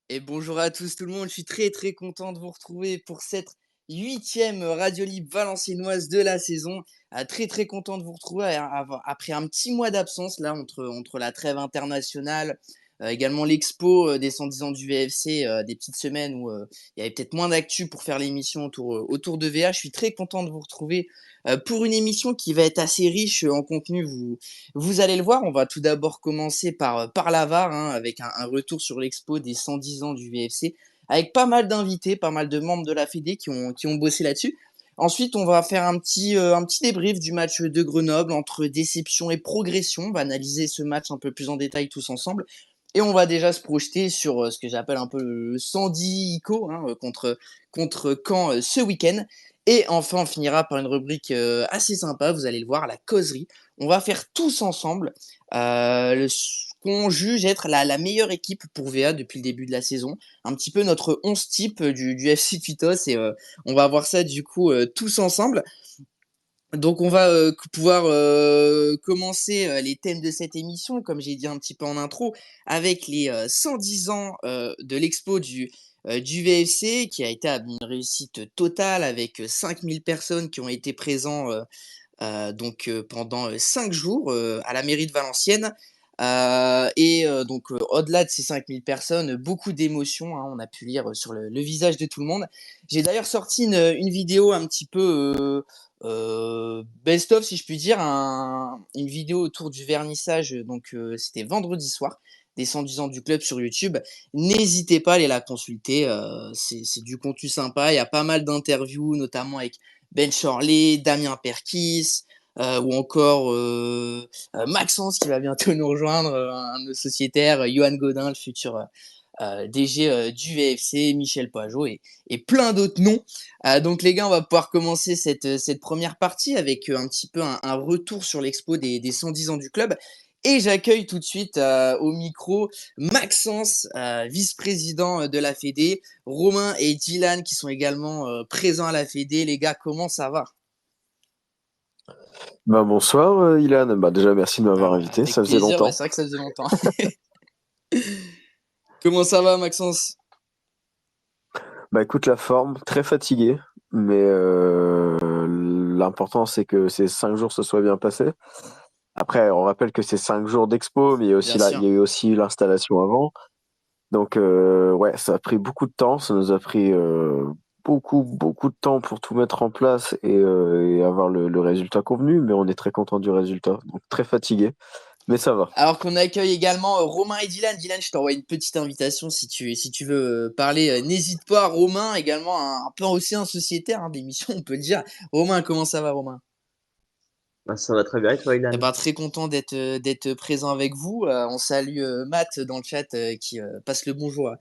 Et bonjour à tous tout le monde, je suis très très content de vous retrouver pour cette huitième radio libre valenciennoise de la saison. Très très content de vous retrouver après un petit mois d'absence là entre la trêve internationale, également l'expo des 110 ans du VFC, des petites semaines où il y avait peut-être moins d'actu pour faire l'émission autour de VA. Je suis très content de vous retrouver pour une émission qui va être assez riche en contenu. Vous allez le voir, on va tout d'abord commencer par la VAR, hein, avec un retour sur l'expo des 110 ans du VFC, avec pas mal d'invités, pas mal de membres de la Fédé qui ont bossé là-dessus. Ensuite, on va faire un petit débrief du match de Grenoble entre déception et progression. On va analyser ce match un peu plus en détail tous ensemble. Et on va déjà se projeter sur ce que j'appelle un peu le 110 ICO, hein, contre Caen ce week-end. Et enfin, on finira par une rubrique assez sympa, vous allez le voir, la causerie. On va faire tous ensemble ce qu'on juge être la meilleure équipe pour VA depuis le début de la saison. Un petit peu notre 11 type du FC Tuitos et on va voir ça du coup tous ensemble. Donc on va pouvoir commencer les thèmes de cette émission, comme j'ai dit un petit peu en intro, avec les 110 ans de l'expo du VFC, qui a été une réussite totale avec 5000 personnes qui ont été présentes pendant 5 jours à la mairie de Valenciennes. Au-delà de ces 5000 personnes, beaucoup d'émotions, hein, on a pu lire sur le visage de tout le monde. J'ai d'ailleurs sorti une vidéo un petit peu best-of, si je puis dire, une vidéo autour du vernissage, c'était vendredi soir, des 110 ans du club sur YouTube. N'hésitez pas à aller la consulter, c'est du contenu sympa, il y a pas mal d'interviews, notamment avec Ben Chorley, Damien Perkis, ou encore Maxence qui va bientôt nous rejoindre, un de nos sociétaires, Johan Godin, le futur DG du VFC, Michel Pajot et plein d'autres noms. Donc les gars, on va pouvoir commencer cette première partie avec un petit peu un retour sur l'expo des 110 ans du club. Et j'accueille tout de suite au micro Maxence, vice-président de la Fédé, Romain et Dylan qui sont également présents à la Fédé. Les gars, comment ça va? Bonsoir Ilan, déjà merci de m'avoir invité, Avec ça faisait plaisir, ouais, longtemps. c'est vrai que ça faisait longtemps. Comment ça va, Maxence? Écoute, la forme, très fatigué, mais l'important c'est que ces 5 jours se soient bien passés. Après, on rappelle que c'est 5 jours d'expo, mais Bien il sûr. y a eu aussi l'installation avant. Donc ouais, ça a pris beaucoup de temps, ça nous a pris beaucoup de temps pour tout mettre en place et avoir le résultat convenu, mais on est très content du résultat, donc très fatigué, mais ça va. Alors qu'on accueille également Romain et Dylan. Dylan, je t'envoie une petite invitation si tu veux parler. N'hésite pas. Romain, également un peu aussi un sociétaire hein, d'émission, on peut le dire. Romain, comment ça va, Romain? Ça va très bien et toi, Eh Ilan? ben, très content d'être présent avec vous. On salue Matt dans le chat qui passe le bonjour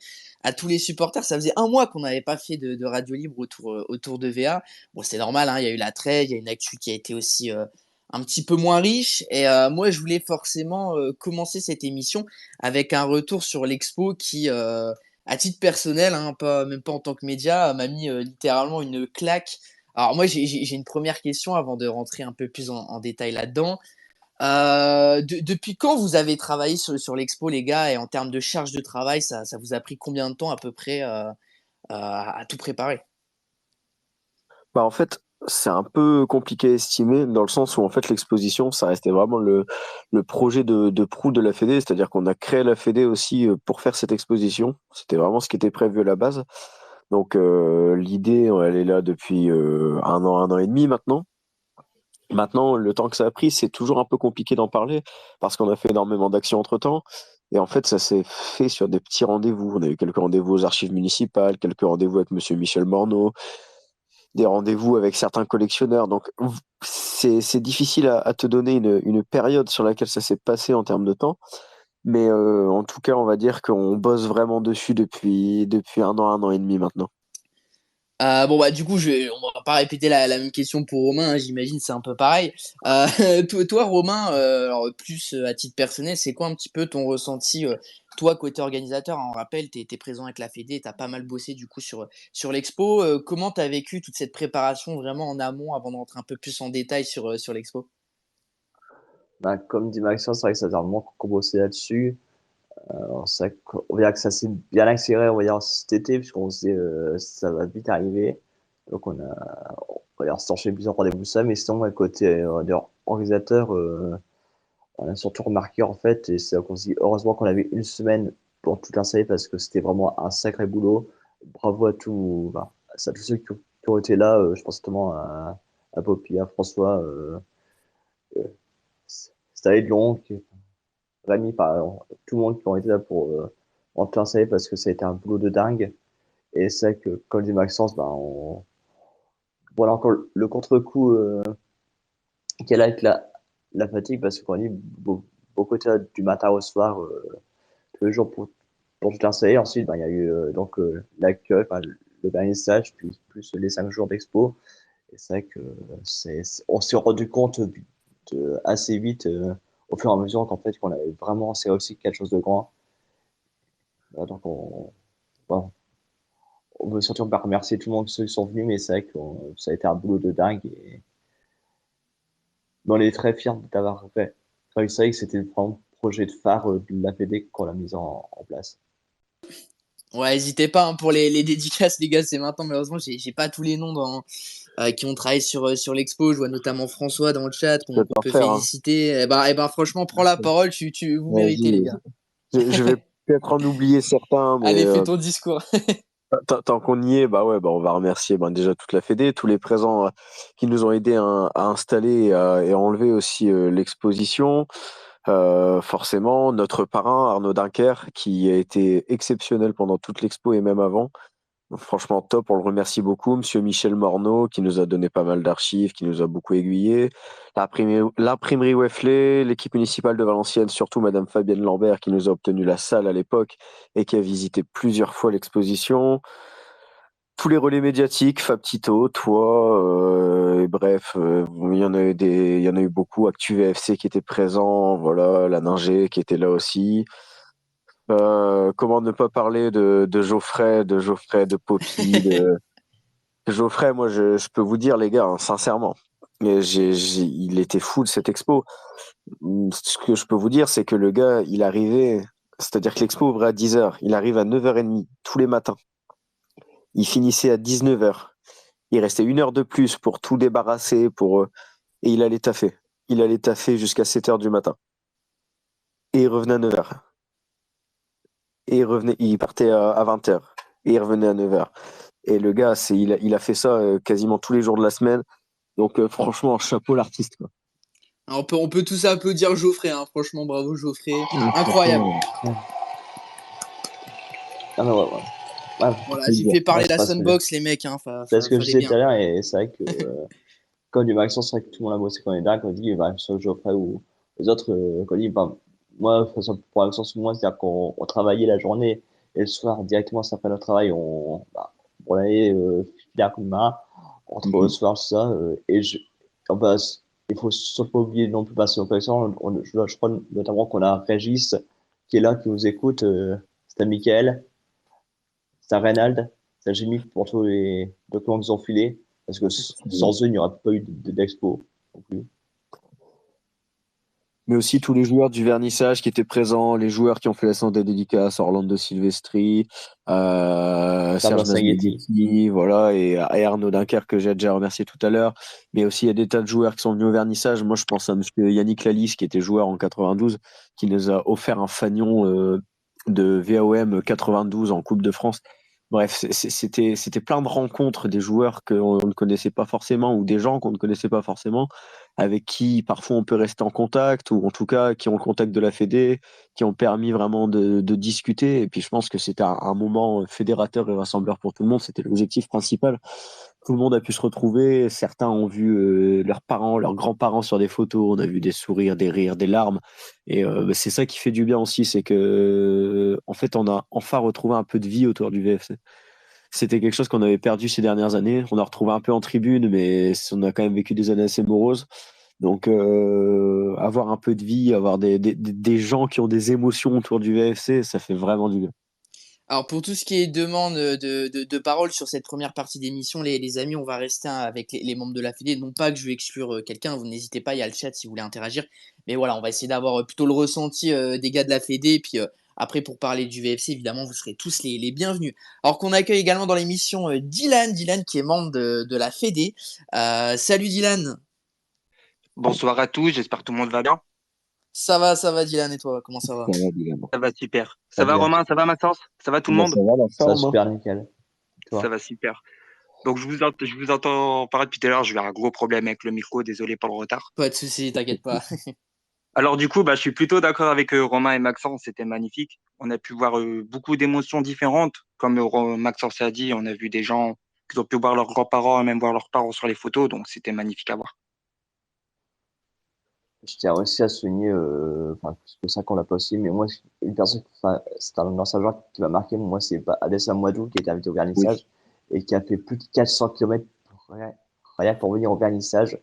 à tous les supporters. Ça faisait un mois qu'on n'avait pas fait de radio libre autour de VA. Bon, c'est normal, hein, il y a eu la trêve, il y a une actu qui a été aussi un petit peu moins riche. Et moi, je voulais forcément commencer cette émission avec un retour sur l'expo qui, à titre personnel, hein, même pas en tant que média, m'a mis littéralement une claque. Alors moi, j'ai une première question avant de rentrer un peu plus en détail là-dedans. Depuis quand vous avez travaillé sur l'expo, les gars, et en termes de charge de travail, ça vous a pris combien de temps à peu près à tout préparer? En fait, c'est un peu compliqué à estimer dans le sens où en fait l'exposition, ça restait vraiment le projet de proue de la Fédé, c'est-à-dire qu'on a créé la Fédé aussi pour faire cette exposition. C'était vraiment ce qui était prévu à la base. Donc l'idée, elle est là depuis 1 an et demi maintenant. Maintenant, le temps que ça a pris, c'est toujours un peu compliqué d'en parler parce qu'on a fait énormément d'actions entre-temps. Et en fait, ça s'est fait sur des petits rendez-vous. On a eu quelques rendez-vous aux archives municipales, quelques rendez-vous avec Monsieur Michel Morneau, des rendez-vous avec certains collectionneurs. Donc, c'est difficile à te donner une période sur laquelle ça s'est passé en termes de temps. Mais en tout cas, on va dire qu'on bosse vraiment dessus depuis 1 an et demi maintenant. Bon bah du coup on va pas répéter la même question pour Romain, hein, j'imagine c'est un peu pareil. Toi Romain, alors plus à titre personnel, c'est quoi un petit peu ton ressenti, toi côté organisateur, hein, on rappelle, t'es présent avec la Fédé, t'as pas mal bossé du coup sur l'expo. Comment t'as vécu toute cette préparation vraiment en amont avant de rentrer un peu plus en détail sur l'expo? Comme dit Maxence, c'est vrai que ça fait un moment qu'on bossait là-dessus. Alors, c'est vrai qu'on va dire que ça s'est bien accéléré, on va dire, cet été, puisqu'on sait ça va vite arriver. Donc, on va dire, s'enchaîner plusieurs rendez-vous ça, mais sinon, à côté organisateur, on a surtout remarqué, en fait, et c'est qu'on se dit, heureusement qu'on avait une semaine pour tout installer, parce que c'était vraiment un sacré boulot. Bravo à à tous ceux qui ont été là, je pense notamment à Poppy, à François, euh, c'était allé de long, Rémi, tout le monde qui ont été là pour en tout installer parce que ça a été un boulot de dingue. Et c'est vrai que, comme dit Maxence, voilà encore le contre-coup qu'elle a avec la fatigue parce qu'on dit beaucoup de du matin au soir, tous les jours pour tout installer. Ensuite, il y a eu l'accueil, le vernissage, puis plus les 5 jours d'expo. Et c'est vrai que on s'est rendu compte assez vite, au fur et à mesure qu'en fait, qu'on avait vraiment, c'est aussi quelque chose de grand. Donc, bon, on veut surtout remercier tout le monde, ceux qui sont venus, mais c'est vrai que ça a été un boulot de dingue. Et on est très fiers d'avoir fait. Enfin, c'est vrai que c'était le projet de phare de l'APD qu'on a mis en place. Ouais, n'hésitez pas pour les dédicaces, les gars, c'est maintenant. Malheureusement, j'ai pas tous les noms qui ont travaillé sur l'expo. Je vois notamment François dans le chat Je vais qu'on t'en peut faire, hein. féliciter. Franchement, prends la parole, vous méritez, Vas-y, les vas-y. gars. Je vais peut-être en oublier certains, mais Allez, fais ton discours. tant qu'on y est, bah ouais, bah on va remercier déjà toute la Fédé, tous les présents qui nous ont aidés à installer et à enlever aussi l'exposition. Forcément, notre parrain Arnaud Dunker, qui a été exceptionnel pendant toute l'expo et même avant. Franchement, top, on le remercie beaucoup. Monsieur Michel Morneau, qui nous a donné pas mal d'archives, qui nous a beaucoup aiguillés. L'imprimerie Wefley, l'équipe municipale de Valenciennes, surtout Madame Fabienne Lambert, qui nous a obtenu la salle à l'époque et qui a visité plusieurs fois l'exposition. Tous les relais médiatiques, Fab Tito, toi, et bref, il y en a eu beaucoup. Actu VFC qui était présent, voilà, la Ninger qui était là aussi. Comment ne pas parler de Geoffrey, de Poppy, de Geoffrey. Moi, je peux vous dire, les gars, hein, sincèrement, il était fou de cette expo. Ce que je peux vous dire, c'est que le gars, il arrivait, c'est-à-dire que l'expo ouvrait à 10h, il arrive à 9h30 tous les matins. Il finissait à 19h. Il restait 1 heure de plus pour tout débarrasser, et il allait taffer. Il allait taffer jusqu'à 7h du matin. Et il revenait à 9h. Et il partait à 20h. Et il revenait à 9h. Et le gars, il a fait ça quasiment tous les jours de la semaine. Donc franchement, chapeau l'artiste, quoi. On peut tous applaudir Geoffrey, hein. Franchement, bravo Geoffrey. Incroyable. Franchement, Ah, mais ouais. Ouais, Voilà, j'ai plaisir. fait ouais, parler c'est la pas ce que, Sunbox, les mecs, hein. c'est ce que je Fallait disais tout bien. à l'heure, et c'est vrai que, comme du Maxence, c'est vrai que tout le monde a bossé quand on est là, quand on dit, sur Geoffrey ou les autres, quand on dit, moi, de toute façon, pour Maxence ou moi, c'est-à-dire qu'on travaillait la journée, et le soir, directement, après notre travail, on allait filer un coup de main, on retrouve le Mhm. soir, tout ça, on passe, il faut surtout pas oublier non plus passer aux personnes, je crois notamment qu'on a Régis, qui est là, qui nous écoute, c'est à Mickaël, c'est à Reynald, c'est à Jimmy pour tous les documents qu'ils ont filés, parce que sans eux, il n'y aurait pas eu d'expo non plus. Mais aussi tous les joueurs du vernissage qui étaient présents, les joueurs qui ont fait la séance des dédicaces, Orlando Silvestri, Sam Serge Massaguetti. Masnaghetti, voilà, et Arnaud Dunker que j'ai déjà remercié tout à l'heure. Mais aussi il y a des tas de joueurs qui sont venus au vernissage. Moi, je pense à monsieur Yannick Lalis, qui était joueur en 92, qui nous a offert un fanion de VAOM 92 en Coupe de France. Bref, c'était plein de rencontres des joueurs qu'on ne connaissait pas forcément ou des gens qu'on ne connaissait pas forcément, avec qui parfois on peut rester en contact ou en tout cas qui ont le contact de la Fédé, qui ont permis vraiment de discuter. Et puis je pense que c'était un moment fédérateur et rassembleur pour tout le monde. C'était l'objectif principal. Tout le monde a pu se retrouver. Certains ont vu leurs parents, leurs grands-parents sur des photos. On a vu des sourires, des rires, des larmes. Et c'est ça qui fait du bien aussi, c'est que en fait on a enfin retrouvé un peu de vie autour du VFC. C'était quelque chose qu'on avait perdu ces dernières années. On a retrouvé un peu en tribune, mais on a quand même vécu des années assez moroses. Donc avoir un peu de vie, avoir des gens qui ont des émotions autour du VFC, ça fait vraiment du bien. Alors pour tout ce qui est demande de parole sur cette première partie d'émission, les amis, on va rester avec les membres de la Fédé. Non pas que je vais exclure quelqu'un, vous n'hésitez pas, il y a le chat si vous voulez interagir. Mais voilà, on va essayer d'avoir plutôt le ressenti des gars de la Fédé. Et puis Après, pour parler du VFC, évidemment, vous serez tous les bienvenus. Alors qu'on accueille également dans l'émission Dylan qui est membre de la Fédé. Salut Dylan. Bonsoir à tous, j'espère que tout le monde va bien. Ça va Dylan, et toi, comment ça va? Ça va, évidemment. Ça va super. Ça Très va bien. Romain, ça va Maxence? Ça va tout le Bah, monde? ça va la Ça va forme, hein. super nickel. Ça Toi? va super. Donc je vous entends parler depuis tout à l'heure, j'ai eu un gros problème avec le micro, désolé pour le retard. Pas de soucis, t'inquiète pas. Alors du coup, je suis plutôt d'accord avec Romain et Maxence, c'était magnifique. On a pu voir beaucoup d'émotions différentes. Comme Maxence a dit, on a vu des gens qui ont pu voir leurs grands-parents et même voir leurs parents sur les photos, donc c'était magnifique à voir. Je tiens aussi à souligner, c'est ça qu'on l'a pas aussi, mais moi, une personne, c'est un ancien joueur qui m'a marqué, moi, c'est pas Adessa Mouadou qui était invité au Oui. vernissage et qui a fait plus de 400 km rien pour venir au vernissage.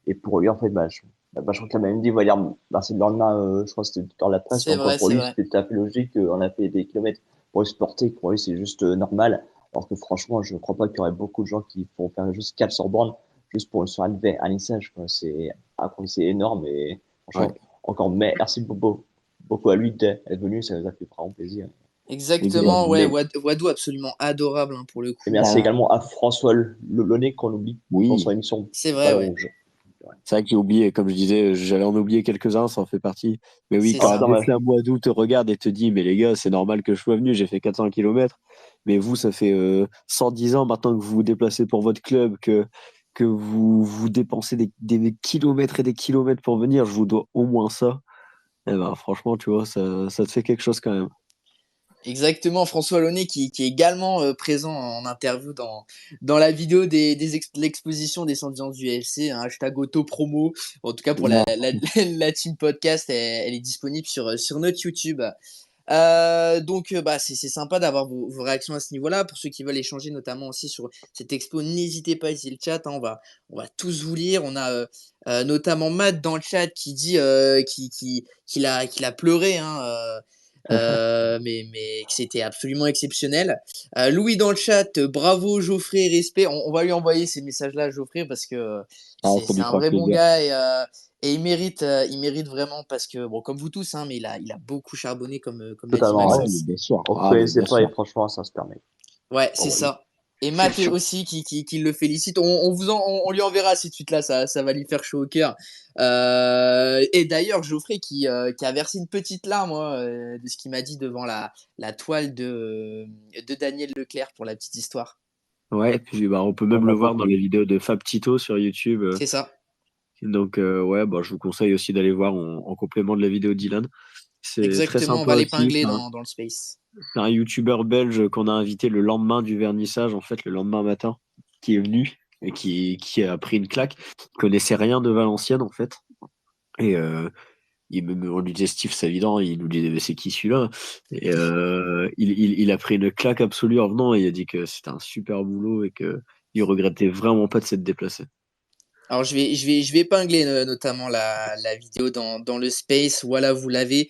Et pour lui, en fait, je crois qu'il a même dit, voilà, c'est le lendemain, je crois que c'était dans la presse, C'est comme quoi vrai, pour c'est lui, vrai. c'était tout à fait logique, on a fait des kilomètres pour le supporter, que pour lui, c'est juste normal. Alors que franchement, je ne crois pas qu'il y aurait beaucoup de gens qui pourront faire juste 400 bornes juste pour sur un vernissage, quoi. C'est énorme et Ouais. franchement, encore merci beaucoup à lui d'être venu, ça nous a fait vraiment plaisir. Exactement, ouais, Mais, Wadou absolument adorable hein, pour le Et coup. merci bah, également à François Launay qu'on oublie dans son oui, émission C'est vrai, Ballon ouais. Rouge. c'est vrai que j'ai oublié, comme je disais, j'allais en oublier quelques-uns, ça en fait partie. Mais oui, C'est quand Ah, c'est ça. dommage. Adeslam Moadou te regarde et te dit, mais les gars, c'est normal que je sois venu, j'ai fait 400 kilomètres. Mais vous, ça fait 110 ans maintenant que vous vous déplacez pour votre club, que vous dépensez des kilomètres et des kilomètres pour venir, je vous dois au moins ça. Eh ben, franchement, tu vois, ça te fait quelque chose quand même. Exactement, François Launay qui est également présent en interview dans la vidéo de l'exposition des ambiances du FC, un hashtag auto-promo. En tout cas, pour Non. la team podcast, elle est disponible sur notre YouTube. Donc, c'est sympa d'avoir vos réactions à ce niveau-là. Pour ceux qui veulent échanger, notamment aussi sur cette expo, n'hésitez pas à essayer le chat, hein, on va tous vous lire. On a notamment Matt dans le chat qui dit qu'il a pleuré, hein, mais que c'était absolument exceptionnel. Louis dans le chat, bravo Geoffrey, respect. On va lui envoyer ces messages-là à Geoffrey parce que Ah, ça c'est lui un fera vrai bon plaisir. gars et il mérite vraiment parce que, bon, comme vous tous, hein, mais il a beaucoup charbonné comme l'a dit Totalement, Ah ouais. ouais, mais Maxence. bien sûr. On ne Ah, mais connaissait bien pas et sûr. franchement, ça se permet. Ouais, c'est Bon, ça. Et C'est Matt sûr. aussi qui le félicite. On lui enverra ces tweets-là, ça va lui faire chaud au cœur. Et d'ailleurs, Geoffrey qui a versé une petite larme de ce qu'il m'a dit devant la toile de Daniel Leclerc pour la petite histoire. Ouais, puis on peut on même a le voir dans beaucoup. les vidéos de Fab Tito sur YouTube. C'est ça. Donc, ouais, je vous conseille aussi d'aller voir en complément de la vidéo de Dylan. C'est très Exactement, on sympa va aussi. l'épingler dans le space. C'est un YouTuber belge qu'on a invité le lendemain du vernissage, en fait, le lendemain matin, qui est venu et qui a pris une claque. Il connaissait rien de Valenciennes, en fait. Et on lui disait Steve Savidan, il nous disait mais c'est qui celui-là? Et il a pris une claque absolue en venant et il a dit que c'était un super boulot et que il regrettait vraiment pas de s'être déplacé. Alors je vais épingler notamment la vidéo dans le space. Voilà, vous l'avez.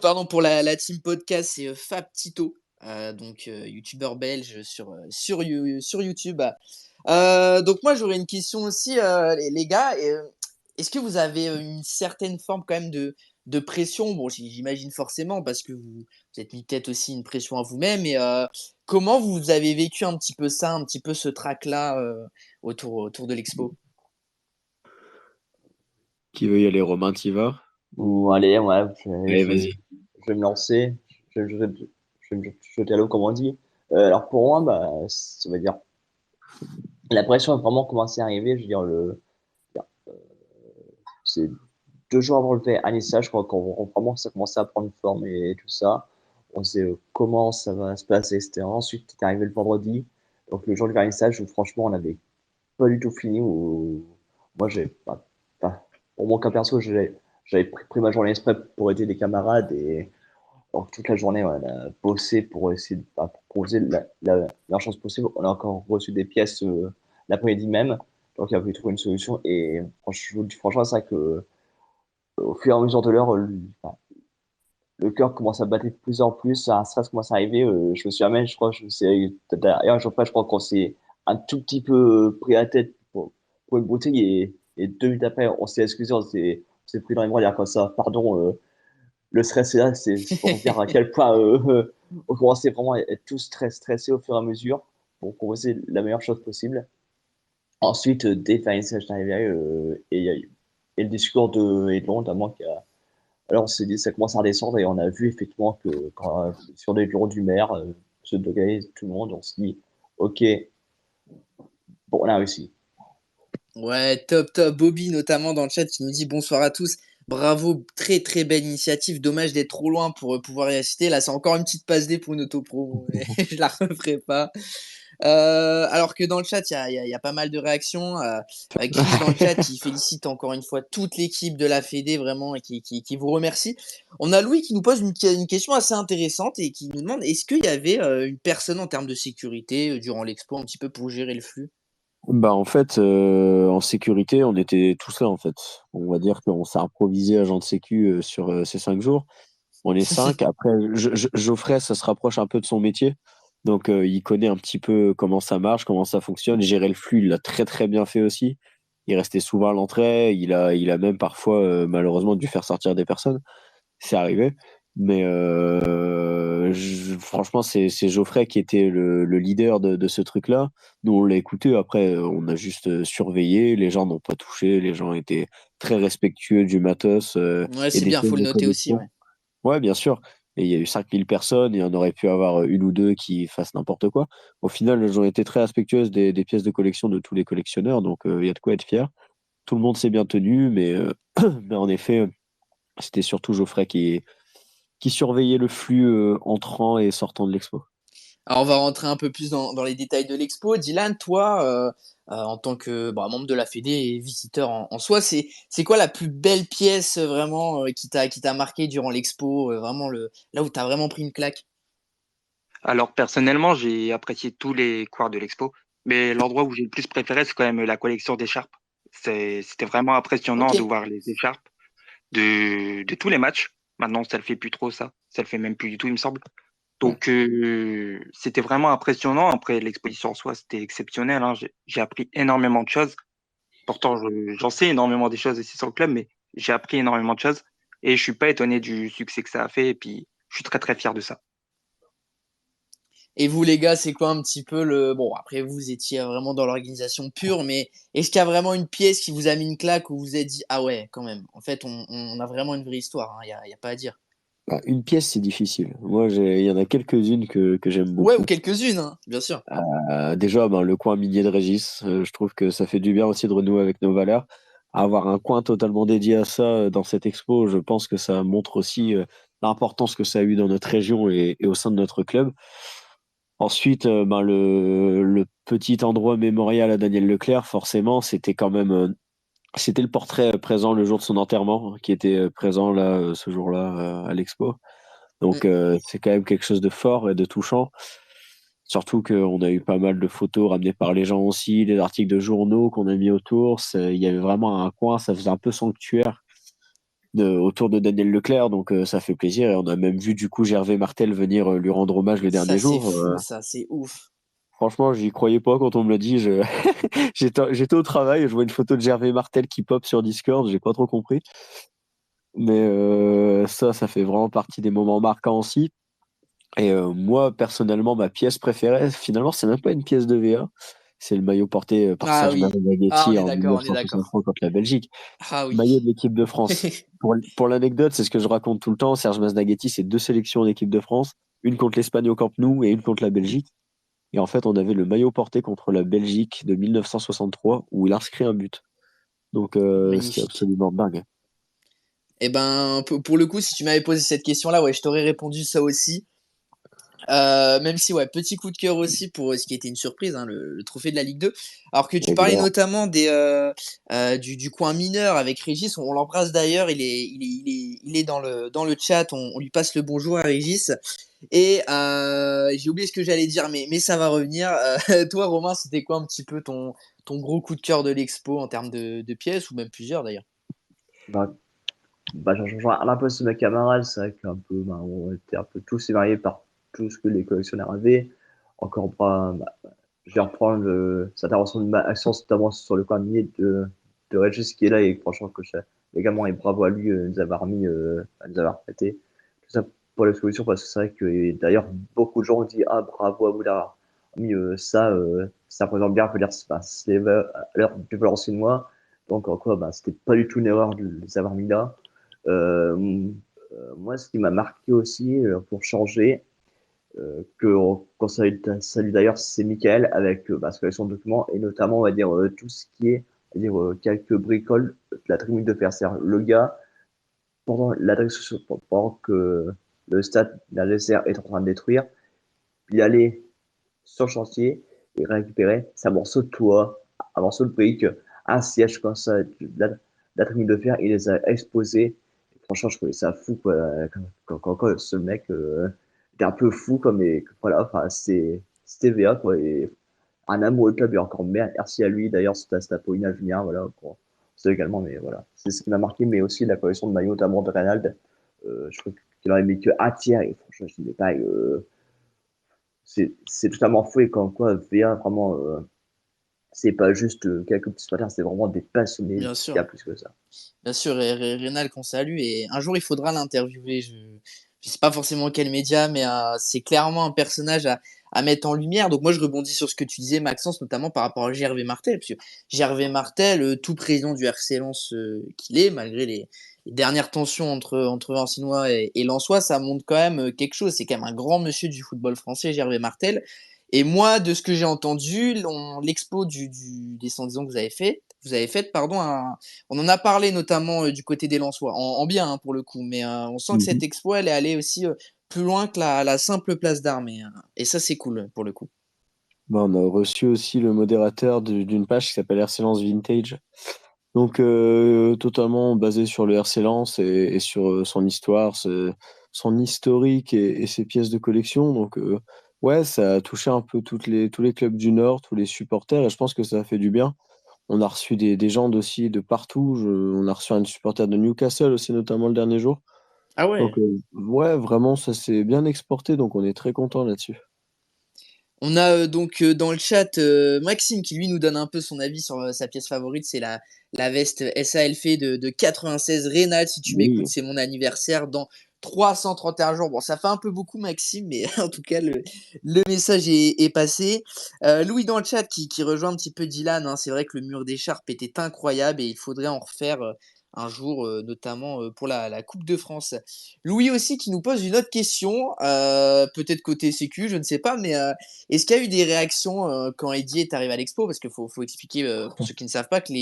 Pardon pour la team podcast, c'est Fab Tito, donc youtubeur belge sur YouTube. Donc moi j'aurais une question aussi, les gars. Est-ce que vous avez une certaine forme quand même de pression? Bon, j'imagine forcément parce que vous êtes mis peut-être aussi une pression à vous-même. Mais comment vous avez vécu un petit peu ça, un petit peu ce track-là autour de l'expo? Qui veut y aller, Romain, t'y vas? Ou allez, ouais, Allez, vas-y. je vais me lancer. Je vais me jeter à l'eau, comme on dit. Alors pour moi, ça veut dire la pression a vraiment commencé à arriver. Je veux dire, c'est 2 jours avant le vernissage, je crois, quand vraiment ça commençait à prendre forme et tout ça. On sait comment ça va se passer, etc. Ensuite, est arrivé le vendredi, donc le jour du vernissage où franchement on n'avait pas du tout fini. Où moi, pour mon cas perso, j'avais pris ma journée exprès pour aider des camarades et alors, toute la journée, on a bossé pour essayer de proposer la chance possible. On a encore reçu des pièces l'après-midi même, donc il a fallu trouver une solution. Et franchement, c'est vrai que au fur et à mesure de l'heure, le cœur commence à battre de plus en plus, un stress commence à arriver. Je me suis jamais, je crois, d'ailleurs, je crois qu'on s'est un tout petit peu pris la tête pour une bouteille et 2 minutes après, on s'est excusé, on s'est pris dans les bras, dire comme ça, pardon, le stress est là, c'est pour dire à quel point on commençait vraiment à être tous très stressés au fur et à mesure pour proposer la meilleure chose possible. Ensuite, dès le finissage est arrivé et le discours de Edlon, notamment, alors on s'est dit ça commence à redescendre et on a vu effectivement que sur les bureaux du maire, ceux de Gaël, tout le monde, on s'est dit ok, bon, on a réussi. Ouais, top, top. Bobby, notamment dans le chat, qui nous dit bonsoir à tous. Bravo, très très belle initiative. Dommage d'être trop loin pour pouvoir y assister. Là, c'est encore une petite passe D pour une autopro. Je la referai pas. Alors que dans le chat, il y a pas mal de réactions. Chris dans le chat qui félicite encore une fois toute l'équipe de la Fédé vraiment et qui vous remercie. On a Louis qui nous pose une question assez intéressante et qui nous demande est-ce qu'il y avait une personne en termes de sécurité durant l'expo un petit peu pour gérer le flux? Bah en fait, en sécurité, on était tous là en fait. On va dire qu'on s'est improvisé agent de sécu sur ces 5 jours. On est 5. Après, Geoffrey, ça se rapproche un peu de son métier. Donc, il connaît un petit peu comment ça marche, comment ça fonctionne. Gérer le flux, il l'a très très bien fait aussi. Il restait souvent à l'entrée. Il a même parfois, malheureusement, dû faire sortir des personnes. C'est arrivé. Mais franchement, c'est Geoffrey qui était le leader de ce truc-là. Nous, on l'a écouté. Après, on a juste surveillé. Les gens n'ont pas touché. Les gens étaient très respectueux du matos Ouais, et c'est des bien, pièces faut le de noter aussi, connexion. ouais. Ouais, bien sûr. Et il y a eu 5000 personnes et on aurait pu avoir une ou deux qui fassent n'importe quoi. Au final, elles ont été très respectueuses des pièces de collection de tous les collectionneurs. Donc, il y a de quoi être fier. Tout le monde s'est bien tenu, mais, mais en effet, c'était surtout Geoffrey qui surveillait le flux entrant et sortant de l'expo. Alors, on va rentrer un peu plus dans les détails de l'expo. Dylan, toi, en tant que membre de la Fédé et visiteur en soi, c'est quoi la plus belle pièce vraiment qui t'a marqué durant l'expo, vraiment là où t'as vraiment pris une claque? Alors personnellement, j'ai apprécié tous les coins de l'expo, mais l'endroit où j'ai le plus préféré, c'est quand même la collection d'écharpes. C'était vraiment impressionnant Ok. de voir les écharpes de tous les matchs. Maintenant, ça le fait plus trop ça. Ça le fait même plus du tout, il me semble. Donc, c'était vraiment impressionnant. Après, l'exposition en soi, c'était exceptionnel, hein. J'ai appris énormément de choses. Pourtant, j'en sais énormément des choses ici sur le club, mais j'ai appris énormément de choses. Et je suis pas étonné du succès que ça a fait. Et puis, je suis très, très fier de ça. Et vous, les gars, c'est quoi un petit peu le... Bon, après, vous étiez vraiment dans l'organisation pure, mais est-ce qu'il y a vraiment une pièce qui vous a mis une claque où vous vous êtes dit, ah ouais, quand même, en fait, on a vraiment une vraie histoire, hein, y a pas à dire. Bah, une pièce, c'est difficile. Moi, il y en a quelques-unes que j'aime Ouais, ou beaucoup. quelques-unes, hein, bien sûr. Déjà, ben, le coin minier de Régis, je trouve que ça fait du bien aussi de renouer avec nos valeurs. Avoir un coin totalement dédié à ça dans cette expo, je pense que ça montre aussi l'importance que ça a eu dans notre région et au sein de notre club. Ensuite, ben, le petit endroit mémorial à Daniel Leclerc, forcément, c'était quand même c'était le portrait présent le jour de son enterrement, qui était présent là ce jour-là à l'expo. Mm. Donc c'est quand même quelque chose de fort et de touchant. Surtout qu'on a eu pas mal de photos ramenées par les gens aussi, des articles de journaux qu'on a mis autour. Il y avait vraiment un coin, ça faisait un peu sanctuaire autour de Daniel Leclerc, donc ça fait plaisir. Et on a même vu du coup Gervais Martel venir lui rendre hommage le Ça, dernier c'est jour. fou, ça, c'est ouf. Franchement, j'y croyais pas quand on me l'a dit. J'étais au travail, je vois une photo de Gervais Martel qui pop sur Discord, j'ai pas trop compris. Mais ça fait vraiment partie des moments marquants aussi. Et moi, personnellement, ma pièce préférée, finalement, c'est même pas une pièce de VA. C'est le maillot porté par Ah Serge oui. Ah, on Mazzaghetti est en d'accord, on est d'accord. 1963 contre la Belgique. Ah oui. Maillot de l'équipe de France. Pour l'anecdote, c'est ce que je raconte tout le temps. Serge Mazzaghetti, c'est 2 sélections en équipe de France. Une contre l'Espagne au Camp Nou et une contre la Belgique. Et en fait, on avait le maillot porté contre la Belgique de 1963 où il inscrit un but. Donc, c'est Magnifique. absolument dingue. Eh ben, pour le coup, si tu m'avais posé cette question-là, ouais, je t'aurais répondu ça aussi. Même si, ouais, petit coup de cœur aussi pour ce qui était une surprise, hein, le trophée de la Ligue 2. Alors que tu parlais Évidemment. notamment du coin mineur avec Régis, on l'embrasse d'ailleurs, il est dans le chat, on lui passe le bonjour à Régis. Et j'ai oublié ce que j'allais dire, mais ça va revenir. Toi, Romain, c'était quoi un petit peu ton gros coup de cœur de l'expo en termes de pièces, ou même plusieurs d'ailleurs? Bah, j'en rejoins un peu sur mes camarades, c'est vrai qu'un peu, on était un peu tous émerveillés par tout ce que les collectionneurs avaient. Encore je vais reprendre cette intervention de Maxence, notamment sur le coin minier de Regis qui est là et franchement que également, et bravo à lui de nous avoir à nous avoir prêté. Tout ça pour l'exposition, parce que c'est vrai que, et d'ailleurs, beaucoup de gens ont dit, ah, bravo à vous d'avoir mis ça représente bien, c'est les valeurs du Valenciennois. Donc, en quoi, c'était pas du tout une erreur de les avoir mis là. Moi, ce qui m'a marqué aussi, pour changer, quand ça lui d'ailleurs, c'est Michael avec sa collection de documents et notamment, on va dire, tout ce qui est, on va dire, quelques bricoles de la tribune de fer. C'est-à-dire, le gars, pendant que le stade la Laser est en train de détruire, il allait sur le chantier et récupérait un morceau de toit, un morceau de brique, un siège comme ça, la tribune de fer, il les a exposés. Et franchement, je trouvais ça fou, quoi. Quand ce mec était un peu fou, comme, et voilà, enfin, c'était VA, quoi. Et un amoureux de club, et encore merci à lui, d'ailleurs, c'était Paulina Julien, voilà, pour ça également, mais voilà. C'est ce qui m'a marqué, mais aussi la collection de maillots, notamment de Reynald. Je crois qu'il en avait mis que un tiers, et franchement, je dis, pareil, c'est totalement fou, et quand quoi, VA, vraiment, c'est pas juste quelques petits supporters, c'est vraiment des passionnés, Bien il y a sûr. plus que ça. Bien sûr, Rénal qu'on salue. Et un jour, il faudra l'interviewer. Je sais pas forcément quel média, mais c'est clairement un personnage à mettre en lumière. Donc moi, je rebondis sur ce que tu disais, Maxence, notamment par rapport à Gervais Martel. Parce que Gervais Martel, tout président du RC Lens qu'il est, malgré les dernières tensions entre Ancinois et Lensois, ça montre quand même quelque chose. C'est quand même un grand monsieur du football français, Gervais Martel. Et moi, de ce que j'ai entendu, l'expo des 110 ans que vous avez fait, pardon, on en a parlé notamment du côté des Lensois, en bien hein, pour le coup, mais on sent que cette Mhm. expo, elle est allée aussi plus loin que la simple place d'armes. Et ça, c'est cool pour le coup. On a reçu aussi le modérateur d'une page qui s'appelle RC Lens Vintage. Donc, totalement basé sur le RC Lens et sur son histoire, son historique et ses pièces de collection. Donc, ouais, ça a touché un peu tous les clubs du Nord, tous les supporters, et je pense que ça a fait du bien. On a reçu des gens aussi de partout. On a reçu un supporter de Newcastle aussi, notamment le dernier jour. Ah ouais. Donc, ouais, vraiment, ça s'est bien exporté, donc on est très content là-dessus. On a donc dans le chat Maxime qui lui nous donne un peu son avis sur sa pièce favorite, c'est la veste SALF de 96 Rénal. Si tu m'écoutes, Oui. c'est mon anniversaire dans 331 jours. Bon, ça fait un peu beaucoup Maxime, mais en tout cas le message est passé. Louis dans le chat qui rejoint un petit peu Dylan, hein, c'est vrai que le mur d'écharpe était incroyable et il faudrait en refaire un jour, notamment pour la Coupe de France. Louis aussi qui nous pose une autre question, peut-être côté sécu, je ne sais pas, mais est-ce qu'il y a eu des réactions quand Eddie est arrivé à l'expo? Parce qu'il faut expliquer, pour ceux qui ne savent pas, que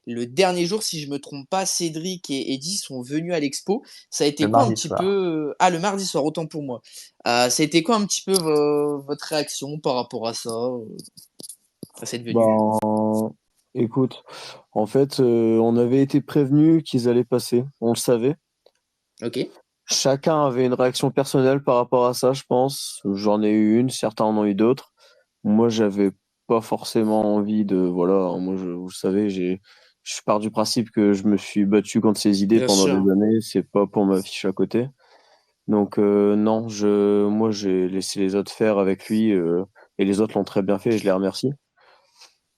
le dernier jour, si je me trompe pas, Cédric et Eddie sont venus à l'expo. Ça a Le été quoi un mardi petit soir. peu... Ah, le mardi soir, autant pour moi. Ça a été quoi un petit peu votre réaction par rapport à ça, à cette venue? Ben, écoute, en fait, on avait été prévenu qu'ils allaient passer, on le savait. Ok. Chacun avait une réaction personnelle par rapport à ça, je pense. J'en ai eu une, certains en ont eu d'autres. Moi, j'avais pas forcément envie de, voilà, moi, vous le savez, je pars du principe que je me suis battu contre ces idées Bien pendant des sûr. années, c'est pas pour m'afficher à côté. Donc, non, moi, j'ai laissé les autres faire avec lui, et les autres l'ont très bien fait, et je les remercie.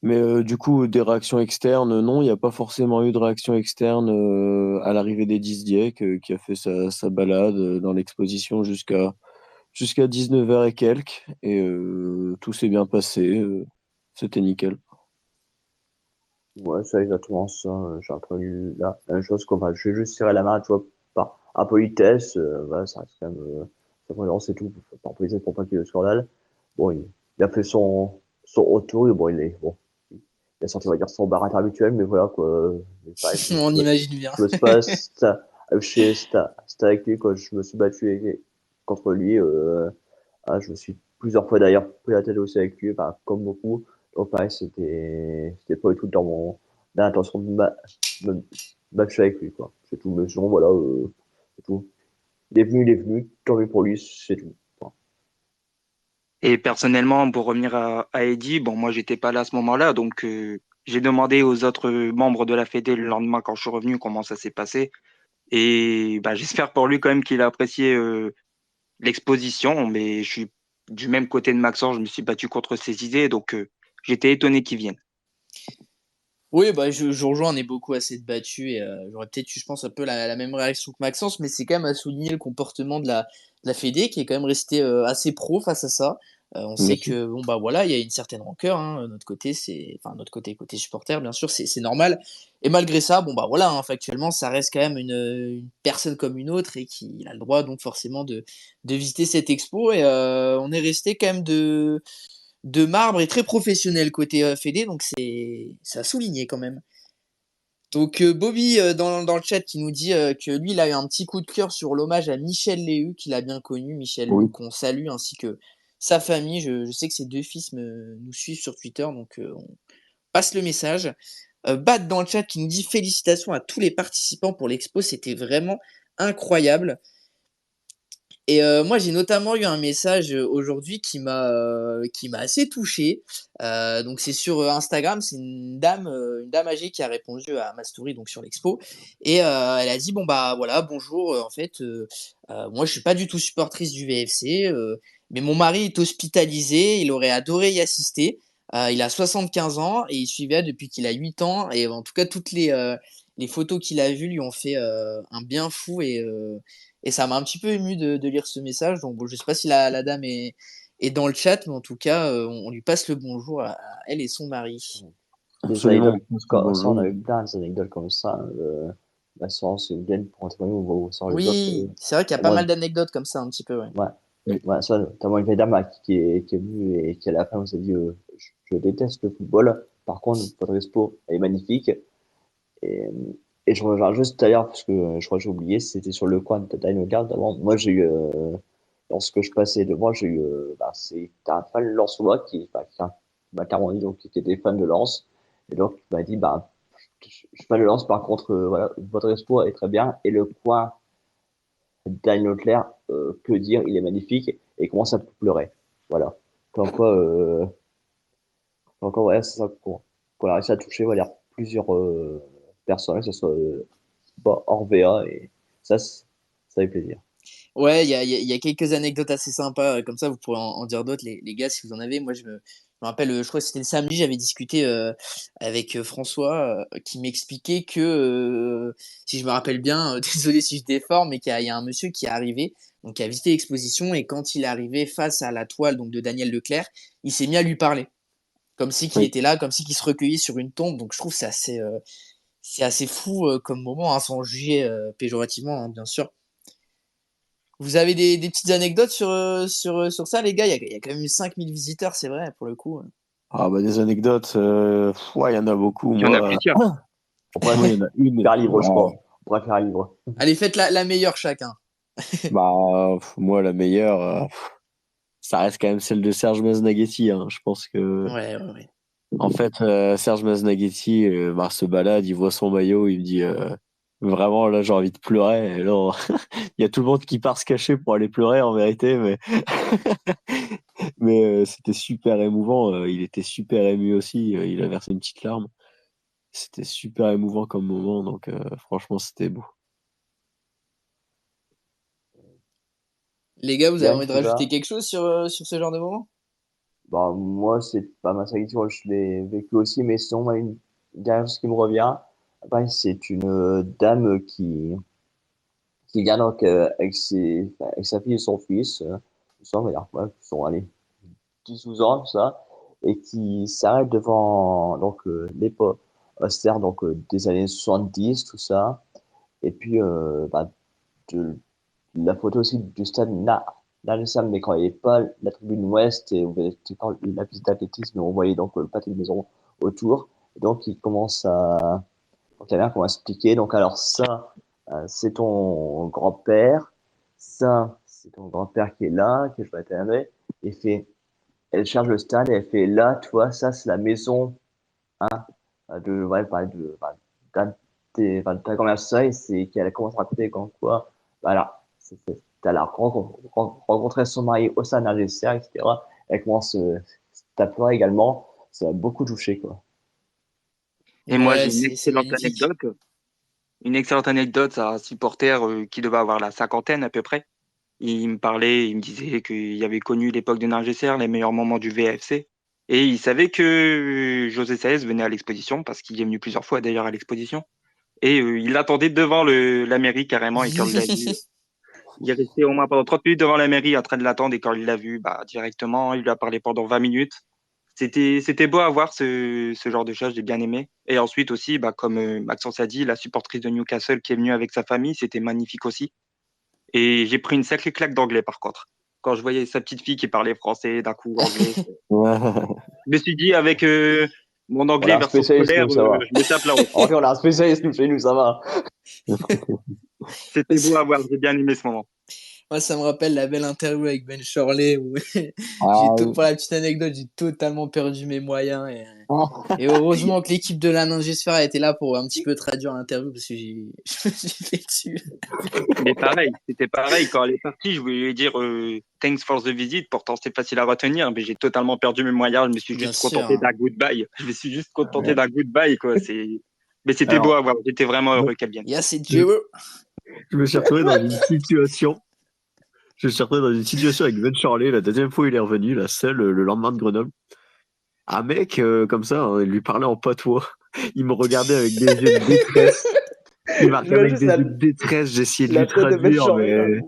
Mais du coup, des réactions externes, non, il n'y a pas forcément eu de réaction externe à l'arrivée d'Edis Dieck, qui a fait sa balade dans l'exposition jusqu'à 19h et quelques. Et tout s'est bien passé. C'était nickel. Ouais, c'est exactement ça. J'ai entendu la même chose. Quoi. Enfin, je vais juste tirer la main, tu vois, par politesse. Voilà, ça reste quand même. Ça vraiment, c'est tout. Par politesse pour pas qu'il y ait de scandale. Bon, il a fait son retour. Et bon, il a sorti, on va dire, son baratin habituel. Mais voilà, quoi. Mais pareil, On imagine bien. je me suis pas. C'était avec lui, quoi. Je me suis battu contre lui. Je me suis plusieurs fois d'ailleurs pris la tête aussi avec lui, enfin, comme beaucoup. Donc pareil, c'était pas du tout dans l'intention de me matcher avec lui, quoi. C'est tout. Mais sinon, voilà, c'est tout. Il est venu, tant mieux pour lui, c'est tout. Enfin, Et personnellement, pour revenir à Eddie, bon, moi, j'étais pas là à ce moment-là, donc j'ai demandé aux autres membres de la Fédé le lendemain quand je suis revenu comment ça s'est passé. Et bah, j'espère pour lui quand même qu'il a apprécié l'exposition, mais je suis du même côté de Maxence, je me suis battu contre ses idées, donc j'étais étonné qu'il vienne. Oui, bah, je rejoins, on est beaucoup assez débattu et j'aurais peut-être eu, je pense, un peu la même réaction que Maxence, mais c'est quand même à souligner le comportement de la fédé qui est quand même resté assez pro face à ça. On Bien sait sûr. que bon bah voilà, il y a une certaine rancœur, hein, de notre côté, enfin notre côté supporter, bien sûr, c'est normal. Et malgré ça, bon bah voilà, hein, factuellement, ça reste quand même une personne comme une autre et qui a le droit donc forcément de visiter cette expo. Et on est resté quand même de marbre et très professionnel côté fédé, donc c'est à souligner quand même. Donc Bobby dans le chat qui nous dit que lui il a eu un petit coup de cœur sur l'hommage à Michel Léhu qu'il a bien connu, Michel Léhu Oui. qu'on salue ainsi que sa famille. Je sais que ses deux fils nous suivent sur Twitter, donc on passe le message. Bat dans le chat qui nous dit félicitations à tous les participants pour l'expo, c'était vraiment incroyable. Et moi, j'ai notamment eu un message aujourd'hui qui m'a assez touché. Donc c'est sur Instagram, c'est une dame âgée qui a répondu à ma story donc sur l'expo et elle a dit bon bah voilà bonjour en fait moi je suis pas du tout supportrice du VFC mais mon mari est hospitalisé, il aurait adoré y assister. Il a 75 ans et il suivait depuis qu'il a 8 ans et en tout cas toutes les photos qu'il a vues lui ont fait un bien fou et ça m'a un petit peu ému de lire ce message. Donc, bon, je sais pas si la dame est dans le chat, mais en tout cas, on lui passe le bonjour à elle et son mari. Des Absolument, anecdotes, ça, on a eu plein d'anecdotes comme ça. L'assurance vienne pour entraîner ou sans les autres. Oui, c'est vrai qu'il y a pas Moi, mal d'anecdotes comme ça, un petit peu, ouais. ouais, Oui. ouais, ça, notamment une vieille dame là, qui est venue et qui à la fin nous a dit je déteste le football. Par contre, votre expo elle est magnifique. Et, et je reviens juste d'ailleurs, parce que je crois que j'ai oublié, c'était sur le coin de Dynogard avant. Moi, j'ai eu, lorsque je passais devant, j'ai eu, c'est un fan lensois qui m'a carrément dit donc, qui était fan de Lens. Et donc, il m'a dit, je suis fan de Lens, par contre, voilà, votre expo est très bien. Et le coin Daniel Leclerc, que dire, il est magnifique. Et il commence à pleurer. Voilà. Comme quoi, encore, ouais, c'est ça qu'on a réussi à toucher, voilà, plusieurs personnes, que ce soit pas hors VA, et ça, ça fait plaisir. Ouais, il y a quelques anecdotes assez sympas, comme ça, vous pourrez en dire d'autres, les gars, si vous en avez. Moi, je me rappelle, je crois que c'était le samedi, j'avais discuté avec François, qui m'expliquait que, si je me rappelle bien, désolé si je déforme, mais qu'il y a un monsieur qui est arrivé, donc qui a visité l'exposition, et quand il est arrivé face à la toile donc, de Daniel Leclerc, il s'est mis à lui parler, comme si qu'il Oui. était là, comme si qu'il se recueillait sur une tombe. Donc je trouve que c'est assez fou comme moment, hein, sans juger péjorativement, hein, bien sûr. Vous avez des petites anecdotes sur ça, les gars? Il y a quand même eu 5000 visiteurs, c'est vrai, pour le coup. Ah bah des anecdotes, ouais, il y en a beaucoup. Il y en a Moi, plusieurs. On pourrait moi, il y en a une. faire un livre, je Oh, crois. On pourrait faire un livre. Allez, faites la meilleure chacun. bah, moi, la meilleure, ça reste quand même celle de Serge Maznaghetti, hein. Je pense que, Ouais, ouais, ouais. en fait, Serge Maznaghetti se balade, il voit son maillot, il me dit vraiment là, j'ai envie de pleurer. Et là, il y a tout le monde qui part se cacher pour aller pleurer en vérité, mais mais c'était super émouvant. Il était super ému aussi. Il a versé une petite larme. C'était super émouvant comme moment, donc franchement, c'était beau. Les gars, vous avez Yann, envie de tu rajouter vas? quelque chose sur ce genre de moment? Moi, c'est pas ma satisfaction, je l'ai vécu aussi, mais sinon, moi, une dernière chose qui me revient, c'est une dame qui vient donc avec sa fille et son fils, on va dire, ouais, ils sont allés 10-12 ans, tout ça, et qui s'arrête devant donc les posters donc, des années 70, tout ça. Et puis, de, la photo aussi du stade Sam, mais quand il n'y avait pas la tribune ouest, et on était pas la piste d'athlétisme, on voyait donc le pâté de maison autour. Et donc, donc, il y en a un qui m'a expliqué. Donc, alors, ça, c'est ton grand-père. Ça, c'est ton grand-père qui est là, que je vais t'aimer. Et fait, elle charge le stade et elle fait là, tu vois, ça, c'est la maison ouais, de ta grand-mère, ça, et c'est qu'elle commence à raconter comme quoi, voilà, elle a rencontré son mari au sein d'un dessert, etc. Elle commence à pleurer également. Ça m'a beaucoup touché, quoi. Et moi, j'ai Ouais, c'est magnifique. une excellente anecdote, c'est un supporter qui devait avoir la cinquantaine à peu près. Il me parlait, il me disait qu'il avait connu l'époque de Nergesser, les meilleurs moments du VFC. Et il savait que José Saez venait à l'exposition, parce qu'il est venu plusieurs fois d'ailleurs à l'exposition. Et il l'attendait devant la mairie carrément. Et quand il l'a vu, il est resté au moins pendant 30 minutes devant la mairie en train de l'attendre. Et quand il l'a vu, bah, directement, il lui a parlé pendant 20 minutes. C'était beau à voir ce genre de choses, j'ai bien aimé. Et ensuite aussi, bah, comme Maxence a dit, la supportrice de Newcastle qui est venue avec sa famille, c'était magnifique aussi. Et j'ai pris une sacrée claque d'anglais par contre. Quand je voyais sa petite fille qui parlait français, d'un coup anglais, Ouais. je me suis dit avec mon On a anglais un version spécialiste, scolaire, nous, ça va. je me tape la honte. En fait, on a un spécialiste, nous, chez nous, ça va. C'était beau à voir, j'ai bien aimé ce moment. Moi, ça me rappelle la belle interview avec Ben Shirley où Ah oui. pour la petite anecdote, j'ai totalement perdu mes moyens Ah. et heureusement que l'équipe de la Ningesphère était là pour un petit peu traduire l'interview parce que je me suis fait dessus. Mais pareil, c'était pareil. Quand elle est partie, je voulais lui dire thanks for the visit. Pourtant, c'était facile à retenir, mais j'ai totalement perdu mes moyens. Je me suis Bien juste sûr, contenté hein. d'un goodbye. Je me suis juste contenté Ouais. d'un goodbye, quoi. Mais c'était beau Alors, à voir. J'étais vraiment heureux qu'elle vienne. Yeah, c'est je, Dieu. je me suis retrouvé dans une situation. Je me suis retrouvé dans une situation avec Ben Charlet, la deuxième fois où il est revenu, la seule, le lendemain de Grenoble. Un mec, comme ça, hein, il lui parlait en patois. Il me regardait avec des yeux de détresse. Il m'a regardé J'imagine avec juste des yeux de détresse. J'ai essayé de la lui tête de traduire, Benchorley, là. mais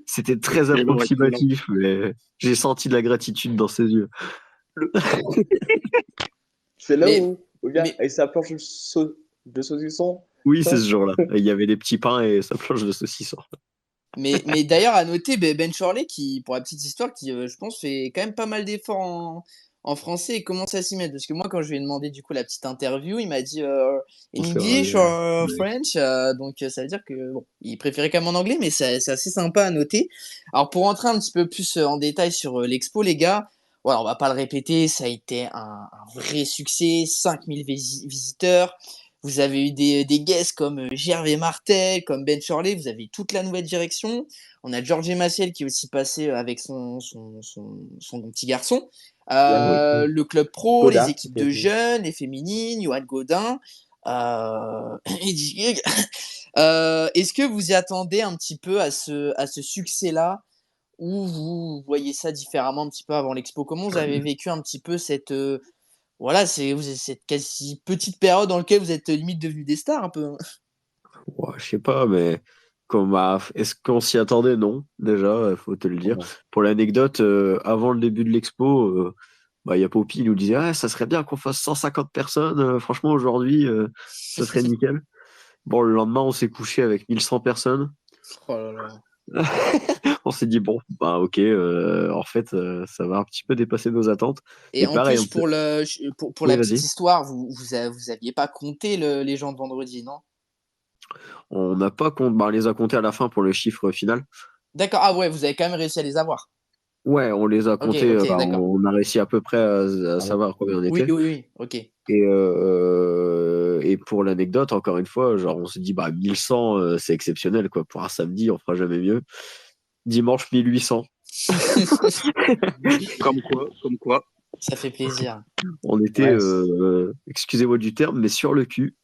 c'était très Excellent, excellent. approximatif. Mais j'ai senti de la gratitude dans ses yeux. Le- C'est là Mais, où, le gars, mais, avec sa planche de saucisson, Oui, c'est ça. ce jour-là. Il y avait des petits pains et sa planche de saucisson. mais d'ailleurs, à noter, Ben Shirley, qui, pour la petite histoire, qui, je pense, fait quand même pas mal d'efforts en français et commence à s'y mettre. Parce que moi, quand je lui ai demandé du coup la petite interview, il m'a dit in On se English fait or French. Donc, ça veut dire que bon, il préférait quand même en anglais, mais c'est assez sympa à noter. Alors, pour rentrer un petit peu plus en détail sur l'expo, les gars, voilà, on va pas le répéter, ça a été un vrai succès, 5000 visiteurs. Vous avez eu des guests comme Gervais Martel, comme Ben Shirley, vous avez toute la nouvelle direction. On a Georges Maciel qui est aussi passé avec son petit garçon. Yann, oui. Le club pro, les Godin, équipes qui a de été. jeunes, les féminines, Johan Godin, Eddy Gig. Est-ce que vous y attendez un petit peu à ce succès-là ou vous voyez ça différemment un petit peu avant l'expo? Comment vous avez vécu un petit peu voilà, cette quasi petite période dans laquelle vous êtes limite devenus des stars un peu, hein? Ouais, je sais pas, mais est-ce qu'on s'y attendait? Non, déjà, faut te le dire. Bon. Pour l'anecdote, avant le début de l'expo, bah, y a Poppy, il nous disait, ah, ça serait bien qu'on fasse 150 personnes. Franchement, aujourd'hui, ça serait nickel. Bon, le lendemain, on s'est couché avec 1100 personnes. Oh là là. On s'est dit, bon, bah, ok, en fait, ça va un petit peu dépasser nos attentes. Et Et en pareil, plus, pour oui, la petite vas-y. histoire, vous aviez pas compté les gens de vendredi, non? On n'a pas compté, bah, on les a comptés à la fin pour le chiffre final. D'accord. Ah ouais, vous avez quand même réussi à les avoir. Ouais, on les a Ok, comptés, ok, bah, d'accord. on a réussi à peu près à Ah oui. savoir combien on Oui, était. oui, oui, ok. Et pour l'anecdote, encore une fois, genre, on se dit, bah, 1100, c'est exceptionnel, quoi. Pour un samedi, on fera jamais mieux. Dimanche, 1800. Comme quoi, comme quoi. Ça fait plaisir. On était, Ouais. excusez-moi du terme, mais sur le cul.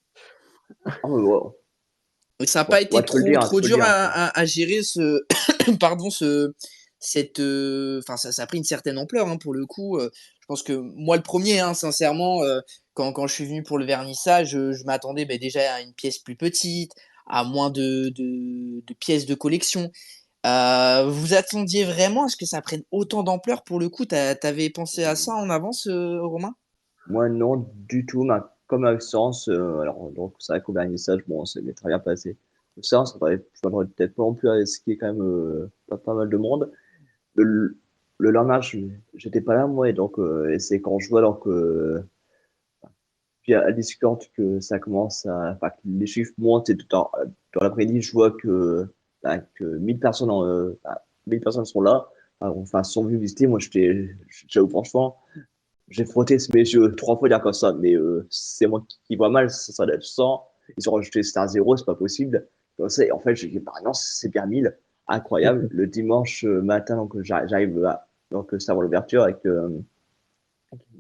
Ah, mais ouais. Donc, ça n'a pas Bon, été ouais, tu peux le dire, tu trop peux le dur dire. à gérer pardon, enfin, ça a pris une certaine ampleur, hein, pour le coup. Je pense que moi, le premier, hein, sincèrement, quand je suis venu pour le vernissage, je m'attendais déjà à une pièce plus petite, à moins de pièces de collection. Vous attendiez vraiment à ce que ça prenne autant d'ampleur pour le coup? T'avais pensé à ça en avance, Romain? Moi, non, du tout. Comme Maxence, alors, donc, c'est vrai qu'au vernissage, bon, ça m'est très bien passé. Ça, je m'attendais peut-être pas non plus à risquer quand même pas mal de monde. Le, le lendemain, j'étais pas là, moi, et donc, et c'est quand je vois donc, puis à Discord que ça commence enfin, que les chiffres montent et dans l'après-midi, je vois que 1000 personnes, 1000 personnes sont là, enfin, sont venues visiter. Moi, j'avoue, franchement, j'ai frotté mes yeux 3 fois dire comme ça, mais c'est moi qui vois mal, ça doit être 100. Ils ont rajouté c'était un 0, c'est pas possible. Comme ça, et en fait, j'ai dit, bah non, c'est bien 1000. Incroyable. Le dimanche matin, donc j'arrive donc c'est avant l'ouverture avec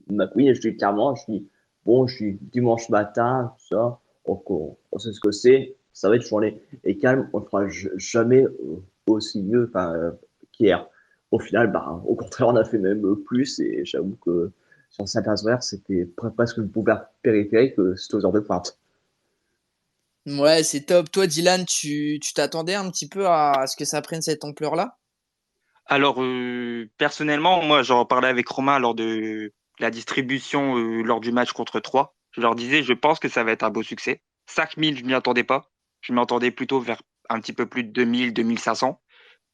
ma queen, et je dis clairement, je dis, bon, je dis dimanche matin, tout ça, donc on sait ce que c'est, ça va être journée. Et calme, on ne fera jamais aussi mieux qu'hier. Au final, bah, au contraire, on a fait même plus, et j'avoue que sur certains horaires, c'était presque une poubelle périphérique, c'était aux heures de pointe. Ouais, c'est top. Toi, Dylan, tu t'attendais un petit peu à ce que ça prenne cette ampleur-là? Alors, personnellement, moi, j'en parlais avec Romain lors de la distribution lors du match contre 3. Je leur disais, je pense que ça va être un beau succès. 5000, je m'y attendais pas. Je m'attendais plutôt vers un petit peu plus de 2000, 2500.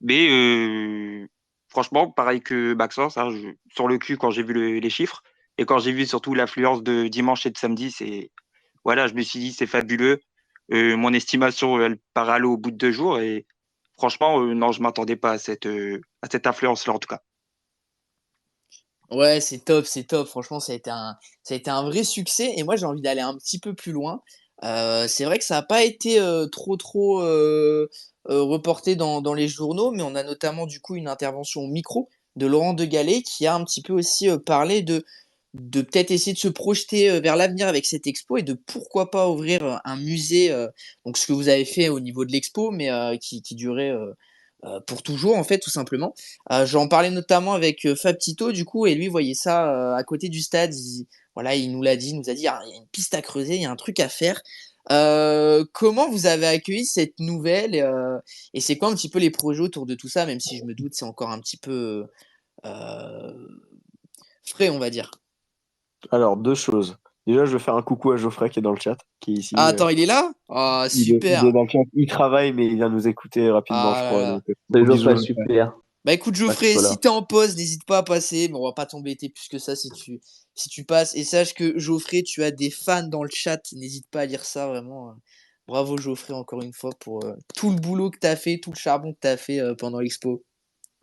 Mais franchement, pareil que Maxence, hein, sur le cul quand j'ai vu les chiffres et quand j'ai vu surtout l'affluence de dimanche et de samedi, voilà, je me suis dit c'est fabuleux. Mon estimation, elle part à l'eau au bout de 2 jours et franchement, non, je m'attendais pas à cette influence-là en tout cas. Ouais, c'est top, c'est top. Franchement, ça a été un vrai succès. Et moi, j'ai envie d'aller un petit peu plus loin. C'est vrai que ça n'a pas été trop reporté dans les journaux, mais on a notamment du coup une intervention au micro de Laurent De Gallet qui a un petit peu aussi parlé de peut-être essayer de se projeter vers l'avenir avec cette expo et de pourquoi pas ouvrir un musée, donc ce que vous avez fait au niveau de l'expo, mais qui durait pour toujours, en fait, tout simplement. J'en parlais notamment avec Fab Tito, du coup, et lui voyait ça à côté du stade. Voilà, il nous l'a dit, il nous a dit, ah, il y a une piste à creuser, il y a un truc à faire. Comment vous avez accueilli cette nouvelle et c'est quoi un petit peu les projets autour de tout ça, même si je me doute c'est encore un petit peu euh, frais, on va dire. Alors, deux choses. Déjà, je vais faire un coucou à Geoffrey qui est dans le chat, qui est Ah, ici. attends, il est là? Ah, Il est super. dans le chat. Il travaille, mais il vient nous écouter rapidement, je Ah là crois. là. Donc, Salut gros bisous, Geoffrey, Geoffrey. super. Bah écoute Ouais, tu Geoffrey, sois si là. t'es en pause, n'hésite pas à passer, mais on va pas t'embêter plus que ça si tu passes. Et sache que Geoffrey, tu as des fans dans le chat, n'hésite pas à lire ça vraiment. Bravo Geoffrey encore une fois pour tout le boulot que t'as fait, tout le charbon que t'as fait pendant l'expo.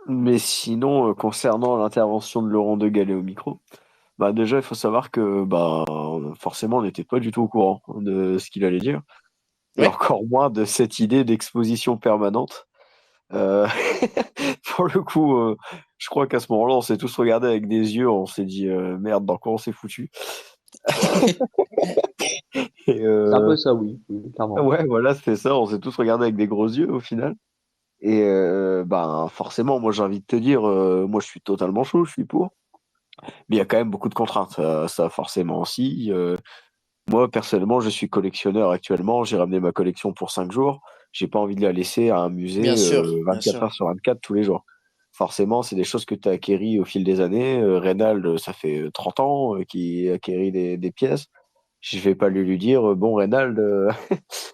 Mais sinon, concernant l'intervention de Laurent De Gallet au micro, bah déjà, il faut savoir que bah, forcément, on n'était pas du tout au courant de ce qu'il allait dire, et Ouais. encore moins de cette idée d'exposition permanente. Euh, pour le coup, je crois qu'à ce moment-là, on s'est tous regardés avec des yeux, on s'est dit merde, dans quoi on s'est foutu. Et C'est un peu ça, oui, oui, clairement. ouais, voilà, c'est ça, on s'est tous regardés avec des gros yeux au final. Et ben forcément, moi j'ai envie de te dire, moi je suis totalement chaud, je suis pour. Mais il y a quand même beaucoup de contraintes, ça forcément aussi. Moi personnellement, je suis collectionneur actuellement, j'ai ramené ma collection pour 5 jours. J'ai pas envie de la laisser à un musée Bien 24 sûr. heures sur 24 tous les jours. Forcément, c'est des choses que tu as acquéries au fil des années. Reynald, ça fait 30 ans qu'il acquérit des pièces. Je vais pas lui dire, bon Reynald,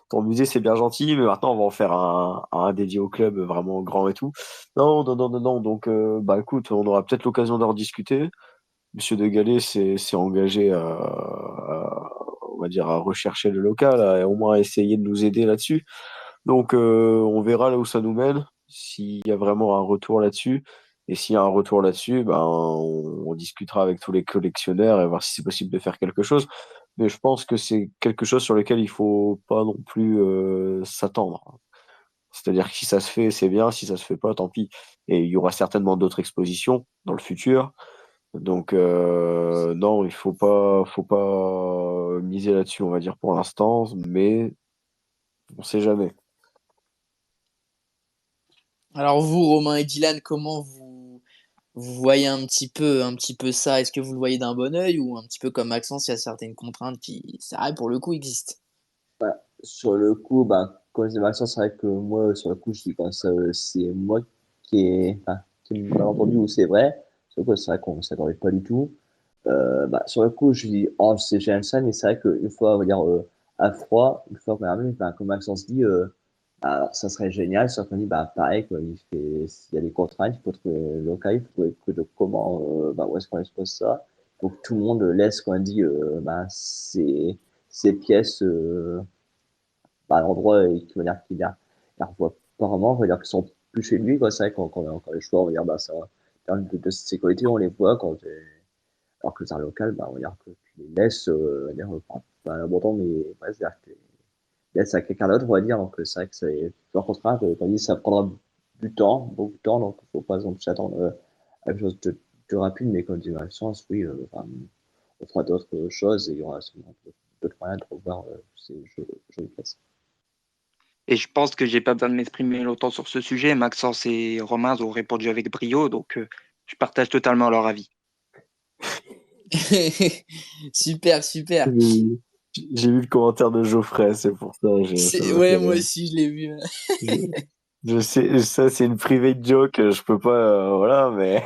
ton musée c'est bien gentil, mais maintenant on va en faire un dédié au club vraiment grand et tout. Non, non, non, non, non. Donc, bah écoute, on aura peut-être l'occasion d'en rediscuter. Monsieur De Gallet s'est engagé on va dire, à rechercher le local, à au moins essayer de nous aider là-dessus. Donc, on verra là où ça nous mène, s'il y a vraiment un retour là-dessus. Et s'il y a un retour là-dessus, ben, on discutera avec tous les collectionneurs et voir si c'est possible de faire quelque chose. Mais je pense que c'est quelque chose sur lequel il faut pas non plus s'attendre. C'est-à-dire que si ça se fait, c'est bien. Si ça se fait pas, tant pis. Et il y aura certainement d'autres expositions dans le futur. Donc non, il faut pas miser là-dessus, on va dire pour l'instant, mais on sait jamais. Alors vous, Romain et Dylan, comment vous voyez un petit peu ça? Est-ce que vous le voyez d'un bon œil ou un petit peu comme Maxence, il y a certaines contraintes qui, ça vrai, pour le coup, existent? Sur le coup, bah, comme disait Maxence, c'est vrai que moi, sur le coup, je dis quand ça, c'est moi qui ai mal entendu ou c'est vrai. Sur le coup, c'est vrai qu'on ne s'attendait pas du tout. Bah, sur le coup, je dis, oh, c'est génial ça, mais c'est vrai qu'une fois, on va dire, à froid, une fois qu'on a vu, bah, comme Maxence dit, bah, alors, ça serait génial, sauf qu'on dit, bah, pareil, quoi, il y a des contraintes, il faut trouver le local, il faut trouver comment, bah, où est-ce qu'on expose ça. Il faut que tout le monde laisse, quand on dit, bah, ces pièces, bah, à l'endroit qui va dire qu'il y a revoit pas vraiment, on va dire qu'ils sont plus chez lui, quoi. C'est vrai quand on a encore les choix, on va dire, bah, ça, en termes de sécurité, on les voit quand alors que les arts locales, bah, on va dire que tu les laisses, on va dire, pas à l'abandon, mais ouais, c'est-à-dire que tu les laisses à quelqu'un d'autre, on va dire, donc c'est vrai que c'est leur contrainte, tandis que ça prendra du temps, beaucoup de temps, donc il faut pas exemple s'attendre à quelque chose de rapide, mais comme dit Maxence, oui, enfin, on fera d'autres choses et il y aura sûrement d'autres moyens de revoir ces jeux de place. Et je pense que j'ai pas besoin de m'exprimer longtemps sur ce sujet. Maxence et Romain ont répondu avec brio, donc je partage totalement leur avis. Super, super. J'ai vu le commentaire de Geoffrey, c'est pour ça. Ça m'a fait Ouais, moi rire. aussi, je l'ai vu. Je sais, ça c'est une private joke, je peux pas, voilà, mais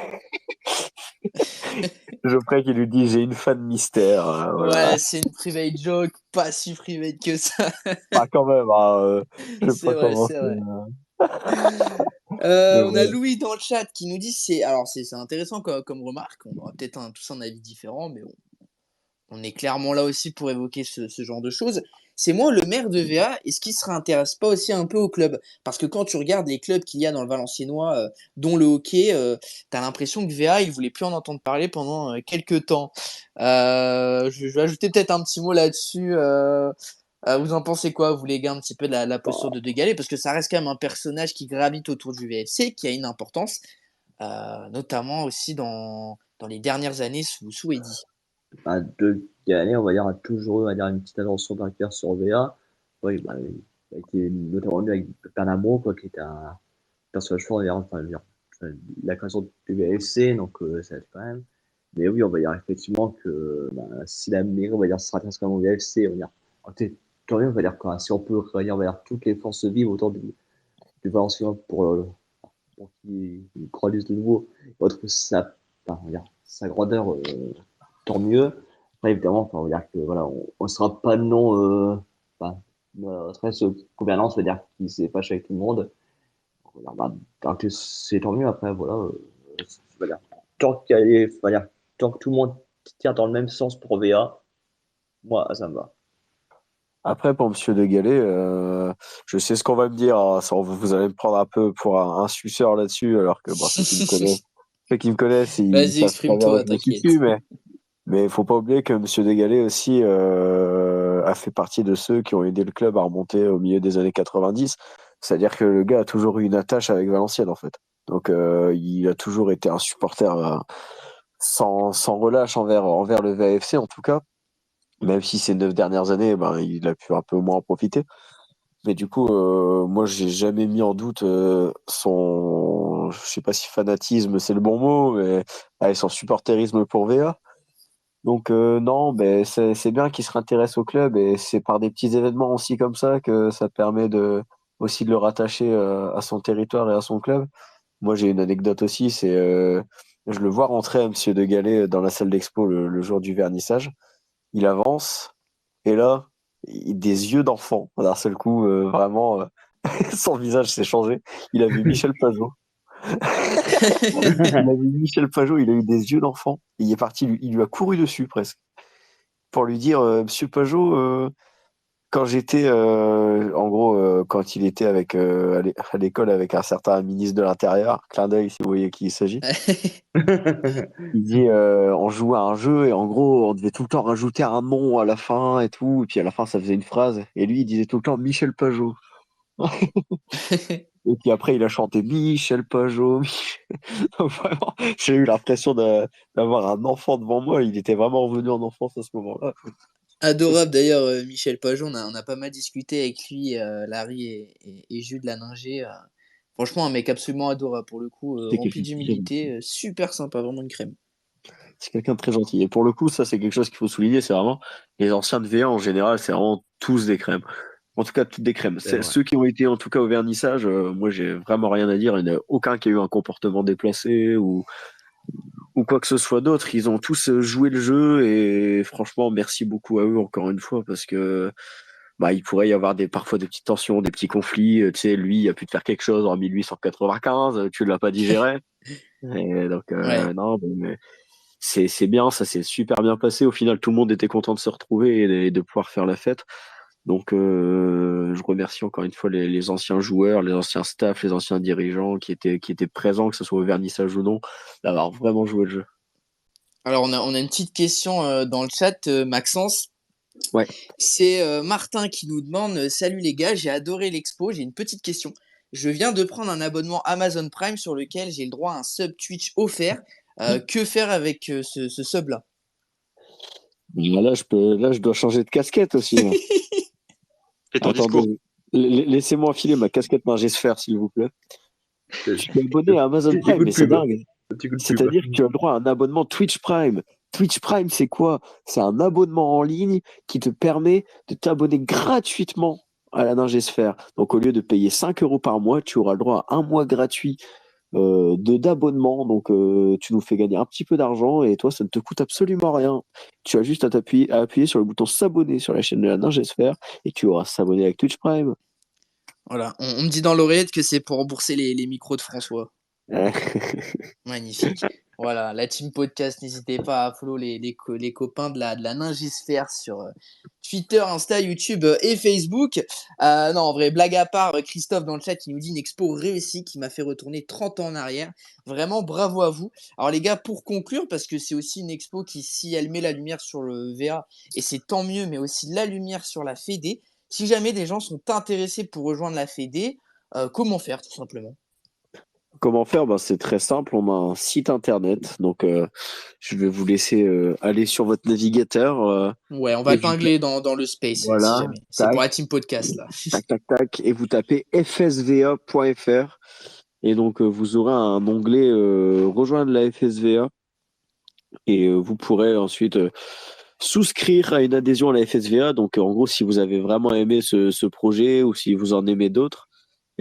Geoffrey qui lui dit j'ai une fan mystère, voilà. Ouais, c'est une private joke, pas si private que ça. Pas quand même, hein, je vais C'est pas vrai, commencer. c'est vrai. Mais On a bon. Louis dans le chat qui nous dit alors c'est intéressant comme remarque. On aura peut-être tous un avis différent, mais on est clairement là aussi pour évoquer ce genre de choses. C'est moi le maire de VA, est-ce qu'il ne se réintéresse pas aussi un peu au club? Parce que quand tu regardes les clubs qu'il y a dans le Valenciennois, dont le hockey, tu as l'impression que VA, il ne voulait plus en entendre parler pendant quelques temps. Je vais ajouter peut-être un petit mot là-dessus. Vous en pensez quoi, vous les gars, un petit peu de la posture de Degalé? Parce que ça reste quand même un personnage qui gravite autour du VFC, qui a une importance, notamment aussi dans les dernières années sous Eddy. De Gallet, on va dire, a toujours eu, on va dire, une petite attention particulière sur VA. Oui, bah, il a été notamment mis avec Pernambo, quoi, qui était un personnage fort, d'ailleurs, enfin, je veux dire, la création du VFC, donc ça aide quand même. Mais oui, on va dire effectivement que bah, si la mairie, on va dire, se rattache quand même au VFC, on va dire, tant mieux, on va dire, quoi, si on peut réunir, on va dire, toutes les forces vives autour du Valenciennes pour qu'ils grandissent de nouveau, et retrouver sa, enfin, on va dire, sa grandeur, tant mieux. Après, évidemment, enfin, on va dire que voilà, on ne sera pas non, enfin, très gouvernance, on va dire qui s'est fâché avec tout le monde. On va dire, bah, donc, c'est tant mieux. Après, voilà, voilà. Tant qu'il y a, on va dire, tant que tout le monde tire dans le même sens pour VA, moi, ça me va. Après, pour Monsieur De Gallet, je sais ce qu'on va me dire, hein, vous allez me prendre un peu pour un suceur là-dessus, alors que bon, ceux qui me connaissent, ils Vas-y, savent très bien où exprime-toi, je me t'inquiète. situe, mais il faut pas oublier que Monsieur De Gallet aussi a fait partie de ceux qui ont aidé le club à remonter au milieu des années 90. C'est-à-dire que le gars a toujours eu une attache avec Valenciennes, en fait. Donc, il a toujours été un supporter sans relâche envers le VAFC, en tout cas. Même si ces 9 dernières années, ben, il a pu un peu moins en profiter. Mais du coup, moi, j'ai jamais mis en doute je sais pas si fanatisme c'est le bon mot, mais allez, son supporterisme pour VA. Donc non, ben c'est bien qu'il se réintéresse au club et c'est par des petits événements aussi comme ça que ça permet aussi de le rattacher à son territoire et à son club. Moi, j'ai une anecdote aussi, c'est je le vois rentrer à Monsieur De Gallet dans la salle d'expo le jour du vernissage. Il avance et là, des yeux d'enfant. D'un seul coup, vraiment, son visage s'est changé. Il a vu Michel Pajot. Il a vu Michel Pajot, il a eu des yeux d'enfant. Il est parti, il lui a couru dessus presque pour lui dire Monsieur Pajot, quand j'étais, en gros, quand il était à l'école avec un certain ministre de l'Intérieur, clin d'œil si vous voyez qui il s'agit, il dit on jouait à un jeu et en gros, on devait tout le temps rajouter un nom à la fin et tout, et puis à la fin, ça faisait une phrase, et lui, il disait tout le temps Michel Pajot. Et puis après, il a chanté Michel Pajot. Donc vraiment, j'ai eu l'impression d'avoir un enfant devant moi. Il était vraiment revenu en enfance à ce moment-là. Adorable d'ailleurs, Michel Pajot, on a pas mal discuté avec lui, Larry et Jules Laninger. Franchement, un mec absolument adorable pour le coup, C'est rempli quelqu'un de très gentil. d'humilité, super sympa, vraiment une crème. C'est quelqu'un de très gentil. Et pour le coup, ça, c'est quelque chose qu'il faut souligner. C'est vraiment les anciens de V1 en général, c'est vraiment tous des crèmes. En tout cas, toutes des crèmes. C'est vrai. Ceux qui ont été en tout cas au vernissage, moi, j'ai vraiment rien à dire. Il n'y en a aucun qui a eu un comportement déplacé ou quoi que ce soit d'autre. Ils ont tous joué le jeu et franchement, merci beaucoup à eux encore une fois parce que bah, il pourrait y avoir parfois des petites tensions, des petits conflits. Tu sais, lui, il a pu te faire quelque chose en 1895, tu l'as pas digéré. Et donc, Ouais. non, mais c'est bien, ça s'est super bien passé. Au final, tout le monde était content de se retrouver et de pouvoir faire la fête. Donc, je remercie encore une fois les anciens joueurs, les anciens staffs, les anciens dirigeants qui étaient présents, que ce soit au vernissage ou non, d'avoir vraiment joué le jeu. Alors on a une petite question, dans le chat, Maxence. Ouais. C'est, Martin qui nous demande: «Salut les gars, j'ai adoré l'expo, j'ai une petite question. Je viens de prendre un abonnement Amazon Prime sur lequel j'ai le droit à un sub Twitch offert. Que faire avec, ce sub-là?» Là, je dois changer de casquette aussi. Là. Et ton discours. Attendez, laissez-moi filer ma casquette Magisphère, s'il vous plaît. Je suis abonné à Amazon Petit Prime, coup de mais c'est pub. dingue. Petit coup de pub. C'est-à-dire que tu as le droit à un abonnement Twitch Prime. Twitch Prime, c'est quoi? C'est un abonnement en ligne qui te permet de t'abonner gratuitement à la Ningesphère. Donc, au lieu de payer 5 euros par mois, tu auras le droit à un mois gratuit d'abonnement. Donc, tu nous fais gagner un petit peu d'argent et toi, ça ne te coûte absolument rien. Tu as juste à appuyer sur le bouton s'abonner sur la chaîne de la Ningesphère et tu auras s'abonner avec Twitch Prime. Voilà, on me dit dans l'oreillette que c'est pour rembourser les micros de François. Magnifique. Voilà, la team podcast, n'hésitez pas à follow les copains de la Ningesphère sur Twitter, Insta, YouTube et Facebook. Non, en vrai, blague à part, Christophe dans le chat qui nous dit une expo réussie qui m'a fait retourner 30 ans en arrière. Vraiment, bravo à vous. Alors les gars, pour conclure, parce que c'est aussi une expo qui, si elle met la lumière sur le VA, et c'est tant mieux, mais aussi la lumière sur la Fédé, si jamais des gens sont intéressés pour rejoindre la Fédé, comment faire tout simplement? Comment faire? Ben, c'est très simple. On a un site internet. Donc, je vais vous laisser aller sur votre navigateur. Ouais, on va Et le vous, pingler dans le space, si voilà, jamais. C'est pour tac, la team podcast, là. tac, tac, tac. Et vous tapez fsva.fr. Et donc, vous aurez un onglet Rejoindre la FSVA. Et vous pourrez ensuite souscrire à une adhésion à la FSVA. Donc, en gros, si vous avez vraiment aimé ce projet ou si vous en aimez d'autres,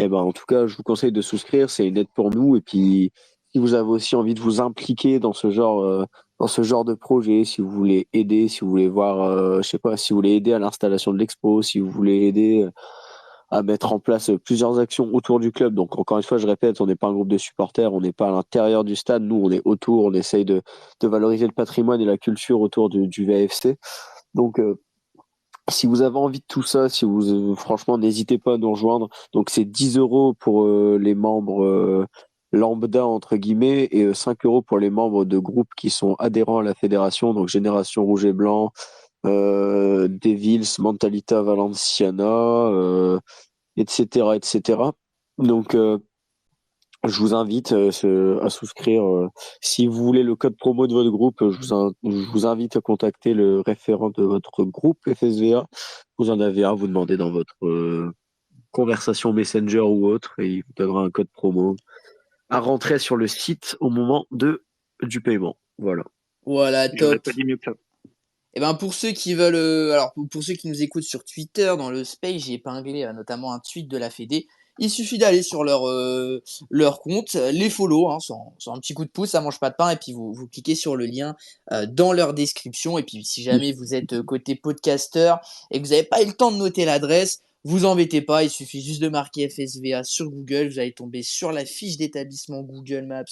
eh ben, en tout cas, je vous conseille de souscrire. C'est une aide pour nous. Et puis, si vous avez aussi envie de vous impliquer dans ce genre de projet, si vous voulez aider, si vous voulez voir, je sais pas, si vous voulez aider à l'installation de l'expo, si vous voulez aider à mettre en place plusieurs actions autour du club. Donc, encore une fois, je répète, on n'est pas un groupe de supporters, on n'est pas à l'intérieur du stade. Nous, on est autour, on essaye de valoriser le patrimoine et la culture autour du VAFC. Donc, si vous avez envie de tout ça, si vous franchement, n'hésitez pas à nous rejoindre. Donc, c'est 10 euros pour les membres lambda, entre guillemets, et 5 euros pour les membres de groupes qui sont adhérents à la fédération, donc Génération Rouge et Blanc, Devils, Mentalita Valenciana, etc., etc. Donc, je vous invite à souscrire. Si vous voulez le code promo de votre groupe, je vous invite à contacter le référent de votre groupe FSVA. Vous en avez un, vous demandez dans votre conversation Messenger ou autre, et il vous donnera un code promo à rentrer sur le site au moment du paiement. Voilà. Voilà, J'aurais top. pas dit mieux que ça. Et ben pour ceux qui veulent, alors pour ceux qui nous écoutent sur Twitter, dans le space, j'ai épinglé notamment un tweet de la Fédé. Il suffit d'aller sur leur compte, les follow, hein, sans un petit coup de pouce, ça mange pas de pain, et puis vous cliquez sur le lien dans leur description. Et puis si jamais vous êtes côté podcaster et que vous n'avez pas eu le temps de noter l'adresse, vous embêtez pas, il suffit juste de marquer FSVA sur Google, vous allez tomber sur la fiche d'établissement Google Maps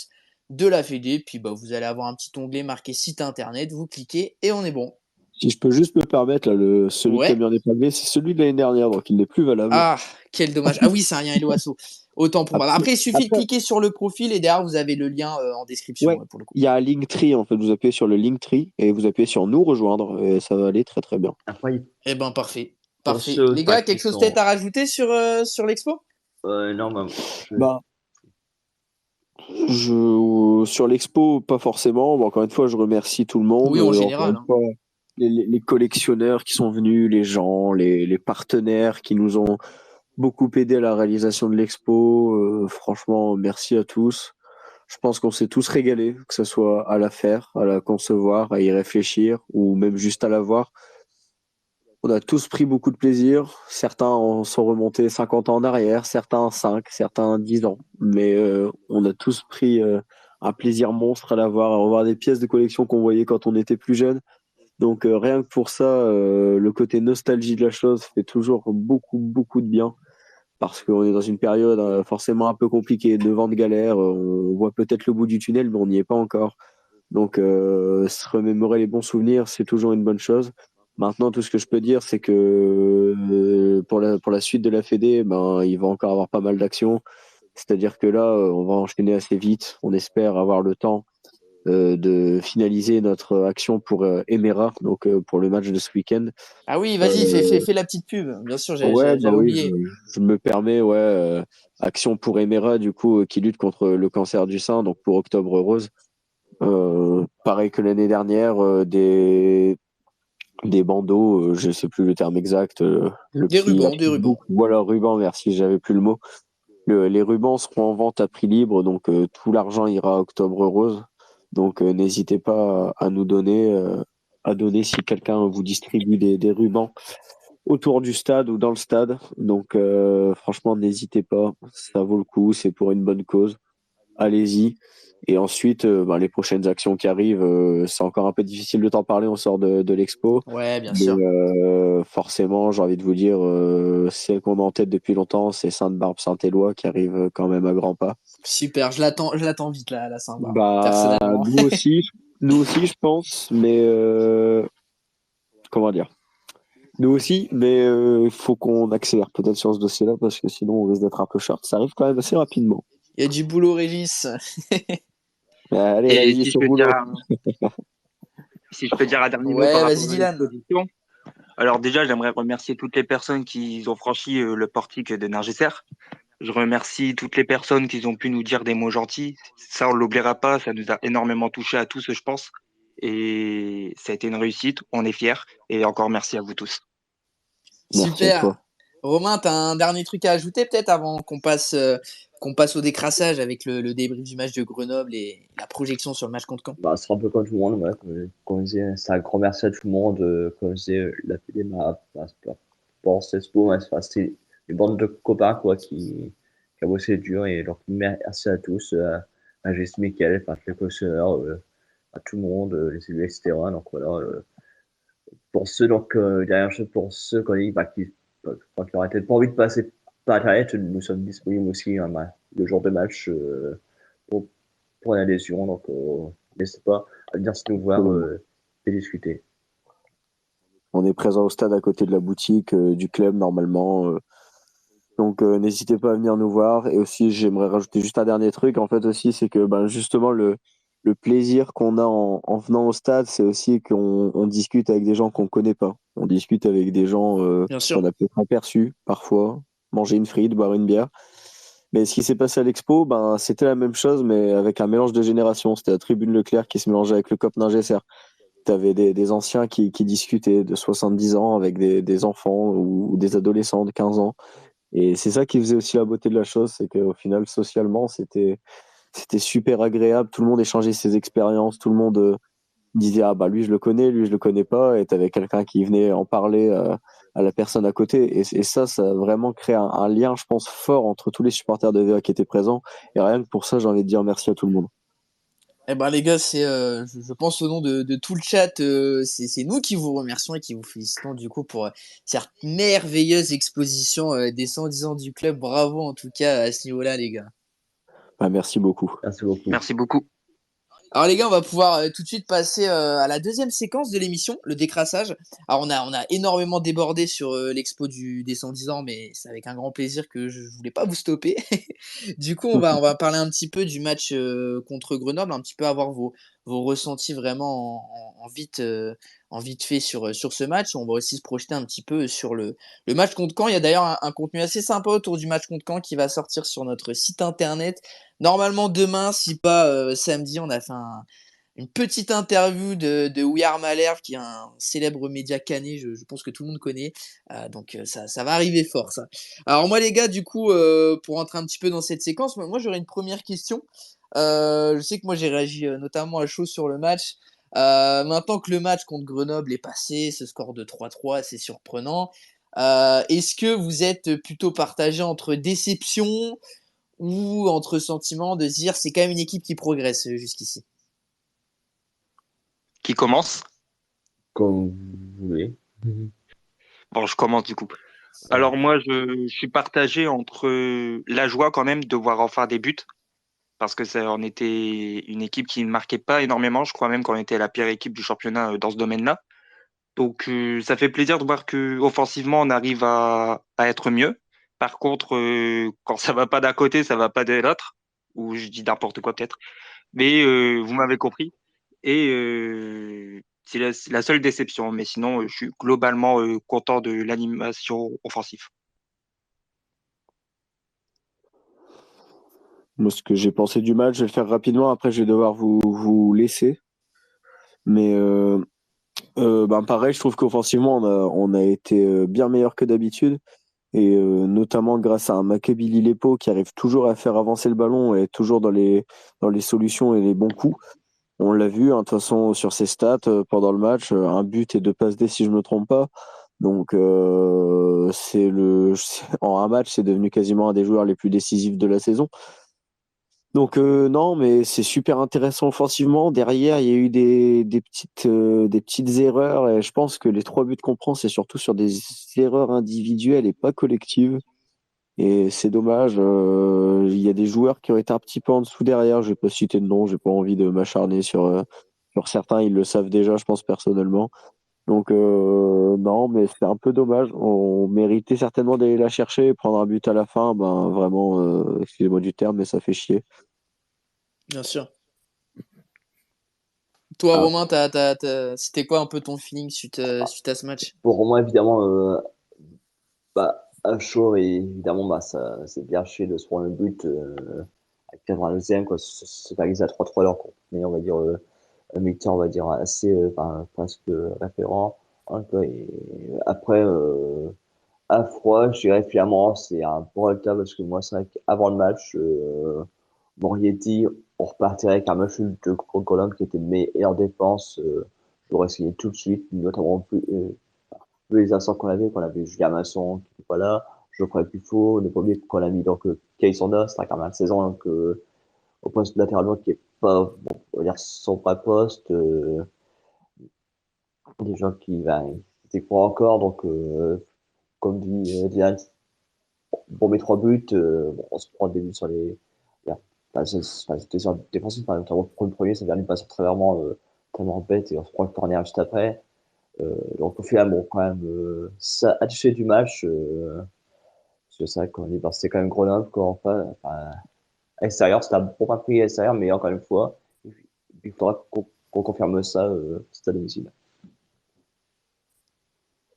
de la Fédé, puis bah, vous allez avoir un petit onglet marqué site internet, vous cliquez et on est bon. Si je peux juste me permettre, là, celui qui a Ouais. mis en épinglé, c'est celui de l'année dernière, donc il n'est plus valable. Ah, quel dommage. Ah oui, c'est un lien Helloasso. Autant pour moi. Après, il suffit de cliquer sur le profil et derrière, vous avez le lien en description Ouais, pour le coup. il y a un Linktree, en fait. Vous appuyez sur le Linktree et vous appuyez sur nous rejoindre et ça va aller très très bien. Après, Eh ben, parfait. pour Parfait. ceux Les gars, quelque qui chose sont- peut-être à rajouter sur l'expo? non, bah, Bah, sur l'expo, pas forcément. Bon, encore une fois, je remercie tout le monde. Oui, en Encore général. une fois, les collectionneurs qui sont venus, les gens, les partenaires qui nous ont beaucoup aidé à la réalisation de l'expo. Franchement, merci à tous. Je pense qu'on s'est tous régalés, que ce soit à la faire, à la concevoir, à y réfléchir ou même juste à la voir. On a tous pris beaucoup de plaisir. Certains en sont remontés 50 ans en arrière, certains 5, certains 10 ans. Mais on a tous pris un plaisir monstre à la voir, à revoir des pièces de collection qu'on voyait quand on était plus jeune. Donc rien que pour ça, le côté nostalgie de la chose fait toujours beaucoup, beaucoup de bien. Parce qu'on est dans une période forcément un peu compliquée, de vent de galère. On voit peut-être le bout du tunnel, mais on n'y est pas encore. Donc, se remémorer les bons souvenirs, c'est toujours une bonne chose. Maintenant, tout ce que je peux dire, c'est que pour la suite de la Fédé, ben, il va encore avoir pas mal d'actions. C'est-à-dire que là, on va enchaîner assez vite. On espère avoir le temps de finaliser notre action pour Emera, donc pour le match de ce week-end. Ah oui, vas-y, fais la petite pub. Bien sûr, Ouais, bah j'avais oui, oublié. je me permets, ouais, action pour Emera, du coup, qui lutte contre le cancer du sein, donc pour Octobre Rose. Pareil que l'année dernière, des bandeaux, je sais plus le terme exact. Des rubans, des rubans. Voilà, ruban, merci, j'avais plus le mot. Les rubans seront en vente à prix libre, donc tout l'argent ira à Octobre Rose. Donc n'hésitez pas à nous donner, à donner si quelqu'un vous distribue des rubans autour du stade ou dans le stade. Donc franchement, n'hésitez pas, ça vaut le coup, c'est pour une bonne cause. Allez-y. Et ensuite, les prochaines actions qui arrivent, c'est encore un peu difficile de t'en parler, on sort de l'expo. Ouais, bien Mais sûr. forcément, j'ai envie de vous dire, celle qu'on a en tête depuis longtemps, c'est Sainte-Barbe Saint-Éloi qui arrive quand même à grands pas. Super, je l'attends vite là, la Saint-Barbe, Bah, personnellement. nous aussi, je pense, mais comment dire? Nous aussi, mais il faut qu'on accélère peut-être sur ce dossier-là parce que sinon on risque d'être un peu short. Ça arrive quand même assez rapidement. Il y a du boulot, Régis. Allez, Et vas-y, sur boulot. si je peux dire un dernier mot par Ouais, rapport vas-y, à Dylan. l'exposition. Alors déjà, j'aimerais remercier toutes les personnes qui ont franchi le portique de Nergesser. Je remercie toutes les personnes qui ont pu nous dire des mots gentils. Ça, on l'oubliera pas. Ça nous a énormément touché à tous, je pense. Et ça a été une réussite. On est fiers. Et encore merci à vous tous. Merci à Super. toi. Romain, t'as un dernier truc à ajouter peut-être avant qu'on passe au décrassage avec le débrief du match de Grenoble et la projection sur le match contre Caen. Bah, ce sera un peu comme tout le monde, ouais. Comme je disais, c'est un grand merci à tout le monde. Comme je disais, la PD c'est pas Cespo, c'est une bande de copains, quoi, qui a bossé dur. Et donc, merci à tous, à Jess Michael, enfin, tous les cautionnaires, à tout le monde, les élus, etc. Donc, voilà. Pour ceux, donc, derrière chose pour ceux qui auraient peut-être pas envie de passer par Internet, nous sommes disponibles aussi le jour de match pour, pour une adhésion. Donc, n'hésitez pas à venir nous voir et discuter. On est présent au stade à côté de la boutique du club normalement. Donc n'hésitez pas à venir nous voir. Et aussi, j'aimerais rajouter juste un dernier truc. En fait aussi, c'est que justement le plaisir qu'on a en venant au stade, c'est aussi qu'on discute avec des gens qu'on connaît pas. On discute avec des gens Bien qu'on sûr. a peut-être aperçus parfois, manger une frite, boire une bière. Mais ce qui s'est passé à l'expo, c'était la même chose, mais avec un mélange de générations. C'était la tribune Leclerc qui se mélangeait avec le COP Ningesser. Tu avais des anciens qui discutaient de 70 ans avec des enfants ou des adolescents de 15 ans. Et c'est ça qui faisait aussi la beauté de la chose, c'est qu'au final, socialement, c'était super agréable. Tout le monde échangeait ses expériences, tout le monde disait ah bah lui je le connais, lui je le connais pas, et t'avais quelqu'un qui venait en parler à la personne à côté. Et ça a vraiment créé un lien, je pense, fort entre tous les supporters de VA qui étaient présents. Et rien que pour ça, j'ai envie de dire merci à tout le monde. Eh ben les gars, je pense au nom de tout le chat, c'est nous qui vous remercions et qui vous félicitons du coup pour cette merveilleuse exposition des 110 ans du club. Bravo en tout cas à ce niveau-là, les gars. Bah, merci beaucoup. Merci beaucoup. Merci beaucoup. Alors les gars, on va pouvoir tout de suite passer à la deuxième séquence de l'émission, le décrassage. Alors on a énormément débordé sur l'expo des 110 ans, mais c'est avec un grand plaisir que je voulais pas vous stopper. Du coup, on va parler un petit peu du match contre Grenoble, un petit peu avoir vos ressentis vraiment en vite fait sur ce match. On va aussi se projeter un petit peu sur le match contre Caen. Il y a d'ailleurs un contenu assez sympa autour du match contre Caen qui va sortir sur notre site internet. Normalement demain, si pas samedi, on a fait une petite interview de We Are Malherbe, qui est un célèbre média canet, je pense que tout le monde connaît. Donc ça va arriver fort, ça. Alors moi les gars, du coup, pour rentrer un petit peu dans cette séquence, moi j'aurais une première question. Je sais que moi j'ai réagi notamment à chaud sur le match. Maintenant que le match contre Grenoble est passé, ce score de 3-3, c'est surprenant. Est-ce que vous êtes plutôt partagé entre déception ou entre sentiments de se dire c'est quand même une équipe qui progresse jusqu'ici? Qui commence? Comme vous voulez. Bon, je commence du coup. Alors moi, je suis partagé entre la joie quand même de voir enfin des buts, parce que ça, on était une équipe qui ne marquait pas énormément. Je crois même qu'on était la pire équipe du championnat dans ce domaine-là. Donc ça fait plaisir de voir que offensivement on arrive à être mieux. Par contre, quand ça va pas d'un côté, ça va pas de l'autre. Ou je dis n'importe quoi peut-être. Mais vous m'avez compris. Et c'est la seule déception. Mais sinon, je suis globalement content de l'animation offensive. Moi, ce que j'ai pensé du match, je vais le faire rapidement. Après, je vais devoir vous laisser. Mais pareil, je trouve qu'offensivement, on a été bien meilleur que d'habitude. Et notamment grâce à un Maccabi Lillepo qui arrive toujours à faire avancer le ballon et toujours dans les solutions et les bons coups. On l'a vu, hein, de toute façon, sur ses stats pendant le match, un but et deux passes D si je me trompe pas. Donc, en un match, c'est devenu quasiment un des joueurs les plus décisifs de la saison. Donc, non, mais c'est super intéressant offensivement. Derrière, il y a eu des petites erreurs et je pense que les 3 buts qu'on prend, c'est surtout sur des erreurs individuelles et pas collectives. Et c'est dommage. Il y a des joueurs qui ont été un petit peu en dessous derrière. Je vais pas citer de nom. J'ai pas envie de m'acharner sur certains. Ils le savent déjà, je pense personnellement. Donc non, mais c'est un peu dommage. On méritait certainement d'aller la chercher et prendre un but à la fin. Ben vraiment, excusez-moi du terme, mais ça fait chier. Bien sûr. Toi, Ah, Romain, c'était quoi un peu ton feeling suite à ce match? Pour moi, évidemment, à chaud, et évidemment, ça, c'est bien chier de se prendre le but à 82e, quoi. C'est pas à 3-3 alors qu'on mais on va dire, un mi-temps, on va dire, assez, presque référent. Hein, quoi. Et après, à froid, je dirais finalement, c'est un bon résultat parce que moi, c'est vrai qu'avant le match, Morietti, on repartirait avec un match nul de Colombe qui était meilleure défense. J'aurais essayé tout de suite, notamment vu les absents qu'on avait Julien Masson qui n'était pas là, Geoffrey Puffaut, ne pas oublier qu'on a mis donc Kay Sonda, c'est un de saison, donc au poste de latéral droit qui est pas, bon, on va dire son vrai poste, des gens qui étaient pas encore, donc comme dit Diane, pour mes 3 buts, on se prend des buts sur les, c'était sur défensif, notamment pour le premier, ça vient d'une passe tellement bête et on se prend le corner juste après. Donc au final, bon, quand même, ça a touché du match. Parce que c'est vrai qu'on dit, bah, c'était quand même Grenoble, quoi, enfin, à l'extérieur, c'était un bon prix à l'extérieur, mais encore une fois, il faudra qu'on confirme ça, c'est à domicile.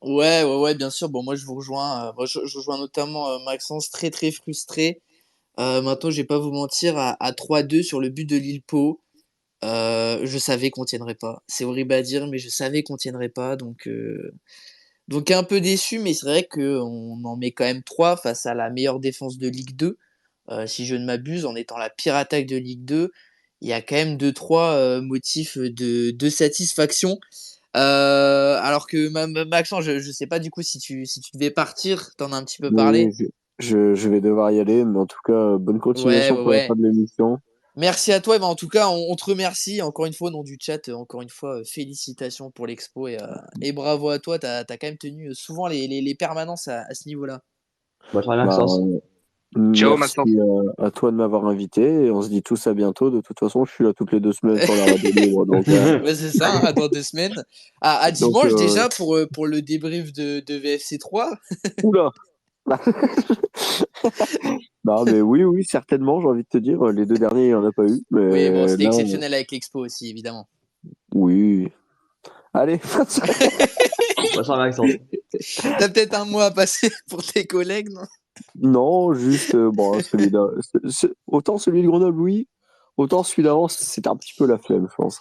Ouais, ouais, ouais, bien sûr. Bon, moi, je vous rejoins. Moi, je rejoins notamment Maxence, très, très frustré. Maintenant, je vais pas vous mentir, à 3-2 sur le but de Lille Pau, je savais qu'on tiendrait pas. C'est horrible à dire, mais je savais qu'on tiendrait pas. Donc un peu déçu, mais c'est vrai qu'on en met quand même 3 face à la meilleure défense de Ligue 2. Si je ne m'abuse, en étant la pire attaque de Ligue 2, il y a quand même deux trois motifs de satisfaction. Alors que Maxence, je sais pas du coup si tu devais partir, t'en as un petit peu oui, parlé. je vais devoir y aller, mais en tout cas, bonne Ouais, continuation ouais, pour la fin ouais. de l'émission. Merci à toi. Et ben, en tout cas, on te remercie encore une fois au nom du chat. Encore une fois, félicitations pour l'expo et bravo à toi. T'as quand même tenu souvent les permanences à ce niveau-là. Bonne soirée, Bah, Maxence. Ciao, merci Maxence. à toi de m'avoir invité et on se dit tous à bientôt. De toute façon, je suis là toutes les 2 semaines sur la radio libre. Ouais, c'est ça, hein, dans 2 semaines. À Donc dimanche déjà pour le débrief de VFC 3. oula! Non, mais oui, oui, certainement, j'ai envie de te dire. Les 2 derniers, il n'y en a pas eu. Oui, bon, Mais c'était là, exceptionnel avec l'expo aussi, évidemment. oui. Allez, Bonne soirée, Maxence. T'as peut-être un mois à passer pour tes collègues, non? non, juste, bon, autant celui de Grenoble, oui. Autant celui d'avant, c'était un petit peu la flemme, je pense.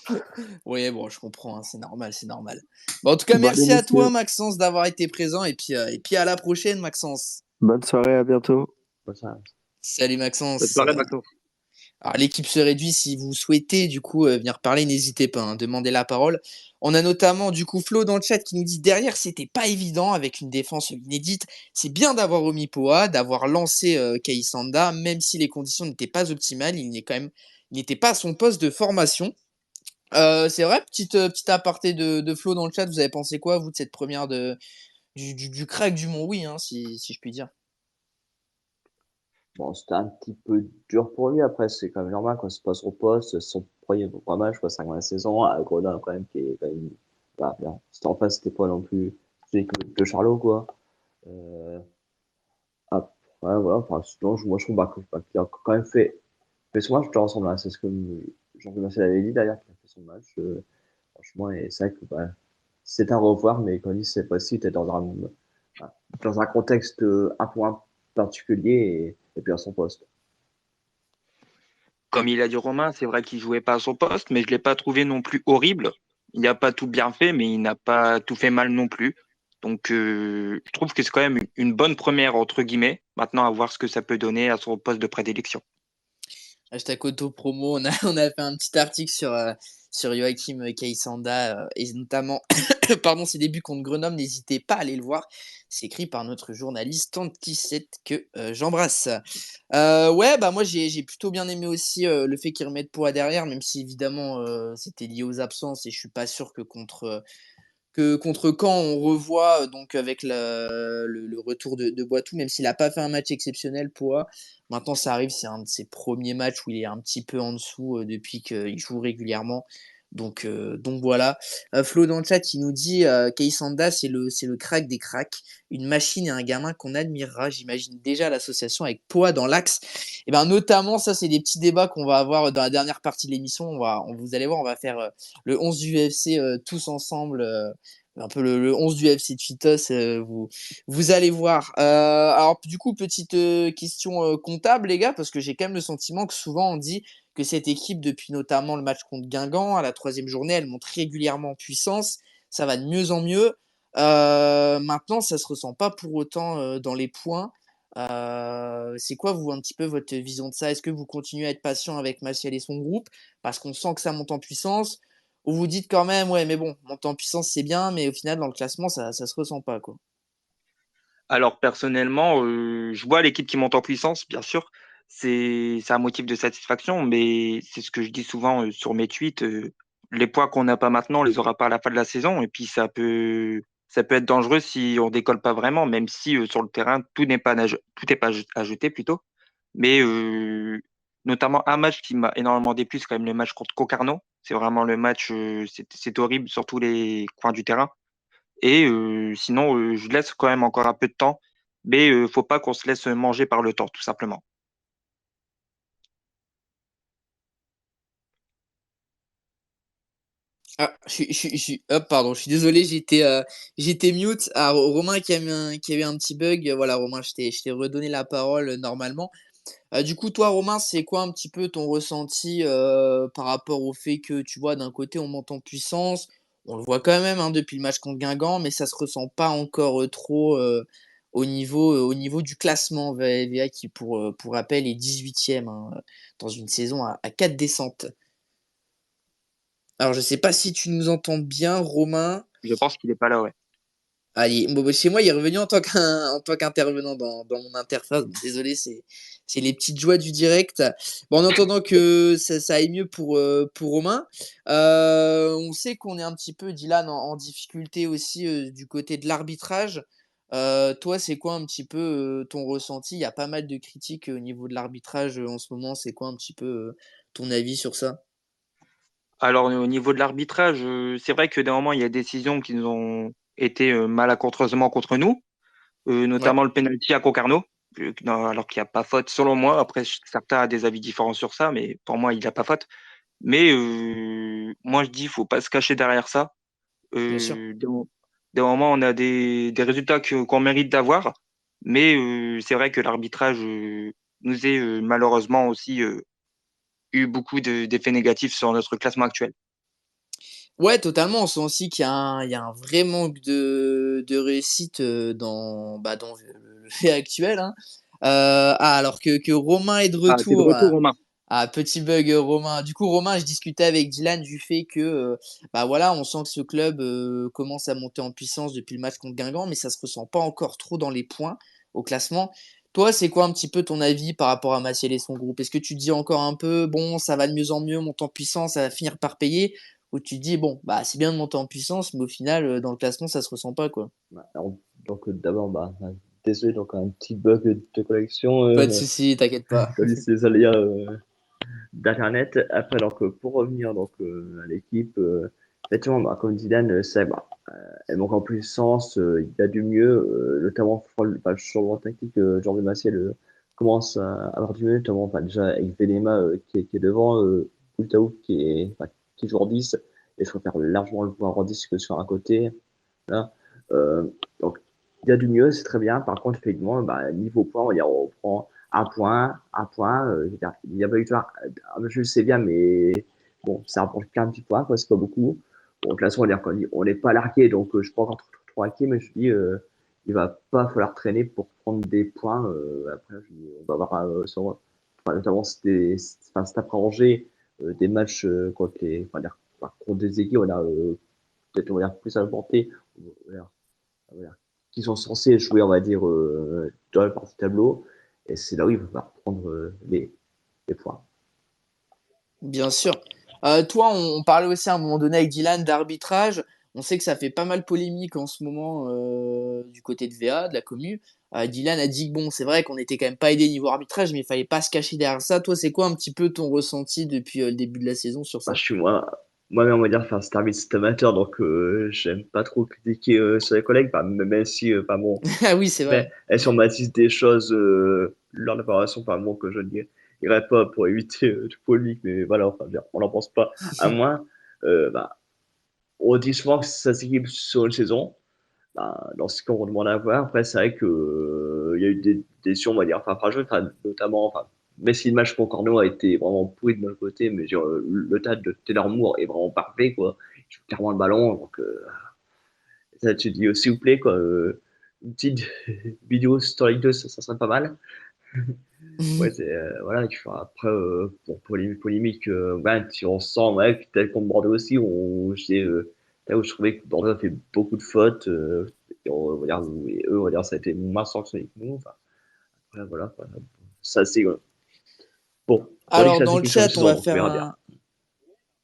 Oui, bon, je comprends, hein, c'est normal, c'est normal. Bon, en tout cas, Bon, allez, merci à toi, messieurs. Maxence, d'avoir été présent et puis à la prochaine, Maxence. Bonne soirée, à bientôt. Bonne soirée. Salut, Bonne Maxence. soirée, Maxence. Alors, l'équipe se réduit. Si vous souhaitez, du coup, venir parler, n'hésitez pas, hein, demandez la parole. On a notamment, du coup, Flo dans le chat qui nous dit derrière, c'était pas évident avec une défense inédite. C'est bien d'avoir omis Poa, d'avoir lancé Kaisanda, même si les conditions n'étaient pas optimales. Il n'était pas à son poste de formation. C'est vrai, petite aparté de Flo dans le chat. Vous avez pensé quoi, vous, de cette première du crack du Mont-Oui, hein, si je puis dire? Bon, c'était un petit peu dur pour lui. Après, c'est quand même normal quand se passe au poste. Son premier vrai match, quoi, 5 mois de la saison, à Grenoble, quand même, qui est quand même, bah, bien. C'était en face, c'était pas non plus, c'était que Charlot, quoi. Euh, Après, voilà, enfin, sinon, moi, je trouve qu'il a quand même fait son match de ressemble à c'est ce que Jean-Pierre Marcel avait dit d'ailleurs, qu'il a fait son match, franchement, et c'est vrai que bah, c'est un revoir, mais comme dit, c'est possible, t'es dans un contexte un peu particulier et puis à son poste. Comme il a dit Romain, c'est vrai qu'il jouait pas à son poste, mais je l'ai pas trouvé non plus horrible. Il n'a pas tout bien fait, mais il n'a pas tout fait mal non plus. Donc, je trouve que c'est quand même une bonne première, entre guillemets. Maintenant, à voir ce que ça peut donner à son poste de prédilection. Hashtag auto-promo, on a fait un petit article sur Joachim Kaysanda et notamment pardon, ses débuts contre Grenoble. N'hésitez pas à aller le voir. C'est écrit par notre journaliste Antisette que j'embrasse. Ouais, bah moi j'ai plutôt bien aimé aussi le fait qu'ils remettent Poa derrière, même si évidemment c'était lié aux absences et je suis pas sûr que contre Caen, on revoit donc avec le retour de Boitou, même s'il n'a pas fait un match exceptionnel, Poa. Maintenant, ça arrive, c'est un de ses premiers matchs où il est un petit peu en dessous depuis qu'il joue régulièrement. Donc voilà. Flo dans le chat, il nous dit Keisanda, c'est le crack des cracks, une machine et un gamin qu'on admirera. J'imagine déjà l'association avec Poa dans l'axe. Et ben notamment, ça, c'est des petits débats qu'on va avoir dans la dernière partie de l'émission. Vous allez voir, on va faire le 11 du UFC tous ensemble. Un peu le 11 du FC de Cheetos, vous allez voir. Alors, du coup, petite question comptable, les gars, parce que j'ai quand même le sentiment que souvent on dit que cette équipe, depuis notamment le match contre Guingamp, à la 3e journée, elle monte régulièrement en puissance. Ça va de mieux en mieux. Maintenant, ça se ressent pas pour autant dans les points. C'est quoi, vous, un petit peu votre vision de ça? Est-ce que vous continuez à être patient avec Maciel et son groupe parce qu'on sent que ça monte en puissance? Ou vous dites quand même, ouais, mais bon, monter en puissance, c'est bien, mais au final, dans le classement, ça se ressent pas, quoi. Alors personnellement, je vois l'équipe qui monte en puissance, bien sûr. C'est un motif de satisfaction, mais c'est ce que je dis souvent sur mes tweets. Les points qu'on n'a pas maintenant, on les aura pas à la fin de la saison. Et puis ça peut être dangereux si on décolle pas vraiment, même si sur le terrain, tout n'est pas à jeter plutôt. Mais notamment un match qui m'a énormément déplu, c'est quand même le match contre Concarneau. C'est vraiment le match, c'est horrible sur tous les coins du terrain. Et sinon, je laisse quand même encore un peu de temps, mais faut pas qu'on se laisse manger par le temps, tout simplement. Ah, hop, pardon, je suis désolé, j'étais mute. Ah, Romain qui a eu un petit bug. Voilà, Romain, je t'ai redonné la parole normalement. Du coup, toi, Romain, c'est quoi un petit peu ton ressenti par rapport au fait que, tu vois, d'un côté, on monte en puissance, on le voit quand même hein, depuis le match contre Guingamp, mais ça se ressent pas encore trop au niveau du classement VA qui, pour rappel, est 18e hein, dans une saison à 4 descentes. Alors, je sais pas si tu nous entends bien, Romain. Je pense qu'il est pas là, ouais. Allez, bon, bah, chez moi, il est revenu en tant qu'intervenant dans mon interface. Bon, désolé, c'est les petites joies du direct. Bon, en attendant que ça aille mieux pour Romain, on sait qu'on est un petit peu, Dylan, en difficulté aussi du côté de l'arbitrage. Toi, c'est quoi un petit peu ton ressenti? Il y a pas mal de critiques au niveau de l'arbitrage en ce moment. C'est quoi un petit peu ton avis sur ça? Alors, au niveau de l'arbitrage, c'est vrai que d'un moment, il y a des décisions qui nous ont été malencontreusement contre nous, Ouais, notamment le penalty à Concarneau, alors qu'il n'y a pas faute, selon moi. Après, certains ont des avis différents sur ça, mais pour moi, il n'y a pas faute. Mais moi, je dis, il faut pas se cacher derrière ça. bien sûr. Des moments, on a des résultats qu'on mérite d'avoir, mais c'est vrai que l'arbitrage nous est malheureusement aussi eu beaucoup d'effets négatifs sur notre classement actuel. Ouais, totalement. On sent aussi il y a un vrai manque de réussite dans le fait actuel. Hein. Alors que Romain est de Ah, t'es de retour. retour, Romain. Petit bug, Romain. Du coup, Romain, je discutais avec Dylan du fait que, bah voilà, on sent que ce club commence à monter en puissance depuis le match contre Guingamp, mais ça se ressent pas encore trop dans les points au classement. Toi, c'est quoi un petit peu ton avis par rapport à Maciel et son groupe? Est-ce que tu dis encore un peu, bon, ça va de mieux en mieux, monte en puissance, ça va finir par payer? Ou tu te dis, bon, bah c'est bien de monter en puissance, mais au final, dans le classement, ça se ressent pas, quoi. Donc, d'abord, désolé, donc un petit bug de connexion, Pas de souci, t'inquiète pas. comme ces aléas d'Internet. Après, donc, pour revenir donc, à l'équipe, effectivement, comme dit Dan, elle manque en puissance, il y a du mieux, notamment le changement tactique, Jordi Maciel commence à avoir du mieux, notamment déjà avec Velema qui est devant, Boultaouf qui est joueur 10, et je préfère largement le voir en 10 que sur un côté. Là. Donc, il y a du mieux, c'est très bien. Par contre, effectivement, niveau point, on va dire, on prend un point. Il y a pas eu victoire. Je le sais bien, mais bon, ça rapporte qu'un petit point, quoi, c'est pas beaucoup. Bon, de toute façon, on n'est pas largué, donc je suis pas encore trop inquiet, mais je dis, il va pas falloir traîner pour prendre des points. Après, on va voir notamment cet après-Angers, des matchs contre des équipes, peut-être on va dire plus à la portée, voilà, qui sont censés jouer, on va dire, dans la partie tableau. Et c'est là où il va prendre les points. Bien sûr. Toi, on parlait aussi à un moment donné avec Dylan d'arbitrage. On sait que ça fait pas mal polémique en ce moment du côté de VA, de la commu. Dylan a dit que bon, c'est vrai qu'on était quand même pas aidé niveau arbitrage, mais il fallait pas se cacher derrière ça. Toi, c'est quoi un petit peu ton ressenti depuis le début de la saison sur Bah, ça? je suis moi-même, on va dire, c'est un arbitre amateur, donc j'aime pas trop critiquer sur les collègues, même si, bon, Ah oui, c'est mais vrai. si on m'a dit des choses lors de la préparation, bon, que je ne dirais pas pour éviter du polémique, mais voilà, enfin, on n'en pense pas à moins. Bah, on dit souvent que ça s'équipe sur une saison. Bah, dans ce qu'on demande à voir, après, c'est vrai que il y a eu des décisions, on va dire, enfin, fragile, notamment, mais si le match pour Corneau a été vraiment pourri de notre côté, mais genre, le tas de Taylor Moore est vraiment parfait, quoi. Il joue clairement le ballon, donc ça, tu dis, s'il vous plaît, quoi, une petite vidéo sur Ligue 2, ça serait pas mal. Ouais, voilà, après, pour polémique, ouais, si on sent, ouais, tel contre Bordeaux aussi, là où je trouvais que Bordeaux a fait beaucoup de fautes, et on va dire, et eux, on va dire, ça a été moins sanctionné que nous. Enfin, après, voilà, quoi. Ça, c'est, bon, on dit que Alors ça dans le s'équipe sur une chat, on va saison, on faire verra bien. un.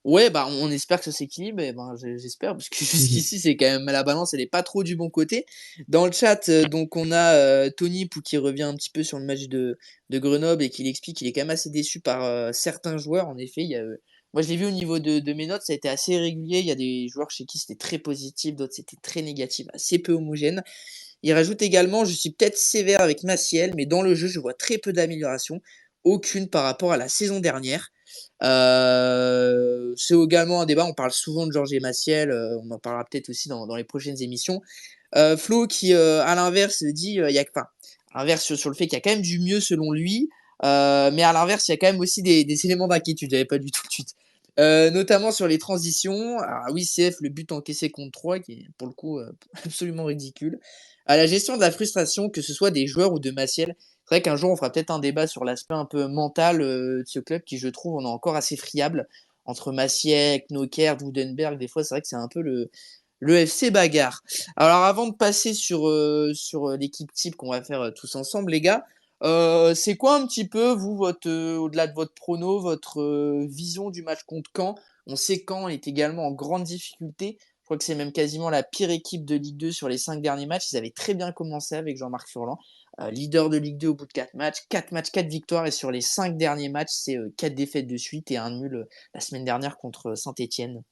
Ouais, bah on espère que ça s'équilibre, et ben j'espère, parce que jusqu'ici c'est quand même la balance, elle est pas trop du bon côté. Dans le chat, donc on a Tony pour qui revient un petit peu sur le match de Grenoble et qui explique qu'il est quand même assez déçu par certains joueurs. En effet, moi je l'ai vu au niveau de mes notes, ça a été assez irrégulier. Il y a des joueurs chez qui c'était très positif, d'autres c'était très négatif, assez peu homogène. Il rajoute également, je suis peut-être sévère avec Maciel, mais dans le jeu je vois très peu d'amélioration, aucune par rapport à la saison dernière. C'est également un débat, on parle souvent de Georges Maciel, on en parlera peut-être aussi dans les prochaines émissions. Flo qui, à l'inverse, dit, enfin, à l'inverse sur le fait qu'il y a quand même du mieux selon lui, mais à l'inverse, il y a quand même aussi des éléments d'inquiétude, j'avais pas du tout de suite. Notamment sur les transitions. Alors oui, CF, le but encaissé contre 3, qui est pour le coup absolument ridicule. À la gestion de la frustration, que ce soit des joueurs ou de Maciel, c'est vrai qu'un jour, on fera peut-être un débat sur l'aspect un peu mental de ce club qui, je trouve, on est encore assez friable entre Massiek, Knocker, Woudenberg. Des fois, c'est vrai que c'est un peu le FC bagarre. Alors, avant de passer sur l'équipe type qu'on va faire tous ensemble, les gars, c'est quoi un petit peu, vous, au-delà de votre prono, votre vision du match contre Caen? On sait que Caen est également en grande difficulté. Je crois que c'est même quasiment la pire équipe de Ligue 2 sur les 5 derniers matchs. Ils avaient très bien commencé avec Jean-Marc Furlan. Leader de Ligue 2 au bout de 4 matchs. 4 matchs, 4 victoires. Et sur les 5 derniers matchs, c'est 4 défaites de suite et un nul la semaine dernière contre Saint-Etienne.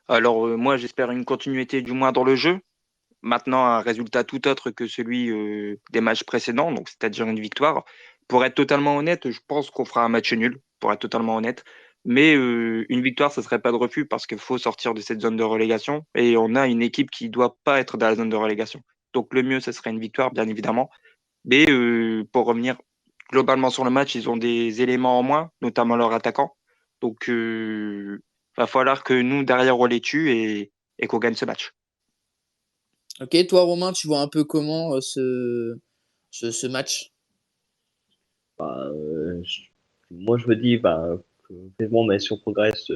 Alors moi, j'espère une continuité du moins dans le jeu. Maintenant, un résultat tout autre que celui des matchs précédents, donc c'est-à-dire une victoire. Pour être totalement honnête, je pense qu'on fera un match nul, pour être totalement honnête. Mais une victoire, ce serait pas de refus parce qu'il faut sortir de cette zone de relégation et on a une équipe qui doit pas être dans la zone de relégation. Donc le mieux, ce serait une victoire, bien évidemment. Mais pour revenir globalement sur le match, ils ont des éléments en moins, notamment leur attaquant. Donc va falloir que nous, derrière, on les tue et qu'on gagne ce match. Ok, toi Romain, tu vois un peu comment ce match? Bah, moi, je me dis, que vivement, mais si on progresse,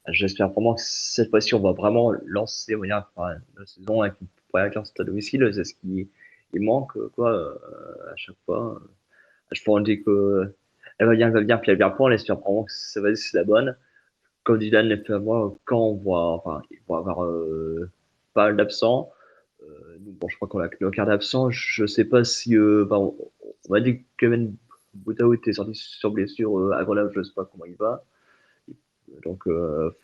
j'espère vraiment que cette fois-ci, on va vraiment lancer, on va dire, la saison avec une première classe à domicile. C'est ce qui il manque, quoi, à chaque fois. Je pense que elle va bien, puis elle vient pas, on espère vraiment que ça va c'est la bonne. Comme Dylan l'a fait avoir, quand on voit, enfin, il va avoir pas mal d'absents. Bon, je crois qu'on a que le quart d'absents. Je sais pas si, on m'a dit que Kevin Boutao était sorti sur blessure à Grenoble, je sais pas comment il va. Donc,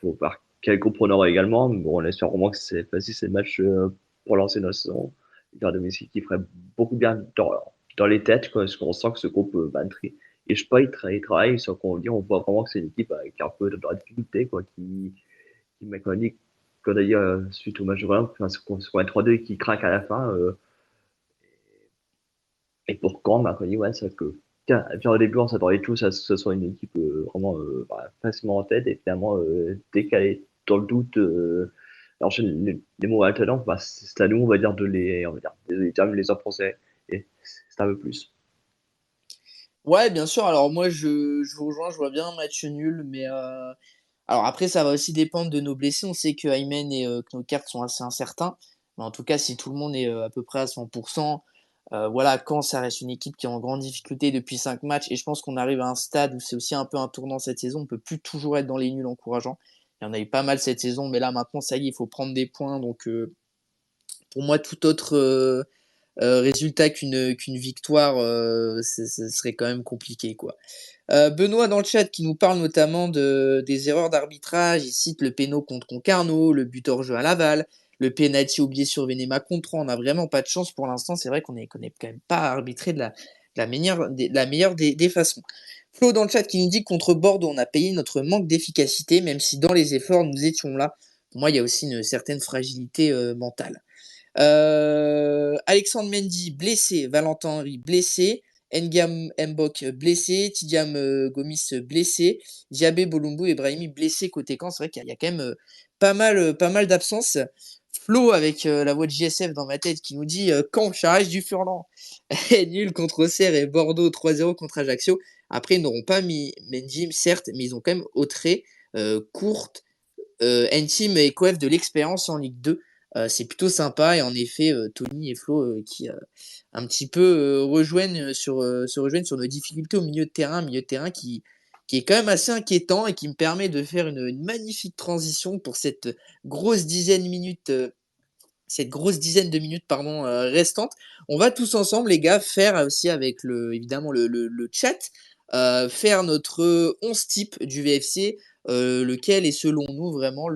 faut voir quel groupe on aura également. Mais bon, on espère vraiment que c'est facile, c'est le match pour lancer notre saison. Il y a domicile qui ferait beaucoup bien dans les têtes, quoi, parce qu'on sent que ce groupe, et je sais pas, il travaille, sans qu'on dit, on voit vraiment que c'est une équipe qui est un peu dans la difficulté, quoi, qui m'a quand même dit que d'ailleurs, suite au match de Grenoble, enfin, sur un 3-2 qui craque à la fin, et pour Caen, bah, on dit, ouais, c'est vrai que, tiens, au début, on s'attendait tous à ce que ce soit une équipe vraiment facilement en tête, et finalement, dès qu'elle est dans le doute, enchaîne les mauvais talents, c'est à nous, on va dire, on va dire, de les enfoncer, et c'est un peu plus. Ouais, bien sûr. Alors moi, je vous rejoins, je vois bien un match nul, mais alors après, ça va aussi dépendre de nos blessés. On sait que Aymen et Knockaert sont assez incertains. Mais en tout cas, si tout le monde est à peu près à 100%, voilà, quand ça reste une équipe qui est en grande difficulté depuis 5 matchs, et je pense qu'on arrive à un stade où c'est aussi un peu un tournant cette saison, on peut plus toujours être dans les nuls encourageants. Il y en a eu pas mal cette saison, mais là maintenant, ça y est, il faut prendre des points. Donc pour moi, tout autre résultat qu'une victoire, ce serait quand même compliqué, quoi. Benoît dans le chat qui nous parle notamment des erreurs d'arbitrage. Il cite le péno contre Concarneau, le but hors jeu à Laval, le penalty oublié sur Venema contre 3. On n'a vraiment pas de chance pour l'instant. C'est vrai qu'on est quand même pas arbitré de la meilleure des façons. Flo dans le chat qui nous dit que contre Bordeaux, on a payé notre manque d'efficacité, même si dans les efforts, nous étions là. Pour moi, il y a aussi une certaine fragilité mentale. Alexandre Mendy blessé, Valentin Henry blessé, Ngam Mbok blessé, Tidiam Gomis blessé, Diabé Bolumbu et Brahimi blessé côté camp. C'est vrai qu'il y a quand même pas mal d'absences. Flo avec la voix de JSF dans ma tête qui nous dit Caen, Charage du Furlan est nul contre Auxerre et Bordeaux 3-0 contre Ajaccio. Après, ils n'auront pas mis Mendy, certes, mais ils ont quand même Autré, Courte, Ntim et Coef de l'expérience en Ligue 2. C'est plutôt sympa et en effet, Tony et Flo qui un petit peu se rejoignent sur nos difficultés au milieu de terrain qui est quand même assez inquiétant et qui me permet de faire une magnifique transition pour cette grosse dizaine de minutes pardon, restantes. On va tous ensemble, les gars, faire aussi avec évidemment le chat, faire notre 11 type du VFC, lequel est selon nous vraiment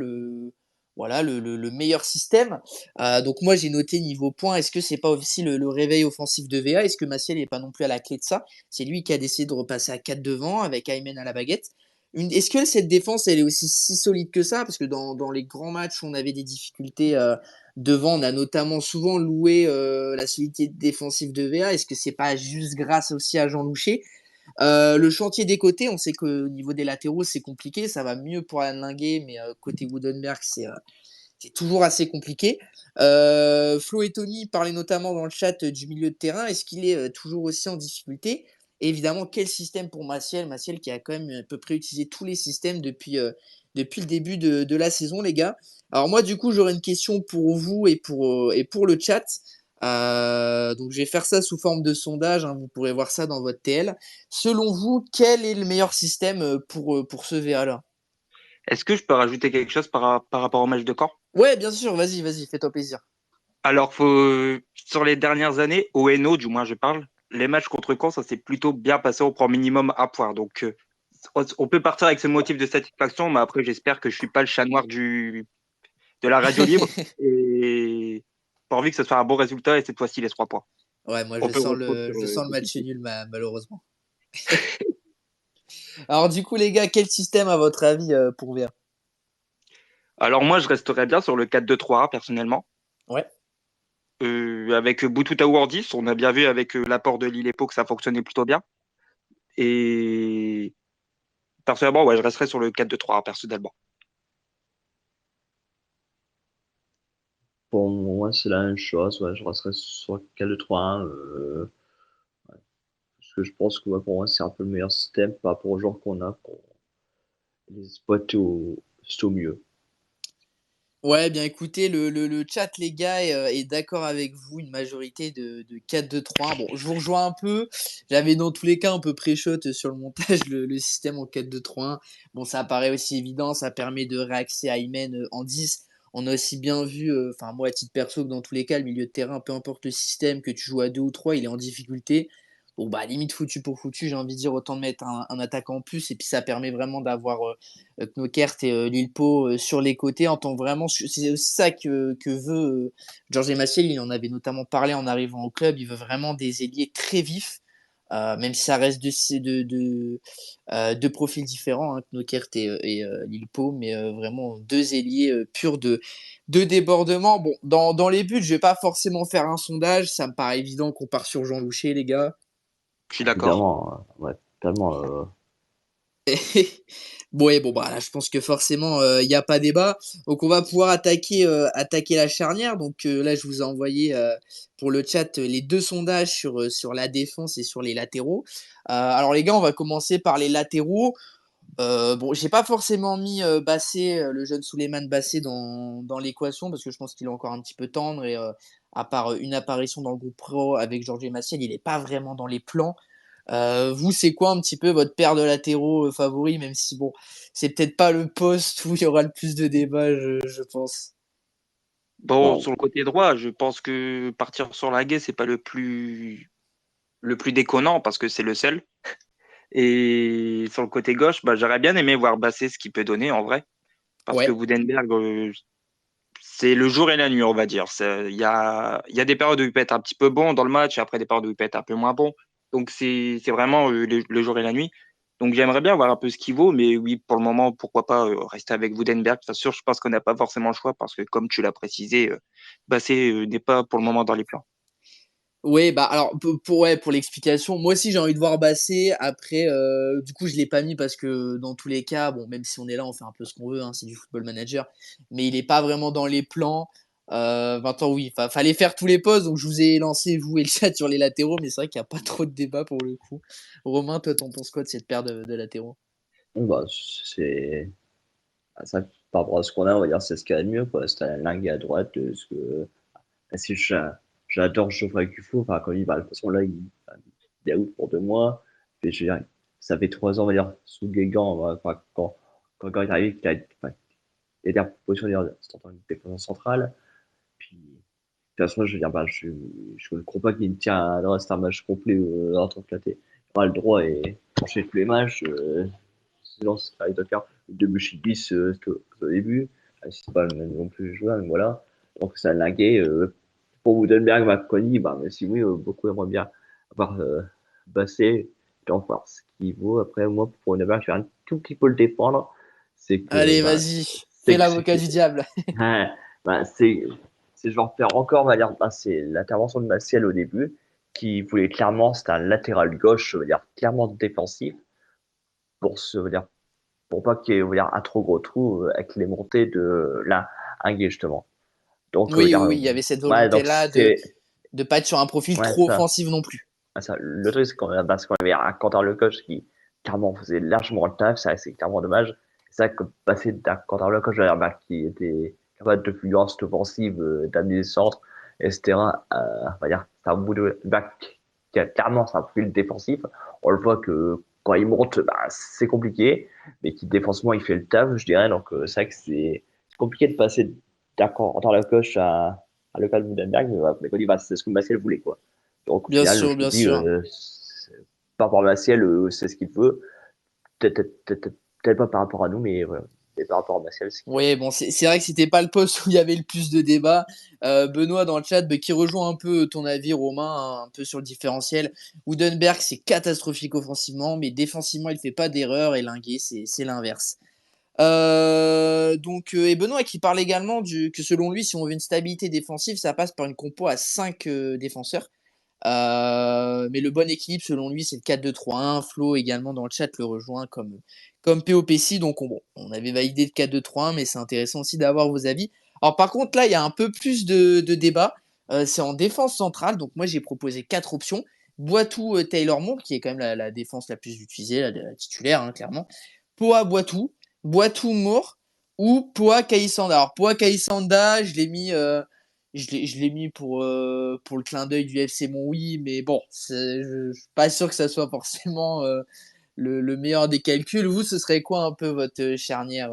voilà, le meilleur système. Donc moi j'ai noté niveau points, est-ce que c'est pas aussi le réveil offensif de VA? Est-ce que Maciel n'est pas non plus à la clé de ça? C'est lui qui a décidé de repasser à 4 devant avec Aymen à la baguette. Est-ce que cette défense elle est aussi si solide que ça? Parce que dans les grands matchs où on avait des difficultés devant, on a notamment souvent loué la solidité défensive de VA. Est-ce que c'est pas juste grâce aussi à Jean Louché? Le chantier des côtés, on sait qu'au niveau des latéraux, c'est compliqué. Ça va mieux pour Alain Linguet, mais côté Woodenberg, c'est toujours assez compliqué. Flo et Tony parlaient notamment dans le chat du milieu de terrain. Est-ce qu'il est toujours aussi en difficulté? Et évidemment, quel système pour Maciel? Maciel qui a quand même à peu près utilisé tous les systèmes depuis le début de la saison, les gars. Alors moi, du coup, j'aurais une question pour vous et pour le chat. Donc je vais faire ça sous forme de sondage, hein, vous pourrez voir ça dans votre TL. Selon vous, quel est le meilleur système pour ce VA-là? Est-ce que je peux rajouter quelque chose par rapport au match de Caen? Ouais, bien sûr, vas-y, fais-toi plaisir. Alors, sur les dernières années, au NO, du moins je parle, les matchs contre Caen, ça s'est plutôt bien passé. On prend minimum un point. Donc, on peut partir avec ce motif de satisfaction, mais après, j'espère que je suis pas le chat noir de la radio libre. Et pourvu que ce soit un bon résultat, et cette fois-ci, les 3 points. Ouais, moi On peut reprendre je sens le cette match équipe. nul malheureusement. Alors du coup les gars, quel système à votre avis pour VA? Alors, moi, je resterais bien sur le 4-2-3-1, personnellement. Ouais. Avec Boutouta Wardis, on a bien vu avec l'apport de Lille-Epo que ça fonctionnait plutôt bien. Et personnellement, ouais, je resterais sur le 4-2-3-1, personnellement. Pour moi, c'est la même chose. Ouais, je resterai sur 4-2-3-1. Parce que je pense que ouais, pour moi, c'est un peu le meilleur système par rapport aux joueurs qu'on a pour les exploiter au mieux. Ouais, bien écoutez, le chat, les gars, est d'accord avec vous, une majorité de 4-2-3-1. Bon, je vous rejoins un peu. J'avais dans tous les cas un peu pré-shot sur le montage le système en 4-2-3-1. Bon, ça paraît aussi évident, ça permet de réaxer Aymen en 10. On a aussi bien vu, enfin moi à titre perso, que dans tous les cas, le milieu de terrain, peu importe le système, que tu joues à 2 ou 3, il est en difficulté. Bon, bah limite foutu pour foutu, j'ai envie de dire autant de mettre un attaquant en plus, et puis ça permet vraiment d'avoir Knokert et Lilpo sur les côtés en tant vraiment c'est aussi ça que veut Georges Maciel. Il en avait notamment parlé en arrivant au club. Il veut vraiment des ailiers très vifs, même si ça reste deux profils différents, hein, Knokert et Lilpo, mais vraiment deux ailiers purs de débordement. Bon, dans les buts, je vais pas forcément faire un sondage. Ça me paraît évident qu'on part sur Jean Loucher, les gars. Je suis d'accord. Évidemment, ouais, tellement. Bon, et bon, bah là, je pense que forcément, il n'y a pas débat. Donc, on va pouvoir attaquer la charnière. Donc, là, je vous ai envoyé pour le chat les deux sondages sur la défense et sur les latéraux. Alors, les gars, on va commencer par les latéraux. Bon, j'ai pas forcément mis Bassé, le jeune Souleymane Bassé dans l'équation parce que je pense qu'il est encore un petit peu tendre et à part une apparition dans le groupe pro avec Georges Massiel, il est pas vraiment dans les plans. Vous, c'est quoi un petit peu votre paire de latéraux favori, même si bon, c'est peut-être pas le poste où il y aura le plus de débats, je pense. Bon, Bon, sur le côté droit, je pense que partir sur Laguet, c'est pas le plus déconnant parce que c'est le seul. Et sur le côté gauche, bah, j'aurais bien aimé voir Bassé ce qu'il peut donner en vrai. Parce que Ouais, Woudenberg, c'est le jour et la nuit, on va dire. Il y a des périodes où il peut être un petit peu bon dans le match et après des périodes où il peut être un peu moins bon. Donc c'est vraiment le jour et la nuit. Donc j'aimerais bien voir un peu ce qu'il vaut, mais oui, pour le moment, pourquoi pas rester avec Woudenberg. Bien sûr, je pense qu'on n'a pas forcément le choix parce que, comme tu l'as précisé, Bassé n'est pas pour le moment dans les plans. ouais, bah alors ouais, pour l'explication, moi aussi j'ai envie de voir Bassé. Après, du coup, je l'ai pas mis parce que dans tous les cas, bon, même si on est là, on fait un peu ce qu'on veut, hein, c'est du football manager, mais il est pas vraiment dans les plans. 20 ans, oui, fallait faire tous les postes, donc je vous ai lancé vous et le chat sur les latéraux, mais c'est vrai qu'il n'y a pas trop de débat pour le coup. Romain, toi, t'en penses quoi de cette paire de latéraux? bah, c'est ça, par rapport à ce qu'on a, on va dire c'est ce qu'il y a de mieux, quoi. C'est un lingue à droite, ce que si j'adore Geoffrey Cufo, enfin, quand il va, de toute façon, là, il est out pour 2 mois. Et je veux dire, ça fait 3 ans, on va dire, sous Guégan, enfin, quand il est arrivé, enfin, il était en position de c'est en tant que défenseur central. Puis, de toute façon, je veux dire, bah, je ne crois pas qu'il tient à reste un match complet en tant que laté. Il aura le droit et enchaîner tous les matchs. Sinon, c'est pas de faire deux buts 10 au début. C'est pas non plus jouable, mais voilà. Donc, c'est un linguet. Pour Woodenberg, McConnie, bah, mais si oui, beaucoup aimeraient bien avoir Bassé, et en voir ce qu'il vaut. Après, moi, pour Woodenberg, je vais un tout petit peu le défendre. C'est que, Allez, bah, vas-y, fais c'est l'avocat que, du diable. ouais, bah, c'est genre faire encore, on va dire, bah, c'est l'intervention de Maciel au début, qui voulait clairement, c'était un latéral gauche, on va dire, clairement défensif, pour se, on va dire, pour pas qu'il y ait, on va dire, un trop gros trou avec les montées de là, Ingué, justement. Donc, on va Oui, dire, oui, oui, il y avait cette ouais, donc volonté-là de c'est, ne pas être sur un profil ouais, trop ça. offensif non plus. Ah, ça. Le truc, c'est parce qu'on avait un Quentin Lecoq qui, clairement, faisait largement le taf, ça, c'est clairement dommage. C'est ça que passer d'un Quentin Lecoq, qui était capable de fluence offensive, d'amener des centres, etc., on va dire, c'est un bout de bac qui a clairement, c'est un profil défensif. On le voit que quand il monte, bah, c'est compliqué, mais qui défensivement, il fait le taf, je dirais. Donc, c'est vrai que c'est compliqué de passer d'un Quentin Lecoq à Lucas Moudenberg, mais quand il va, c'est ce que Massiel voulait, quoi. Donc, au Bien final, sûr, je me bien dis, sûr. par rapport à Maciel, c'est ce qu'il veut. Peut-être pas par rapport à nous, mais voilà. Et par rapport à Maciel, c'est ce qu'il veut. Oui, bon, c'est vrai que c'était pas le poste où il y avait le plus de débats. Benoît dans le chat, bah, qui rejoint un peu ton avis, Romain, hein, un peu sur le différentiel. Woodenberg, c'est catastrophique offensivement, mais défensivement, il fait pas d'erreur. Et Linguet, c'est l'inverse. Et Benoît qui parle également que selon lui, si on veut une stabilité défensive, ça passe par une compo à 5 défenseurs. Mais le bon équilibre, selon lui, c'est le 4-2-3-1. Flo également dans le chat le rejoint comme POPC. Donc, on avait validé le 4-2-3-1, mais c'est intéressant aussi d'avoir vos avis. Alors, par contre, là, il y a un peu plus de débat. C'est en défense centrale. Donc, moi, j'ai proposé 4 options. Boitou, Taylor Moore, qui est quand même la défense la plus utilisée, la titulaire, hein, clairement. Poa, Boitou, Boitou, Moore ou Poa, Kaïsanda. Alors, Poa, Kaïsanda, je l'ai mis pour le clin d'œil du FC Montouy, mais bon, je suis pas sûr que ça soit forcément le meilleur des calculs. Vous, ce serait quoi un peu votre charnière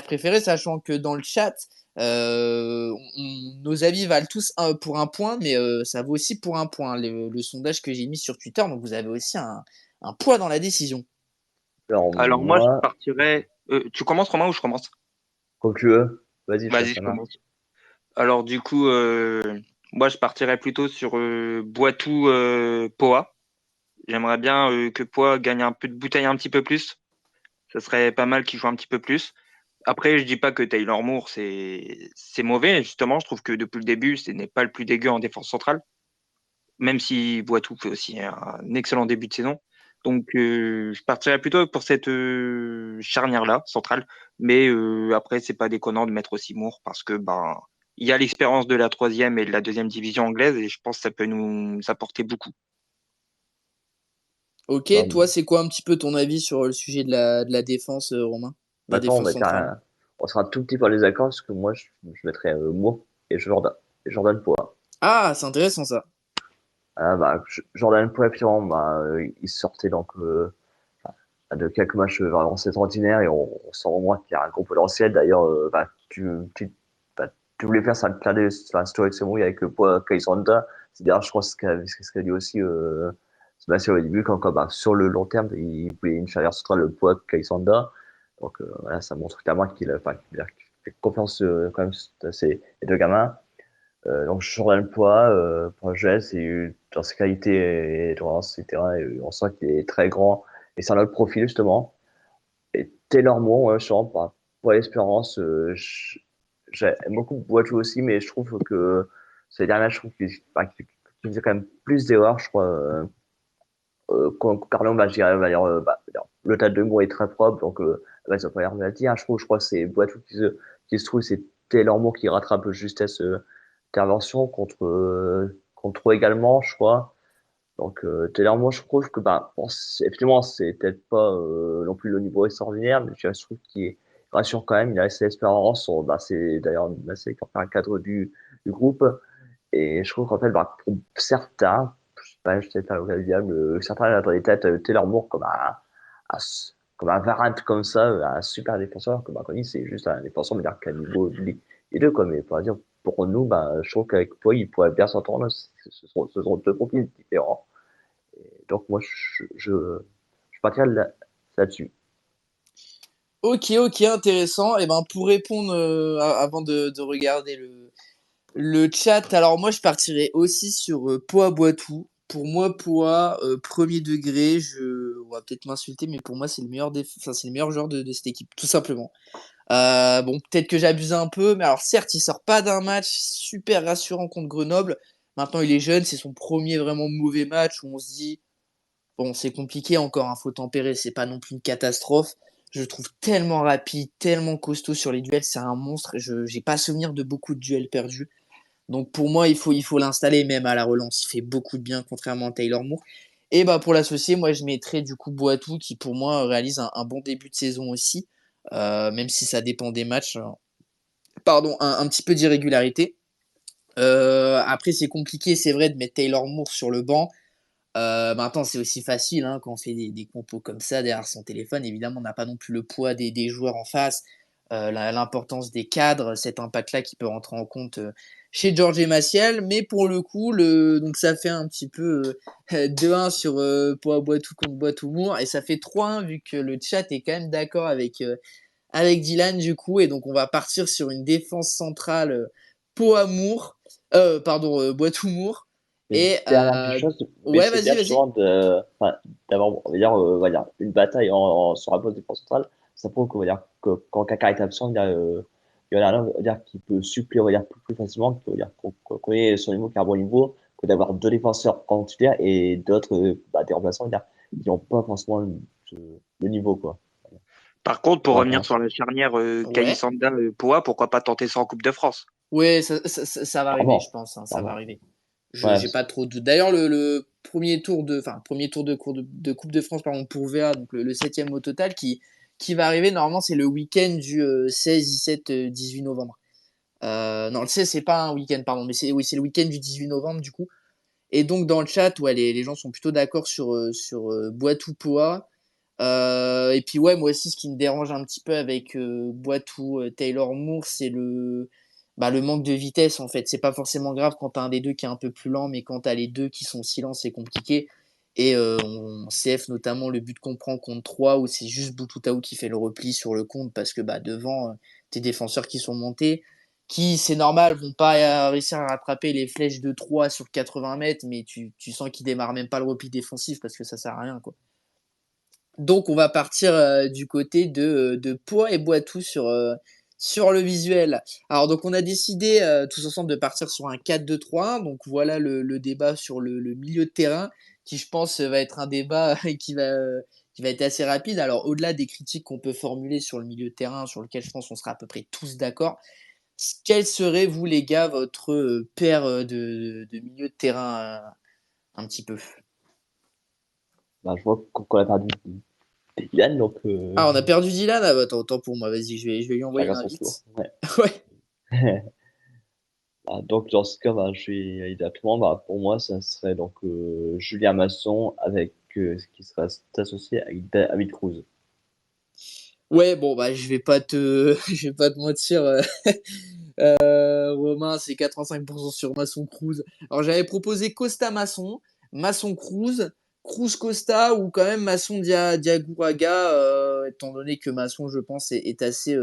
préférée, sachant que dans le chat, nos avis valent tous pour un point, mais ça vaut aussi pour un point, le sondage que j'ai mis sur Twitter, donc vous avez aussi un poids dans la décision. Alors, Alors moi, je moi, partirais. Tu commences, Romain, ou je commence? comme tu veux, vas-y, je Vas-y, passe je la main. commence. Alors du coup, moi, je partirais plutôt sur Boitou Poa. J'aimerais bien que Poa gagne un peu de bouteille un petit peu plus. Ça serait pas mal qu'il joue un petit peu plus. Après, je dis pas que Taylor Moore, c'est mauvais. Justement, je trouve que depuis le début, ce n'est pas le plus dégueu en défense centrale, même si Boitou fait aussi un excellent début de saison. Donc, je partirais plutôt pour cette charnière-là, centrale. Mais après, c'est pas déconnant de mettre aussi Moore parce que ben, il y a l'expérience de la troisième et de la deuxième division anglaise et je pense que ça peut nous apporter beaucoup. Ok, toi, c'est quoi un petit peu ton avis sur le sujet de la défense, Romain? De la Maintenant, défense centrale. on sera tout petit peu en désaccord parce que moi, je mettrais Moore et Jordan Poole. Ah, c'est intéressant ça. Jordan Poole, finalement, il sortait donc de quelques matchs vraiment extraordinaires et on sent au moins qu'il y a un gros potentiel. D'ailleurs, tu voulais faire ça, clin d'œil sur la story de ce mot avec Poole Kaisonda. C'est d'ailleurs, je crois, ce qu'a dit aussi Sébastien au début, quand sur le long terme, il voulait une charnière centrale, le Poole Kaisonda. Donc voilà, ça montre clairement qu'il a fait confiance quand même à ces deux gamins. Donc Jordan Pois, pour un jeune, c'est dans ses qualités et dans ses terrains, on sent qu'il est très grand et c'est un autre profil justement. Et Taylor Moore, ouais, justement, pour l'expérience, j'aime beaucoup Boitou aussi, mais je trouve que ces derniers, je trouve qu'il faisait quand même plus d'erreurs, je crois. Carlon, le tas de Moore est très propre, donc ça peut rien à dire. Je crois que c'est Boitou qui se trouve, c'est Taylor Moore qui rattrape justesse intervention contre eux également, je crois. Donc, Taylor Moore, je trouve que, bon, effectivement, c'est peut-être pas non plus le niveau extraordinaire, mais je trouve qu'il rassure quand même. Il a assez d'expérience. C'est d'ailleurs assez un cadre du groupe. Et je trouve qu'en fait, pour certains, je sais pas, je sais pas localisable, certains dans les têtes Taylor Moore un- comme un Varane comme ça, un super défenseur, comme Anthony, c'est juste un défenseur, mais qu'à niveau les deux, quoi. Mais pour dire, pour nous, je trouve qu'avec toi, il pourrait bien s'entendre. Ce sont deux profils différents. Et donc, moi, je partirais là-dessus. Ok, ok, intéressant. Et ben pour répondre avant de regarder le chat, alors moi je partirais aussi sur Poa Boitou. Pour moi, Poa, premier degré, on va peut-être m'insulter, mais pour moi c'est le meilleur enfin, c'est le meilleur joueur de cette équipe, tout simplement. Bon, peut-être que j'abuse un peu, mais alors certes, il sort pas d'un match super rassurant contre Grenoble. Maintenant, il est jeune, c'est son premier vraiment mauvais match où on se dit, bon, c'est compliqué encore, hein, faut tempérer, c'est pas non plus une catastrophe. Je le trouve tellement rapide, tellement costaud sur les duels, c'est un monstre. Je j'ai pas souvenir de beaucoup de duels perdus. Donc pour moi, il faut l'installer même à la relance. Il fait beaucoup de bien, contrairement à Taylor Moore. Et bah pour l'associer, moi je mettrais du coup Boitou qui pour moi réalise un bon début de saison aussi, même si ça dépend des matchs. Pardon, un petit peu d'irrégularité. Après c'est compliqué, c'est vrai, de mettre Taylor Moore sur le banc. Maintenant, c'est aussi facile hein, quand on fait des compos comme ça derrière son téléphone. Évidemment, on n'a pas non plus le poids des joueurs en face, l'importance des cadres, cet impact-là qui peut rentrer en compte chez George et Maciel. Mais pour le coup, donc ça fait un petit peu 2-1 sur Poa Boitou contre Boitou Moore et ça fait 3-1 vu que le chat est quand même d'accord avec Dylan du coup. Et donc, on va partir sur une défense centrale Poa Moore, pardon, Boitou Moore. Une Et dernière petite chose, mais ouais, c'est vas-y, bien vas-y. justement d'avoir, on va dire, une bataille sur un poste de défense centrale. Ça prouve qu'on va dire que quand Kaka est absent, il y en a un on va dire, qui peut suppléer, on va dire, plus facilement, qu'on est sur niveau, qui a un bon niveau, que d'avoir deux défenseurs en titulaire et d'autres, des remplaçants, on va dire, qui n'ont pas forcément le niveau, quoi. Par contre, pour T'en revenir sur penses? la charnière Ouais. Kayisanda Poa, pourquoi pas tenter ça en Coupe de France? Ouais, ça va arriver, je Clairement, pense. Hein, ça va clairement. arriver. Ouais, J'ai pas trop de doute. D'ailleurs, le premier tour de Coupe de France, pardon, pour VA, donc le septième au total, qui va arriver, normalement, c'est le week-end du 16, 17, 18 novembre. Non, le 16, c'est pas un week-end, pardon, mais oui, c'est le week-end du 18 novembre, du coup. Et donc, dans le chat, ouais, les gens sont plutôt d'accord sur Boitou Poa. Et puis ouais, moi aussi, ce qui me dérange un petit peu avec Boitou, Taylor Moore, c'est le manque de vitesse en fait. C'est pas forcément grave quand t'as un des deux qui est un peu plus lent, mais quand t'as les deux qui sont silents, c'est compliqué. Et CF notamment le but qu'on prend contre 3 où c'est juste Boutoutaou qui fait le repli sur le compte parce que devant tes défenseurs qui sont montés, qui c'est normal vont pas réussir à rattraper les flèches de 3 sur 80 mètres, mais tu sens qu'ils démarrent même pas le repli défensif parce que ça sert à rien quoi. Donc on va partir du côté de Poix et Boitou sur le visuel. Alors donc on a décidé tous ensemble de partir sur un 4-2-3-1. Donc voilà le débat sur le milieu de terrain qui je pense va être un débat qui va être assez rapide. Alors au-delà des critiques qu'on peut formuler sur le milieu de terrain, sur lequel je pense qu'on sera à peu près tous d'accord, quel serait vous les gars votre paire de milieu de terrain un petit peu? Bah, je vois qu'on a perdu Dylan, donc Ah on a perdu Dylan? Ah bah, attends pour moi, vas-y je vais lui envoyer chacun une son tour. invite. Ouais. Ouais. Bah, donc dans ce cas, bah, exactement, bah, pour moi, ça serait donc Julien Masson avec ce qui serait associé avec David Cruz. Ouais, bon, bah, je vais pas te, je vais pas te mentir, Romain, c'est 85% sur Masson Cruz. Alors, j'avais proposé Costa Masson, Masson Cruz, Cruz Costa ou quand même Masson Diagouraga, étant donné que Masson, je pense, est assez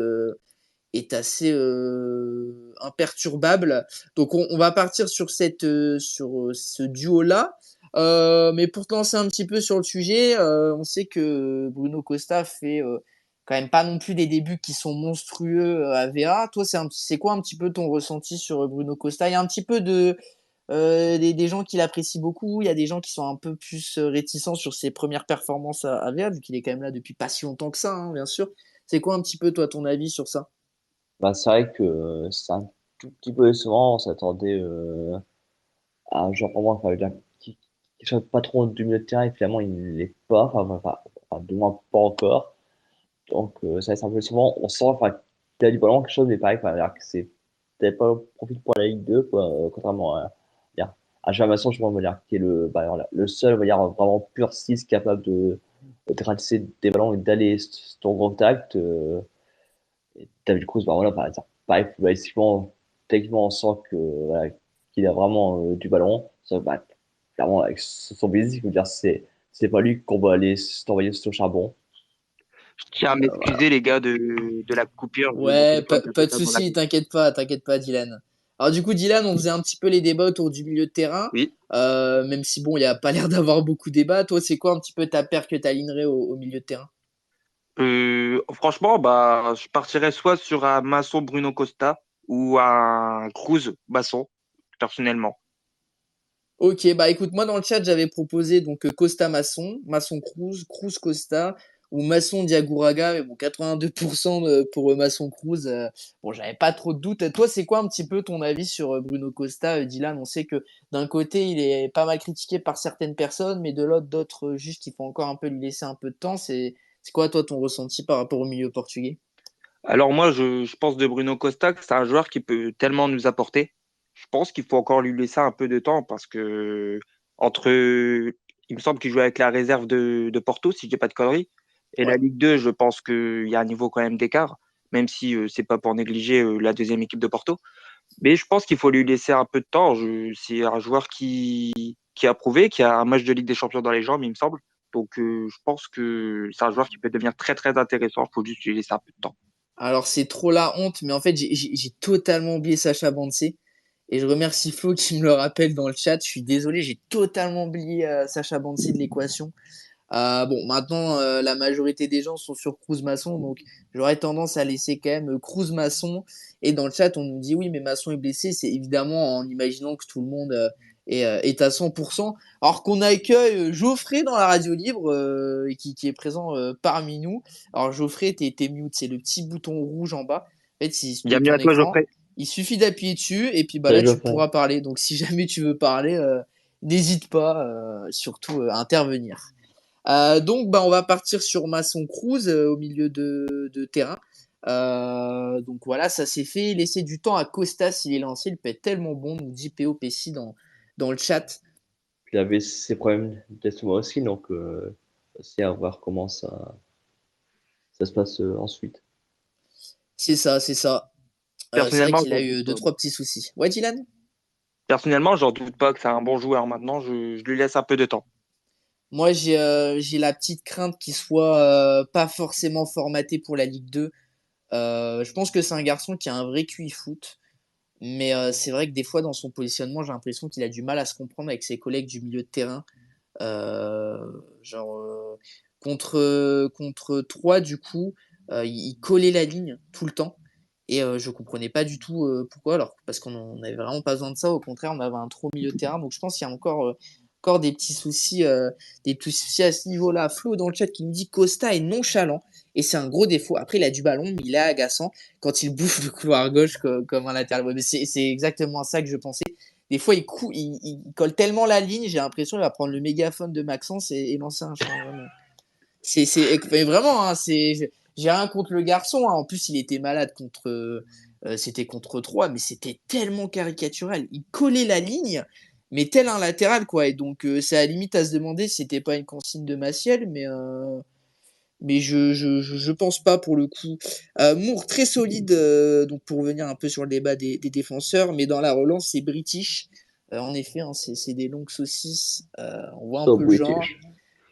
imperturbable. Donc, on va partir sur sur ce duo-là. Mais pour te lancer un petit peu sur le sujet, on sait que Bruno Costa fait quand même pas non plus des débuts qui sont monstrueux à VA. Toi, c'est quoi un petit peu ton ressenti sur Bruno Costa? Il y a un petit peu des gens qui l'apprécient beaucoup. Il y a des gens qui sont un peu plus réticents sur ses premières performances à VA, vu qu'il est quand même là depuis pas si longtemps que ça, hein, bien sûr. C'est quoi un petit peu, toi, ton avis sur ça? Bah, c'est vrai que c'est un tout petit peu décevant. On s'attendait à un genre vraiment, enfin, qui soit pas trop du milieu de terrain et finalement il l'est pas. Enfin, du moins pas encore. Donc ça c'est un peu décevant. On sent enfin, qu'il a du ballon quelque chose, mais pareil, enfin, c'est-à-dire que c'est peut-être pas le profil pour la Ligue 2, quoi, contrairement à Jamasson, je pense, qui est bah, voilà, le seul, on va dire, vraiment pur 6 capable de ratisser des ballons et d'aller sur gros contact. Et David Cruz, bah voilà, par exemple, pareil, footballistiquement, techniquement, on sent que, voilà, qu'il a vraiment du ballon. Ça, bah, clairement, avec son physique, je veux dire, c'est pas lui qu'on va aller s'envoyer sur le charbon. Je tiens à Voilà. m'excuser, les gars, de la coupure. Mon Ouais, téléphone qui a pas de totalement souci, lagué. t'inquiète pas, Dylan. Alors du coup, Dylan, on faisait un petit peu les débats autour du milieu de terrain, Oui. même si bon, il y a pas l'air d'avoir beaucoup de débats. Toi, c'est quoi un petit peu ta paire que t'alignerais au milieu de terrain? Franchement, bah, je partirais soit sur un Masson Bruno Costa ou un Cruz Masson, personnellement. Ok, bah écoute, moi dans le chat, j'avais proposé donc Costa Masson, Masson Cruz, Cruz Costa ou Masson Diagouraga, mais bon, 82% pour Masson Cruz. Bon, j'avais pas trop de doutes. Toi, c'est quoi un petit peu ton avis sur Bruno Costa, Dylan? On sait que d'un côté, il est pas mal critiqué par certaines personnes, mais de l'autre, d'autres, juste, il faut encore un peu lui laisser un peu de temps. C'est quoi, toi, ton ressenti par rapport au milieu portugais? Alors moi, je pense de Bruno Costa que c'est un joueur qui peut tellement nous apporter. Je pense qu'il faut encore lui laisser un peu de temps parce que entre, il me semble qu'il joue avec la réserve de Porto, si je dis pas de conneries, et la Ouais. Ligue 2, je pense qu'il y a un niveau quand même d'écart, même si c'est pas pour négliger la deuxième équipe de Porto. Mais je pense qu'il faut lui laisser un peu de temps. C'est un joueur qui a prouvé, qui a un match de Ligue des Champions dans les jambes, il me semble. Donc je pense que c'est un joueur qui peut devenir très très intéressant. Il faut juste lui laisser un peu de temps. Alors, c'est trop la honte, mais en fait, j'ai totalement oublié Sacha Bantzé. Et je remercie Flo qui me le rappelle dans le chat. Je suis désolé, j'ai totalement oublié Sacha Bantzé de l'équation. Bon, maintenant, la majorité des gens sont sur Cruz Masson, donc j'aurais tendance à laisser quand même Cruz Masson. Et dans le chat, on nous dit oui, mais Masson est blessé. C'est évidemment en imaginant que tout le monde est à 100%. Alors qu'on accueille Geoffrey dans la radio libre, qui est présent parmi nous. Alors Geoffrey, t'es mute, c'est le petit bouton rouge en bas, en fait, de Bienvenue ton à toi, écran. Geoffrey. Il suffit d'appuyer dessus et puis bah là, Salut tu Geoffrey. pourras parler. Donc si jamais tu veux parler, n'hésite pas, surtout à intervenir. Donc, bah, on va partir sur Masson Cruz au milieu de terrain. Donc voilà, ça s'est fait. Laisser du temps à Costa s'il est lancé. Il peut être tellement bon, nous dit PO Pessi dans le chat. Il avait ses problèmes d'estomac aussi, donc c'est à voir comment ça se passe ensuite. C'est ça, c'est ça. C'est vrai Personnellement, qu'il a eu deux, trois petits soucis. Ouais, Dylan? j'en doute pas que c'est un bon joueur maintenant. Je lui laisse un peu de temps. Moi, j'ai la petite crainte qu'il soit pas forcément formaté pour la Ligue 2. Je pense que c'est un garçon qui a un vrai QI foot. Mais c'est vrai que des fois, dans son positionnement, j'ai l'impression qu'il a du mal à se comprendre avec ses collègues du milieu de terrain. Euh, genre, contre 3, du coup, il collait la ligne tout le temps. Et je comprenais pas du tout pourquoi, alors parce qu'on n'avait vraiment pas besoin de ça. Au contraire, on avait un trop milieu de terrain. Donc je pense qu'il y a encore des petits soucis à ce niveau-là. Flo dans le chat qui me dit Costa est nonchalant et c'est un gros défaut. Après, il a du ballon, mais il est agaçant quand il bouffe le couloir gauche comme un latéral. Ouais, mais c'est exactement ça que je pensais. Des fois, il colle tellement la ligne, j'ai l'impression qu'il va prendre le mégaphone de Maxence et lancer un chant. Vraiment. Mais vraiment, hein, j'ai rien contre le garçon. Hein. En plus, il était malade c'était contre 3, mais c'était tellement caricatural. Il collait la ligne, mais tel un latéral, quoi. Et donc, c'est à la limite à se demander si c'était pas une consigne de Maciel, mais je pense pas pour le coup. Moore très solide, donc pour revenir un peu sur le débat des défenseurs, mais dans la relance, c'est British. En effet, hein, c'est des longues saucisses. On voit un So peu le genre. British.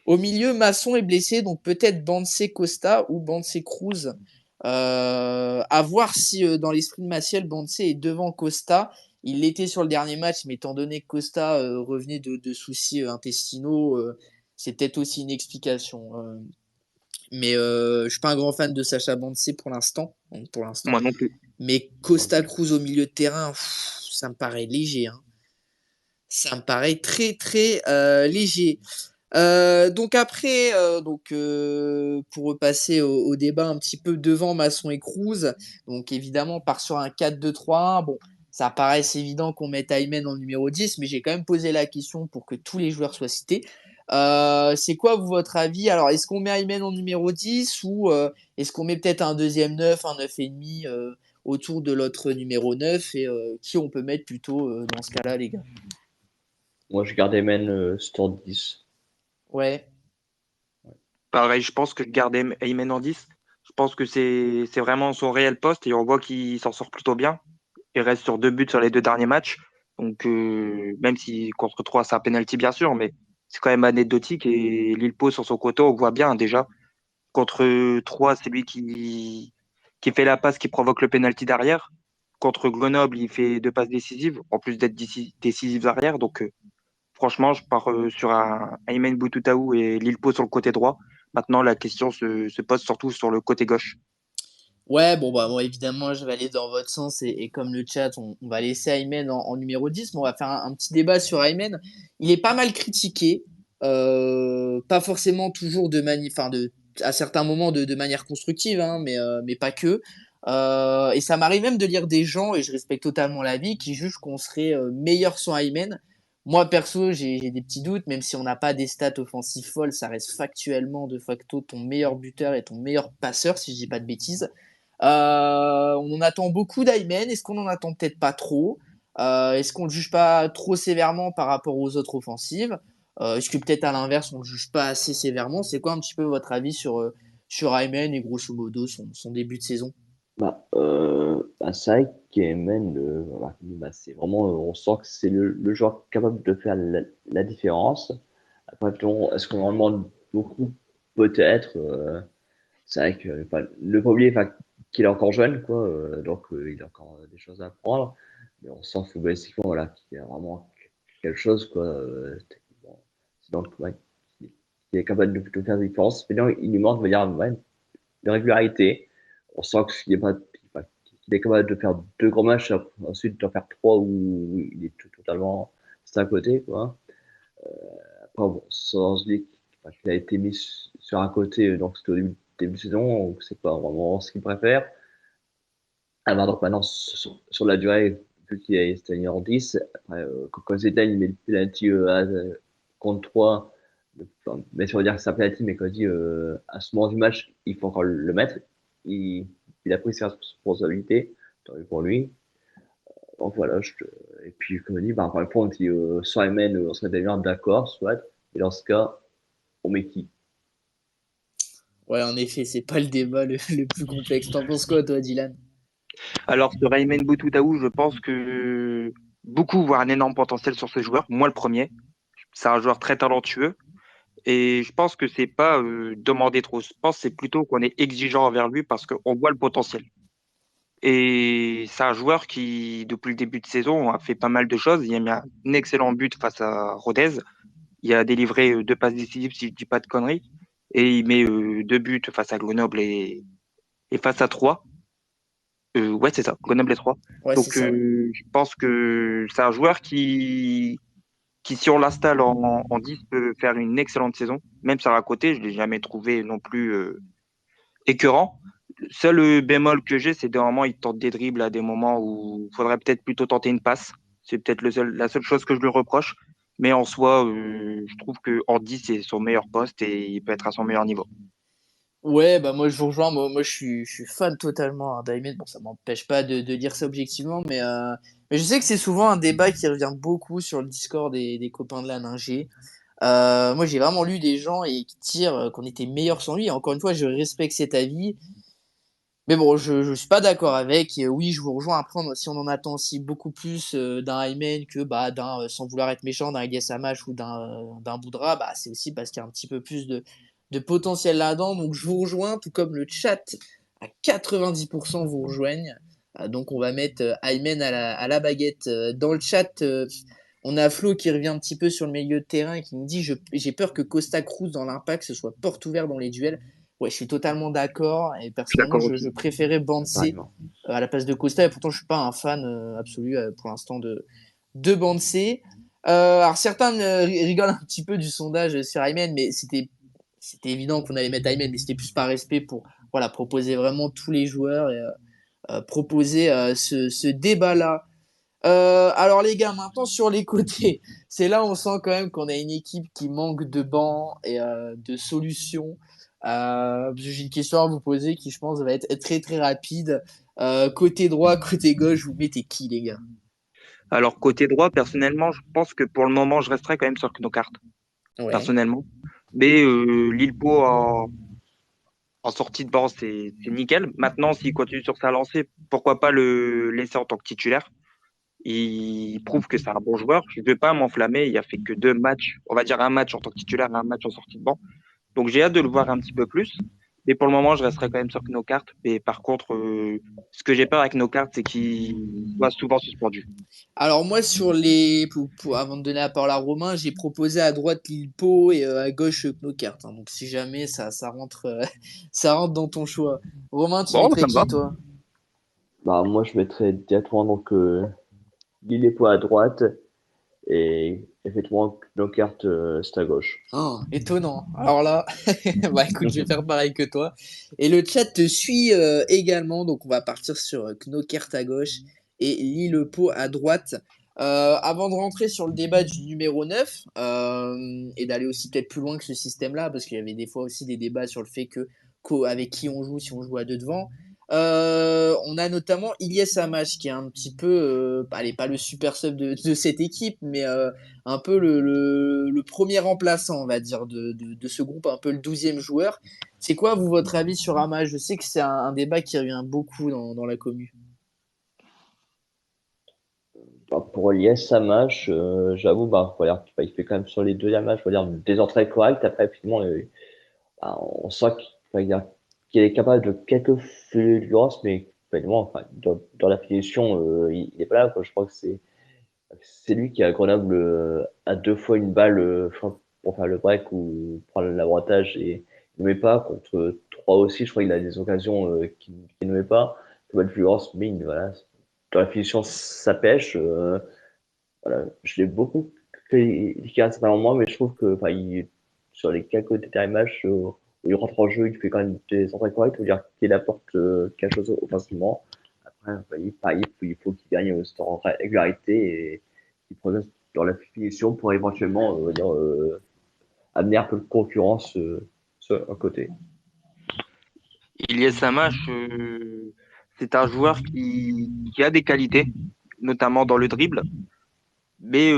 Au milieu, Masson est blessé, donc peut-être Bansé Costa ou Bansé Cruz. À voir si dans l'esprit de Maciel, Bansé est devant Costa. Il l'était sur le dernier match, mais étant donné que Costa revenait de soucis intestinaux, c'est peut-être aussi une explication. Mais je suis pas un grand fan de Sacha Bansé pour l'instant. Moi non plus. Mais Costa Cruz au milieu de terrain, ça me paraît léger. Hein. Ça me paraît très très léger. Donc après, pour repasser au débat un petit peu devant Masson et Cruz, donc évidemment on part sur un 4-2-3-1. Bon, ça paraît évident qu'on mette Aymen en numéro 10, mais j'ai quand même posé la question pour que tous les joueurs soient cités. C'est quoi votre avis? Alors, est-ce qu'on met Aymen en numéro 10 ou est-ce qu'on met peut-être un deuxième 9, un 9,5 autour de l'autre numéro 9 et qui on peut mettre plutôt dans ce cas-là, les gars? Moi, je gardais Men sur 10. Ouais. Pareil, je pense que je garde Aymen en 10. Je pense que c'est vraiment son réel poste et on voit qu'il s'en sort plutôt bien. Il reste sur 2 buts sur les 2 derniers matchs. Donc, même si contre 3, c'est un penalty, bien sûr, mais c'est quand même anecdotique. Et Lille pose sur son côté, on voit bien déjà. Contre 3, c'est lui qui fait la passe qui provoque le penalty derrière. Contre Grenoble, il fait 2 passes décisives, en plus d'être décisives derrière. Donc, franchement, je pars sur un Aymen Boutoutaou et Lille pose sur le côté droit. Maintenant, la question se pose surtout sur le côté gauche. Ouais, bon, bah, moi, évidemment, je vais aller dans votre sens et comme le chat, on va laisser Aymen en numéro 10, mais on va faire un petit débat sur Aymen. Il est pas mal critiqué, pas forcément toujours à certains moments de manière constructive, hein, mais pas que. Et ça m'arrive même de lire des gens, et je respecte totalement l'avis, qui jugent qu'on serait meilleur sans Aymen. Moi, perso, j'ai des petits doutes, même si on n'a pas des stats offensives folles, ça reste factuellement, de facto, ton meilleur buteur et ton meilleur passeur, si je dis pas de bêtises. On en attend beaucoup d'Aymen. Est-ce qu'on en attend peut-être pas trop? Est-ce qu'on le juge pas trop sévèrement par rapport aux autres offensives? Est-ce que peut-être à l'inverse, on le juge pas assez sévèrement? C'est quoi un petit peu votre avis sur Aymen et grosso modo son début de saison? C'est vrai qu'Aymen, c'est vraiment, on sent que c'est le joueur capable de faire la différence. Après, est-ce qu'on en demande beaucoup? Peut-être. C'est vrai que le premier, qu'il est encore jeune, quoi, donc il a encore des choses à apprendre. Mais on sent footballistiquement, voilà, qu'il y a vraiment quelque chose, quoi. Bon, donc, ouais, qu'il est capable de faire des différences. Mais non, il lui manque, on va dire, ouais, de régularité. On sent qu'il est, pas, qu'il est capable de faire 2 grands matchs, ensuite d'en faire 3 où il est totalement c'est à côté, quoi. Après, bon, sans dire qu'il a été mis sur un côté, donc c'était au début de saison, donc c'est pas vraiment ce qu'il préfère. Alors, donc maintenant, sur la durée, vu qu'il est c'était en 10, après, quand Zidane il met le penalty contre 3, enfin, mais ça veut dire que c'est un penalty, mais quand il dit à ce moment du match, il faut encore le mettre, il, il a pris ses responsabilités, tant mieux pour lui. Donc voilà, et puis comme on dit, bah, encore une fois, on dit soit Aymen, on serait bien d'accord, soit, et dans ce cas, on met qui? Ouais, en effet, c'est pas le débat le plus complexe. T'en penses quoi, toi, Dylan? Alors, sur Aymen Boutoutaou, je pense que beaucoup voient un énorme potentiel sur ce joueur. Moi, le premier. C'est un joueur très talentueux. Et je pense que c'est pas demander trop. Je pense que c'est plutôt qu'on est exigeant envers lui parce qu'on voit le potentiel. Et c'est un joueur qui, depuis le début de saison, a fait pas mal de choses. Il a mis un excellent but face à Rodez. Il a délivré 2 passes décisives, si je dis pas de conneries. Et il met 2 buts face à Grenoble et face à Troyes. Ouais, c'est ça, Grenoble les 3. Ouais, c'est Donc, ça, ouais. je pense que c'est un joueur qui si on l'installe en 10, peut faire une excellente saison. Même sur à côté, je l'ai jamais trouvé non plus écœurant. Seul bémol que j'ai, c'est des moments, il tente des dribbles à des moments où il faudrait peut-être plutôt tenter une passe. C'est peut-être la seule chose que je lui reproche. Mais en soi, je trouve que en 10, c'est son meilleur poste et il peut être à son meilleur niveau. Ouais, bah moi je vous rejoins, moi je suis fan totalement d'Aymen. Bon, ça m'empêche pas de dire ça objectivement, mais je sais que c'est souvent un débat qui revient beaucoup sur le Discord des copains de la Ningé. Moi j'ai vraiment lu des gens qui tirent qu'on était meilleur sans lui. Et encore une fois, je respecte cet avis, mais bon, je suis pas d'accord avec. Et oui, je vous rejoins. Après, si on en attend aussi beaucoup plus d'un Aymen que bah, sans vouloir être méchant, d'un Elias Samash ou d'un Boudra, bah, c'est aussi parce qu'il y a un petit peu plus de potentiel là-dedans. Donc, je vous rejoins, tout comme le chat à 90% vous rejoignent. Donc, on va mettre Aymen à la baguette. Dans le chat, on a Flo qui revient un petit peu sur le milieu de terrain et qui me dit j'ai peur que Costa Cruz dans l'impact ce soit porte ouverte dans les duels. Ouais, je suis totalement d'accord. Et Je suis personnellement, d'accord je aussi. préférais Bansé Pareillement. à la place de Costa. Et pourtant, je suis pas un fan absolu pour l'instant de Bansé. Alors, certains rigolent un petit peu du sondage sur Aymen, mais c'était évident qu'on allait mettre Aymen, mais c'était plus par respect pour voilà, proposer vraiment tous les joueurs et proposer ce débat-là. Alors les gars, maintenant sur les côtés, c'est là où on sent quand même qu'on a une équipe qui manque de bancs et de solutions. J'ai une question à vous poser qui, je pense, va être très très rapide. Côté droit, côté gauche, vous mettez qui, les gars? Alors, côté droit, personnellement, je pense que pour le moment, je resterai quand même sur Knockaert, Ouais. personnellement. Mais Lilpo en sortie de banc, c'est nickel. Maintenant, s'il continue sur sa lancée, pourquoi pas le laisser en tant que titulaire? Il prouve que c'est un bon joueur. Je ne vais pas m'enflammer. Il a fait que 2 matchs, on va dire un match en tant que titulaire et un match en sortie de banc. Donc j'ai hâte de le voir un petit peu plus. Mais pour le moment, je resterai quand même sur Knockaert. Et par contre, ce que j'ai peur avec Knockaert, c'est qu'il soit souvent suspendu. Alors moi, avant de donner la parole à Romain, j'ai proposé à droite Lilpo et à gauche Knokert. Hein. Donc si jamais ça rentre, ça rentre dans ton choix. Romain, tu Bon, mettrais ça me va. qui, toi? Bah, moi, je mettrais directement donc Lille à droite et effectivement Knockert c'est à gauche. Oh, étonnant. Alors là, bah écoute, je vais faire pareil que toi. Et le chat te suit également, donc on va partir sur Knokert à gauche et Lillepo à droite. Avant de rentrer sur le débat du numéro 9 et d'aller aussi peut-être plus loin que ce système-là, parce qu'il y avait des fois aussi des débats sur le fait avec qui on joue, si on joue à deux devant. On a notamment Ilyes Amash qui est un petit peu, allez, pas le super sub de cette équipe, mais un peu le premier remplaçant, on va dire, de ce groupe, un peu le 12e joueur. C'est quoi, vous, votre avis sur Amash? Je sais que c'est un débat qui revient beaucoup dans la commu. Bah, pour Liège, ça marche. J'avoue, bah, voilà, il fait quand même sur les deuxièmes matchs, on va dire, des entrées correctes. Après, effectivement, bah, on sent qu'il est capable de quelques fulgurances, mais effectivement, enfin, dans la finition, il est pas là, quoi. Je crois que c'est lui qui, à Grenoble, a 2 fois une balle pour faire le break ou prendre l'avantage et il ne met pas. Contre 3 aussi, je crois qu'il a des occasions qu'il ne met pas. Pas de fulgurance, mais voilà, dans la finition, ça pêche. Voilà, je l'ai beaucoup critiqué à un certain moment, mais je trouve que enfin, sur les quelques derniers matchs où il rentre en jeu, il fait quand même des entrées correctes, c'est-à-dire qu'il apporte quelque chose offensivement. Après, enfin, il faut qu'il gagne en régularité et qu'il progresse dans la finition pour éventuellement amener un peu de concurrence sur un côté. Ilyes Samash, c'est un joueur qui a des qualités, notamment dans le dribble. Mais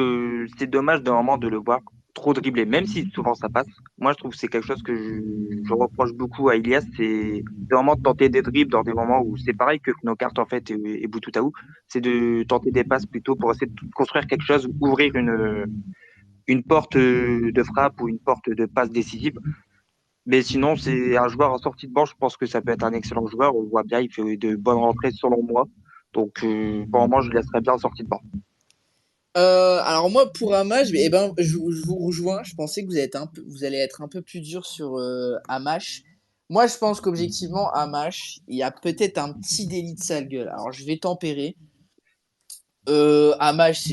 c'est dommage d'un moment de le voir trop dribbler, même si souvent ça passe. Moi, je trouve que c'est quelque chose que je reproche beaucoup à Ilias, c'est vraiment de tenter des dribbles dans des moments où c'est pareil que Knockaert en fait et Boutoutaou, c'est de tenter des passes plutôt pour essayer de construire quelque chose, ouvrir une porte de frappe ou une porte de passe décisive. Mais sinon, c'est un joueur en sortie de banc, je pense que ça peut être un excellent joueur. On le voit bien, il fait de bonnes rentrées selon moi. Donc, pour le moment, je le laisserai bien en sortie de banc. Alors moi pour Amash, eh ben, je vous rejoins. Je pensais que vous allez être un peu plus dur sur Amash. Moi, je pense qu'objectivement, à Mash, il y a peut-être un petit délit de sale gueule. Alors, je vais tempérer. Amash,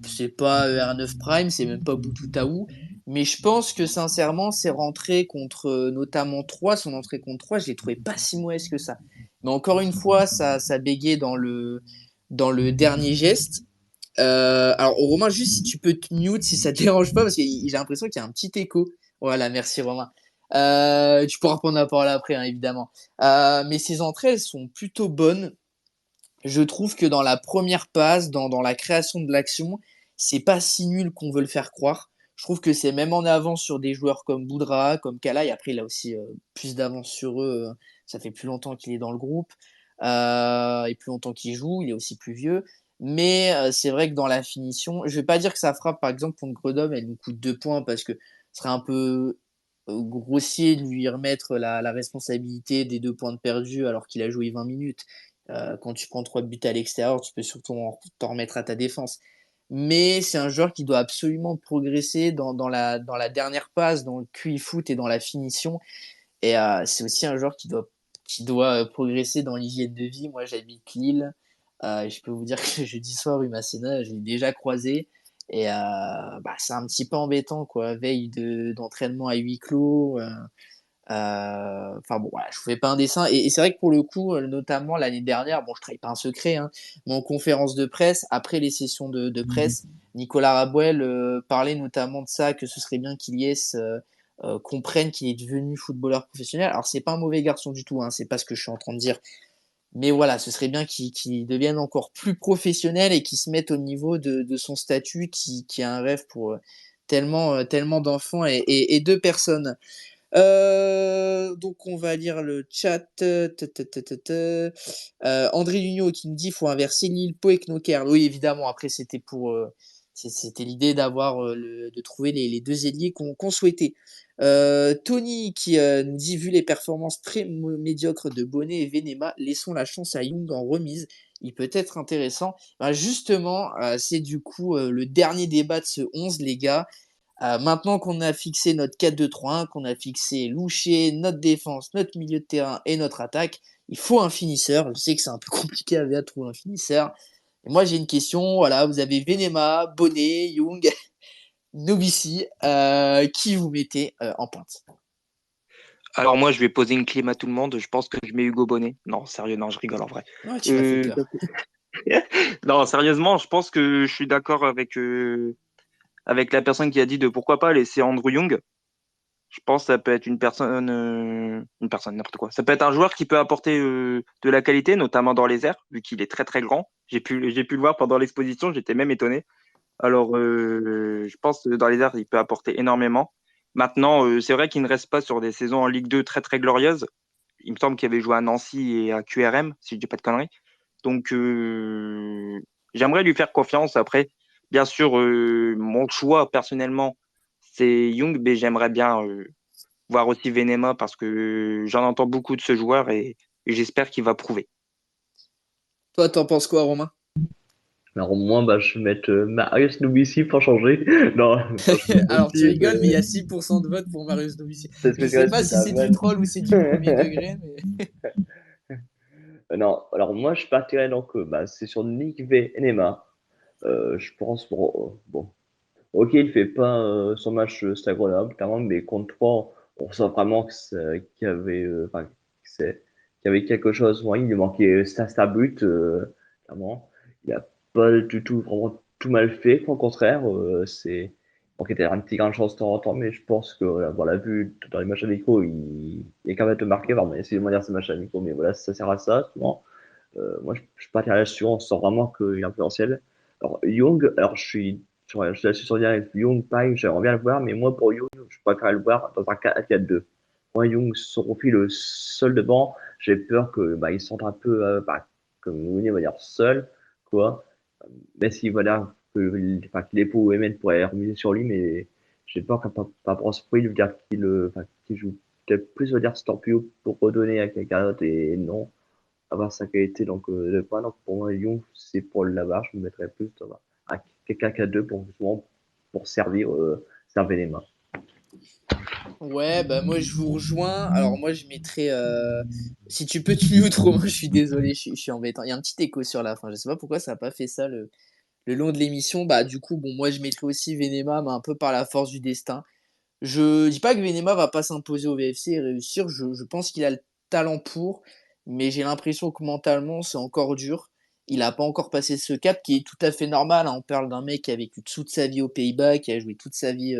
c'est pas R9 Prime, c'est même pas Boututaou. Mais je pense que sincèrement, ses rentrées contre notamment 3, son entrée contre 3, je l'ai trouvé pas si mauvaise que ça. Mais encore une fois, ça bégayait dans le dernier geste. Alors, Romain, juste si tu peux te mute si ça te dérange pas, parce que j'ai l'impression qu'il y a un petit écho. Voilà, merci Romain. Tu pourras reprendre la parole après, hein, évidemment. Mais ses entrées, elles sont plutôt bonnes. Je trouve que dans la première passe, dans la création de l'action, c'est pas si nul qu'on veut le faire croire. Je trouve que c'est même en avance sur des joueurs comme Boudra, comme Kalaï. Après, il a aussi plus d'avance sur eux. Ça fait plus longtemps qu'il est dans le groupe et plus longtemps qu'il joue. Il est aussi plus vieux. Mais c'est vrai que dans la finition, je vais pas dire que sa frappe, par exemple, contre Grenoble, elle nous coûte 2 points parce que ce serait un peu grossier de lui remettre la responsabilité des 2 points de perdus alors qu'il a joué 20 minutes. Quand tu prends 3 buts à l'extérieur, tu peux surtout t'en remettre à ta défense. Mais c'est un joueur qui doit absolument progresser dans la dernière passe, dans le QI foot et dans la finition. Et c'est aussi un joueur qui doit progresser dans l'hygiène de vie. Moi, j'habite Lille. Je peux vous dire que jeudi soir, rue Masséna, je l'ai déjà croisé. Et c'est un petit peu embêtant, quoi. Veille d'entraînement à huis clos. Enfin bon, voilà, je vous fais pas un dessin. Et c'est vrai que pour le coup, notamment l'année dernière, bon, je trahis pas un secret, hein, mais en conférence de presse, après les sessions de presse, Nicolas Rabouel parlait notamment de ça, que ce serait bien qu'Iliès comprenne qu'il est devenu footballeur professionnel. Alors, c'est pas un mauvais garçon du tout, hein, c'est pas ce que je suis en train de dire. Mais voilà, ce serait bien qu'il devienne encore plus professionnel et qu'il se mette au niveau de son statut, qui a un rêve pour tellement d'enfants et de personnes. Donc on va lire le chat. André Lugnot qui nous dit faut inverser Lille, Pau et Knocker. Oui, évidemment. Après, c'était l'idée de trouver les deux ailiers qu'on souhaitait. Tony qui nous dit vu les performances très médiocres de Bonnet et Venema, laissons la chance à Young en remise. Il peut être intéressant. Ben justement, c'est du coup le dernier débat de ce 11, les gars. Maintenant qu'on a fixé notre 4-2-3-1, qu'on a fixé Loucher, notre défense, notre milieu de terrain et notre attaque, il faut un finisseur. Je sais que c'est un peu compliqué à trouver un finisseur. Et moi, j'ai une question. Voilà, vous avez Venema, Bonnet, Young, Novici. Qui vous mettez en pointe? Alors moi, je vais poser une clim à tout le monde. Je pense que je mets Hugo Bonnet. Non, sérieux, non, je rigole en vrai. Ouais, tu m'as fait Euh, peur. Non, sérieusement, je pense que je suis d'accord avec la personne qui a dit de pourquoi pas laisser Andrew Young. Je pense que ça peut être une personne, n'importe quoi. Ça peut être un joueur qui peut apporter de la qualité, notamment dans les airs, vu qu'il est très très grand. J'ai pu le voir pendant l'exposition, j'étais même étonné. Alors, je pense que dans les airs, il peut apporter énormément. Maintenant, c'est vrai qu'il ne reste pas sur des saisons en Ligue 2 très très glorieuses. Il me semble qu'il avait joué à Nancy et à QRM, si je dis pas de conneries. Donc, j'aimerais lui faire confiance. Après, bien sûr, mon choix personnellement, c'est Young, mais j'aimerais bien voir aussi Venema parce que j'en entends beaucoup de ce joueur et j'espère qu'il va prouver. Toi, t'en penses quoi, Romain? Alors moi, je vais mettre Marius Novici pour changer. Non, pas Alors, tu possible. rigoles, mais il y a 6% de vote pour Marius Novici. C'est ce Je que sais je pas c'est si ta c'est du vanne. troll ou c'est du premier degré, mais... Non, alors moi, je partirais donc, c'est sur Nick Venema. Je pense, bon, ok, il fait pas son match Grenoble, clairement, mais contre 3, on sent vraiment qu'il y avait, enfin, qu'il y avait quelque chose. Moi, il lui manquait sa but, clairement. Il a pas du tout vraiment tout mal fait, au contraire. Bon, il était une petite grande chance de temps en temps, mais je pense que voilà, vu dans les matchs amicaux, il est capable de marquer. Pardon, excusez-moi de dire ces matchs amicaux, mais voilà, ça sert à ça, souvent. Moi, je partirais là-dessus, on sent vraiment qu'il est un potentiel. Alors, Young, alors je suis assez sur avec Young, pareil, j'aimerais bien le voir, mais moi, pour Young, je préfère le voir dans un 4-4-2. Moi, Young, son profil le seul devant, j'ai peur que il se sente un peu, comme Mounier va dire, seul, quoi. Même si, voilà, qu'il est pour MN pourrait remuer sur lui, mais j'ai peur qu'à par rapport à ce prix, veut dire qu'il joue peut-être plus, on va dire, Scorpio pour redonner à quelqu'un d'autre, et non avoir sa qualité donc de points. Donc pour moi, Lyon, c'est pour le Lavar, je me mettrais plus à quelqu'un qu'à deux pour justement pour servir les mains. Ouais, bah moi je vous rejoins. Alors moi je mettrais. Si tu peux te mute, Romain, je suis désolé, je suis embêtant. Il y a un petit écho sur la fin. Je sais pas pourquoi ça a pas fait ça le long de l'émission. Bah du coup, bon, moi je mettrais aussi Venema, mais un peu par la force du destin. Je dis pas que Venema va pas s'imposer au VFC et réussir. Je pense qu'il a le talent pour, mais j'ai l'impression que mentalement c'est encore dur. Il a pas encore passé ce cap qui est tout à fait normal, hein. On parle d'un mec qui a vécu toute sa vie aux Pays-Bas, qui a joué toute sa vie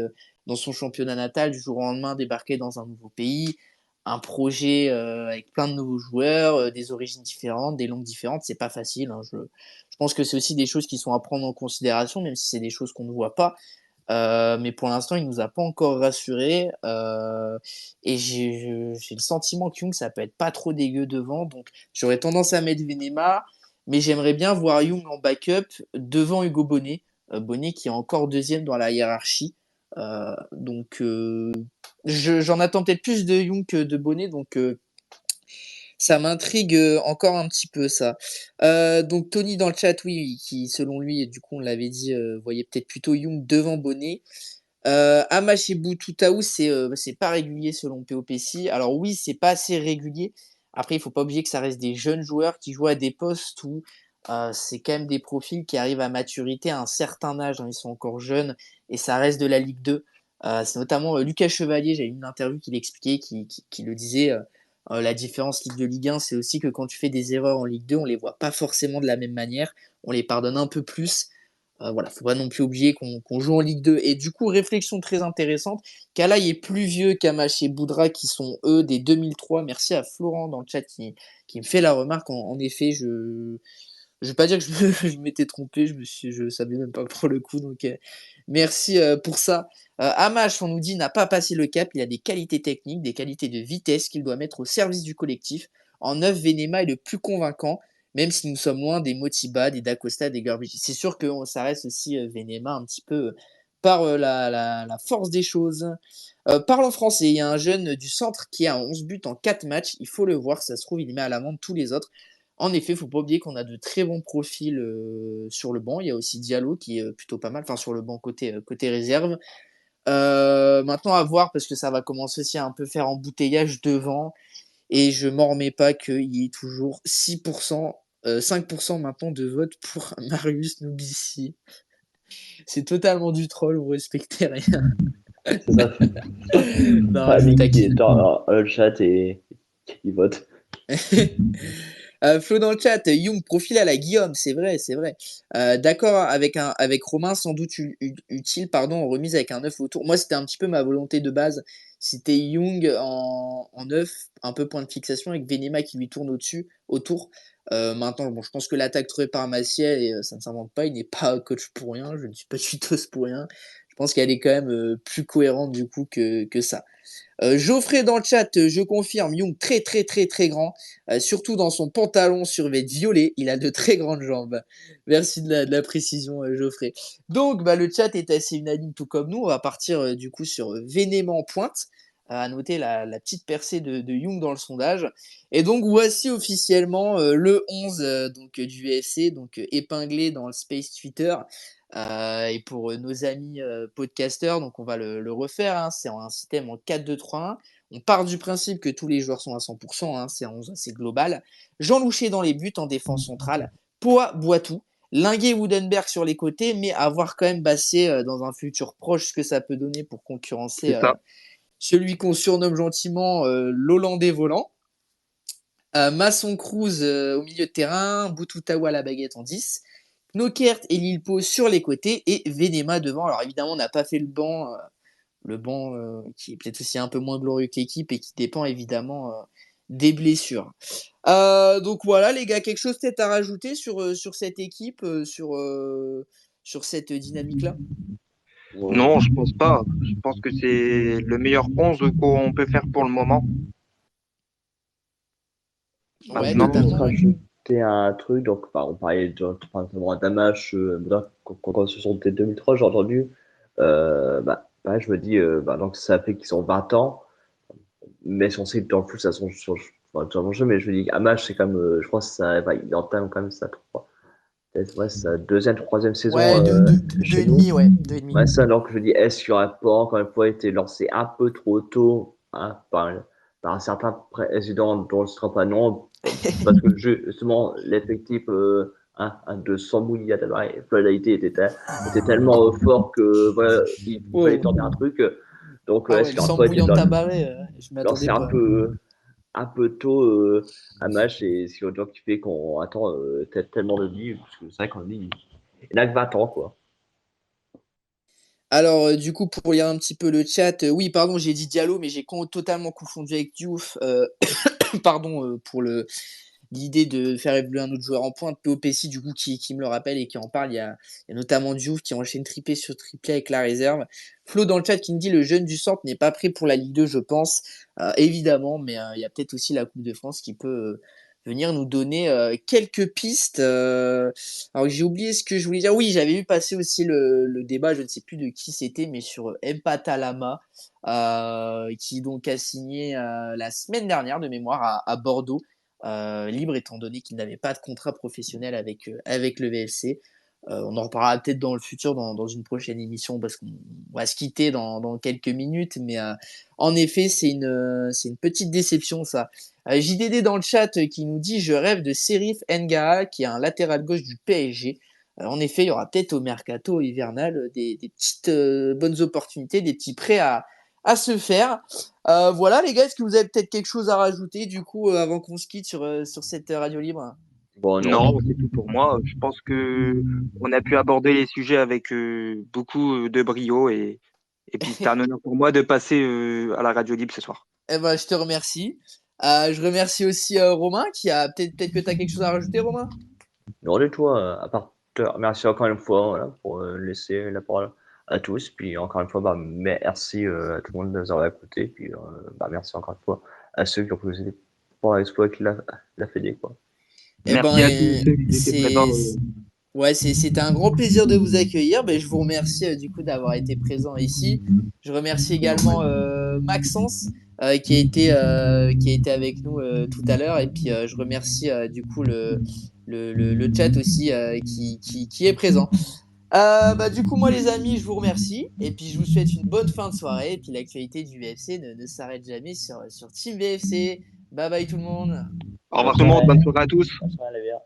dans son championnat natal, du jour au lendemain débarquer dans un nouveau pays, un projet avec plein de nouveaux joueurs, des origines différentes, des langues différentes, c'est pas facile, hein. Je pense que c'est aussi des choses qui sont à prendre en considération, même si c'est des choses qu'on ne voit pas. Mais pour l'instant, il nous a pas encore rassuré. Et j'ai le sentiment que Young, ça peut être pas trop dégueu devant. Donc, j'aurais tendance à mettre Venema. Mais j'aimerais bien voir Young en backup devant Hugo Bonnet. Bonnet qui est encore deuxième dans la hiérarchie. Donc, j'en attends peut-être plus de Young que de Bonnet. Donc, ça m'intrigue encore un petit peu ça. Donc Tony dans le chat, oui, qui selon lui, du coup on l'avait dit, voyait peut-être plutôt Young devant Bonnet. Amash et Boututaou, c'est pas régulier selon POPC. Alors oui, c'est pas assez régulier. Après, il faut pas oublier que ça reste des jeunes joueurs qui jouent à des postes où c'est quand même des profils qui arrivent à maturité à un certain âge, hein. Ils sont encore jeunes et ça reste de la Ligue 2. C'est notamment Lucas Chevalier, j'ai eu une interview qui l'expliquait, qui le disait. La différence Ligue 2 Ligue 1, c'est aussi que quand tu fais des erreurs en Ligue 2, on les voit pas forcément de la même manière. On les pardonne un peu plus. Voilà, faut pas non plus oublier qu'on joue en Ligue 2. Et du coup, réflexion très intéressante. Kalaï est plus vieux qu'Amash et Boudra, qui sont eux des 2003. Merci à Florent dans le chat qui me fait la remarque. En effet, je vais pas dire que je m'étais trompé, je savais même pas pour le coup. Donc, merci pour ça. Amash, on nous dit, n'a pas passé le cap. Il a des qualités techniques, des qualités de vitesse qu'il doit mettre au service du collectif. En neuf, Venema est le plus convaincant, même si nous sommes loin des Motiba, des Dacosta, des Garbage. C'est sûr que ça reste aussi Venema un petit peu par la force des choses. Parlons français, il y a un jeune du centre qui a 11 buts en 4 matchs. Il faut le voir, ça se trouve, il met à l'amende tous les autres. En effet, faut pas oublier qu'on a de très bons profils sur le banc. Il y a aussi Diallo qui est plutôt pas mal, enfin sur le banc côté réserve. Maintenant à voir parce que ça va commencer aussi à un peu faire embouteillage devant et je m'en remets pas qu'il y ait toujours 6%, 5% maintenant de vote pour Marius Noubissi. C'est totalement du troll, vous respectez rien. C'est ça. Non, je vous Famille qui taquine. est dans le chat et qui vote. Flo dans le chat, Young profil à la Guillaume, c'est vrai, c'est vrai. D'accord avec Romain, sans doute utile, pardon, en remise avec un œuf autour. Moi, c'était un petit peu ma volonté de base. C'était Young en œuf, un peu point de fixation, avec Venema qui lui tourne autour. Maintenant, bon, je pense que l'attaque trouvée par Maciel, et ça ne s'invente pas, il n'est pas coach pour rien, je ne suis pas tutos pour rien. Je pense qu'elle est quand même plus cohérente du coup que ça. Geoffrey dans le chat, je confirme, Young très très très très grand, surtout dans son pantalon survêt violet, il a de très grandes jambes. Merci de la précision, Geoffrey. Donc le chat est assez unanime tout comme nous, on va partir du coup sur Vénément en pointe, à noter la petite percée de Young dans le sondage. Et donc voici officiellement le 11 du UFC, donc épinglé dans le space Twitter. Et pour nos amis podcasteurs, donc on va le refaire, hein, c'est un système en 4-2-3-1. On part du principe que tous les joueurs sont à 100%, hein, c'est un 11 assez global. Jean Louché dans les buts en défense centrale, Poa Boitou, Linguet Woodenberg sur les côtés, mais à voir quand même Bassé dans un futur proche ce que ça peut donner pour concurrencer C'est ça. celui qu'on surnomme gentiment l'Hollandais volant. Masson Cruz au milieu de terrain, Boututawa à la baguette en 10. Knokert et Lilpo sur les côtés et Venema devant. Alors évidemment, on n'a pas fait le banc qui est peut-être aussi un peu moins glorieux que l'équipe et qui dépend évidemment des blessures. Donc voilà les gars, quelque chose peut-être à rajouter sur cette équipe, sur cette dynamique-là? Non, je pense pas. Je pense que c'est le meilleur 11 qu'on peut faire pour le moment. Ouais, Juste Maintenant, totalement, ouais. rajouter un truc, donc on parlait notamment d'Amash, quand ce sont des 2003, j'ai entendu, je me dis, donc ça fait qu'ils ont 20 ans, mais si on sait que dans le foot, ça sont sur, enfin, dans mon jeu, mais je me dis, Amash, c'est comme, je pense que ça, il entame quand même ça, Ouais, c'est sa deuxième, troisième saison Ouais, deux chez et nous. demi, ouais. Deux et demi. Ouais, ça, donc je dis, est-ce qu'il n'aurait pas encore une fois été lancé un peu trop tôt par un certain président dont je ne serai pas non, parce que justement, l'effectif de Sambouilly à Tabaret était tellement fort que voilà, il fallait Wow. tenter un truc. Donc, Ah ouais, est-ce le qu'il n'aurait sang pas été bouillant de tabaret, je lancé m'attendais pas. un peu tôt un match et c'est le job qui fait qu'on attend tellement de lui, parce que c'est vrai qu'on dit, il n'a que 20 ans, quoi. Alors, du coup, pour lire un petit peu le chat, oui, pardon, j'ai dit Diallo, mais j'ai totalement confondu avec Diouf. Pardon pour l'idée de faire évoluer un autre joueur en pointe. POPC, du coup, qui me le rappelle et qui en parle. Il y a notamment Diouf qui enchaîne triplé sur triplé avec la réserve. Flo dans le chat qui me dit le jeune du centre n'est pas prêt pour la Ligue 2, je pense. Évidemment, mais il y a peut-être aussi la Coupe de France qui peut venir nous donner quelques pistes. Alors j'ai oublié ce que je voulais dire. Oui, j'avais vu passer aussi le débat, je ne sais plus de qui c'était, mais sur Mpata Lama, qui donc a signé la semaine dernière de mémoire à Bordeaux, libre étant donné qu'il n'avait pas de contrat professionnel avec le VFC. On en reparlera peut-être dans le futur, dans une prochaine émission, parce qu'on va se quitter dans quelques minutes. Mais en effet, c'est une petite déception, ça. JDD dans le chat qui nous dit: Je rêve de Serif Ngaha, qui est un latéral gauche du PSG. En effet, il y aura peut-être au mercato hivernal des petites bonnes opportunités, des petits prêts à se faire. Voilà, les gars, est-ce que vous avez peut-être quelque chose à rajouter du coup avant qu'on se quitte sur cette radio libre? Bon, non. Non, c'est tout pour moi. Je pense que on a pu aborder les sujets avec beaucoup de brio et puis c'était un honneur pour moi de passer à la radio libre ce soir. Eh ben, je te remercie. Je remercie aussi Romain qui a peut-être que tu as quelque chose à rajouter, Romain. Non, du tout, à part te remercier encore une fois voilà, pour laisser la parole à tous. Puis encore une fois, bah, merci à tout le monde de nous avoir écoutés. Puis bah, merci encore une fois à ceux qui ont posé pour l'exploit qui l'a fait, quoi. Eh ben, Merci à tous ceux qui étaient présents. ouais, c'était un grand plaisir de vous accueillir. Ben, je vous remercie du coup d'avoir été présent ici. Je remercie également Maxence qui a été avec nous tout à l'heure. Et puis je remercie du coup le chat aussi qui est présent. Bah, du coup, moi, les amis, je vous remercie. Et puis, je vous souhaite une bonne fin de soirée. Et puis, l'actualité du VFC ne s'arrête jamais sur Team VFC. Bye bye tout le monde. Au Bonne revoir tout le monde, soirée, bonne soirée à tous. bonne soirée, les gars.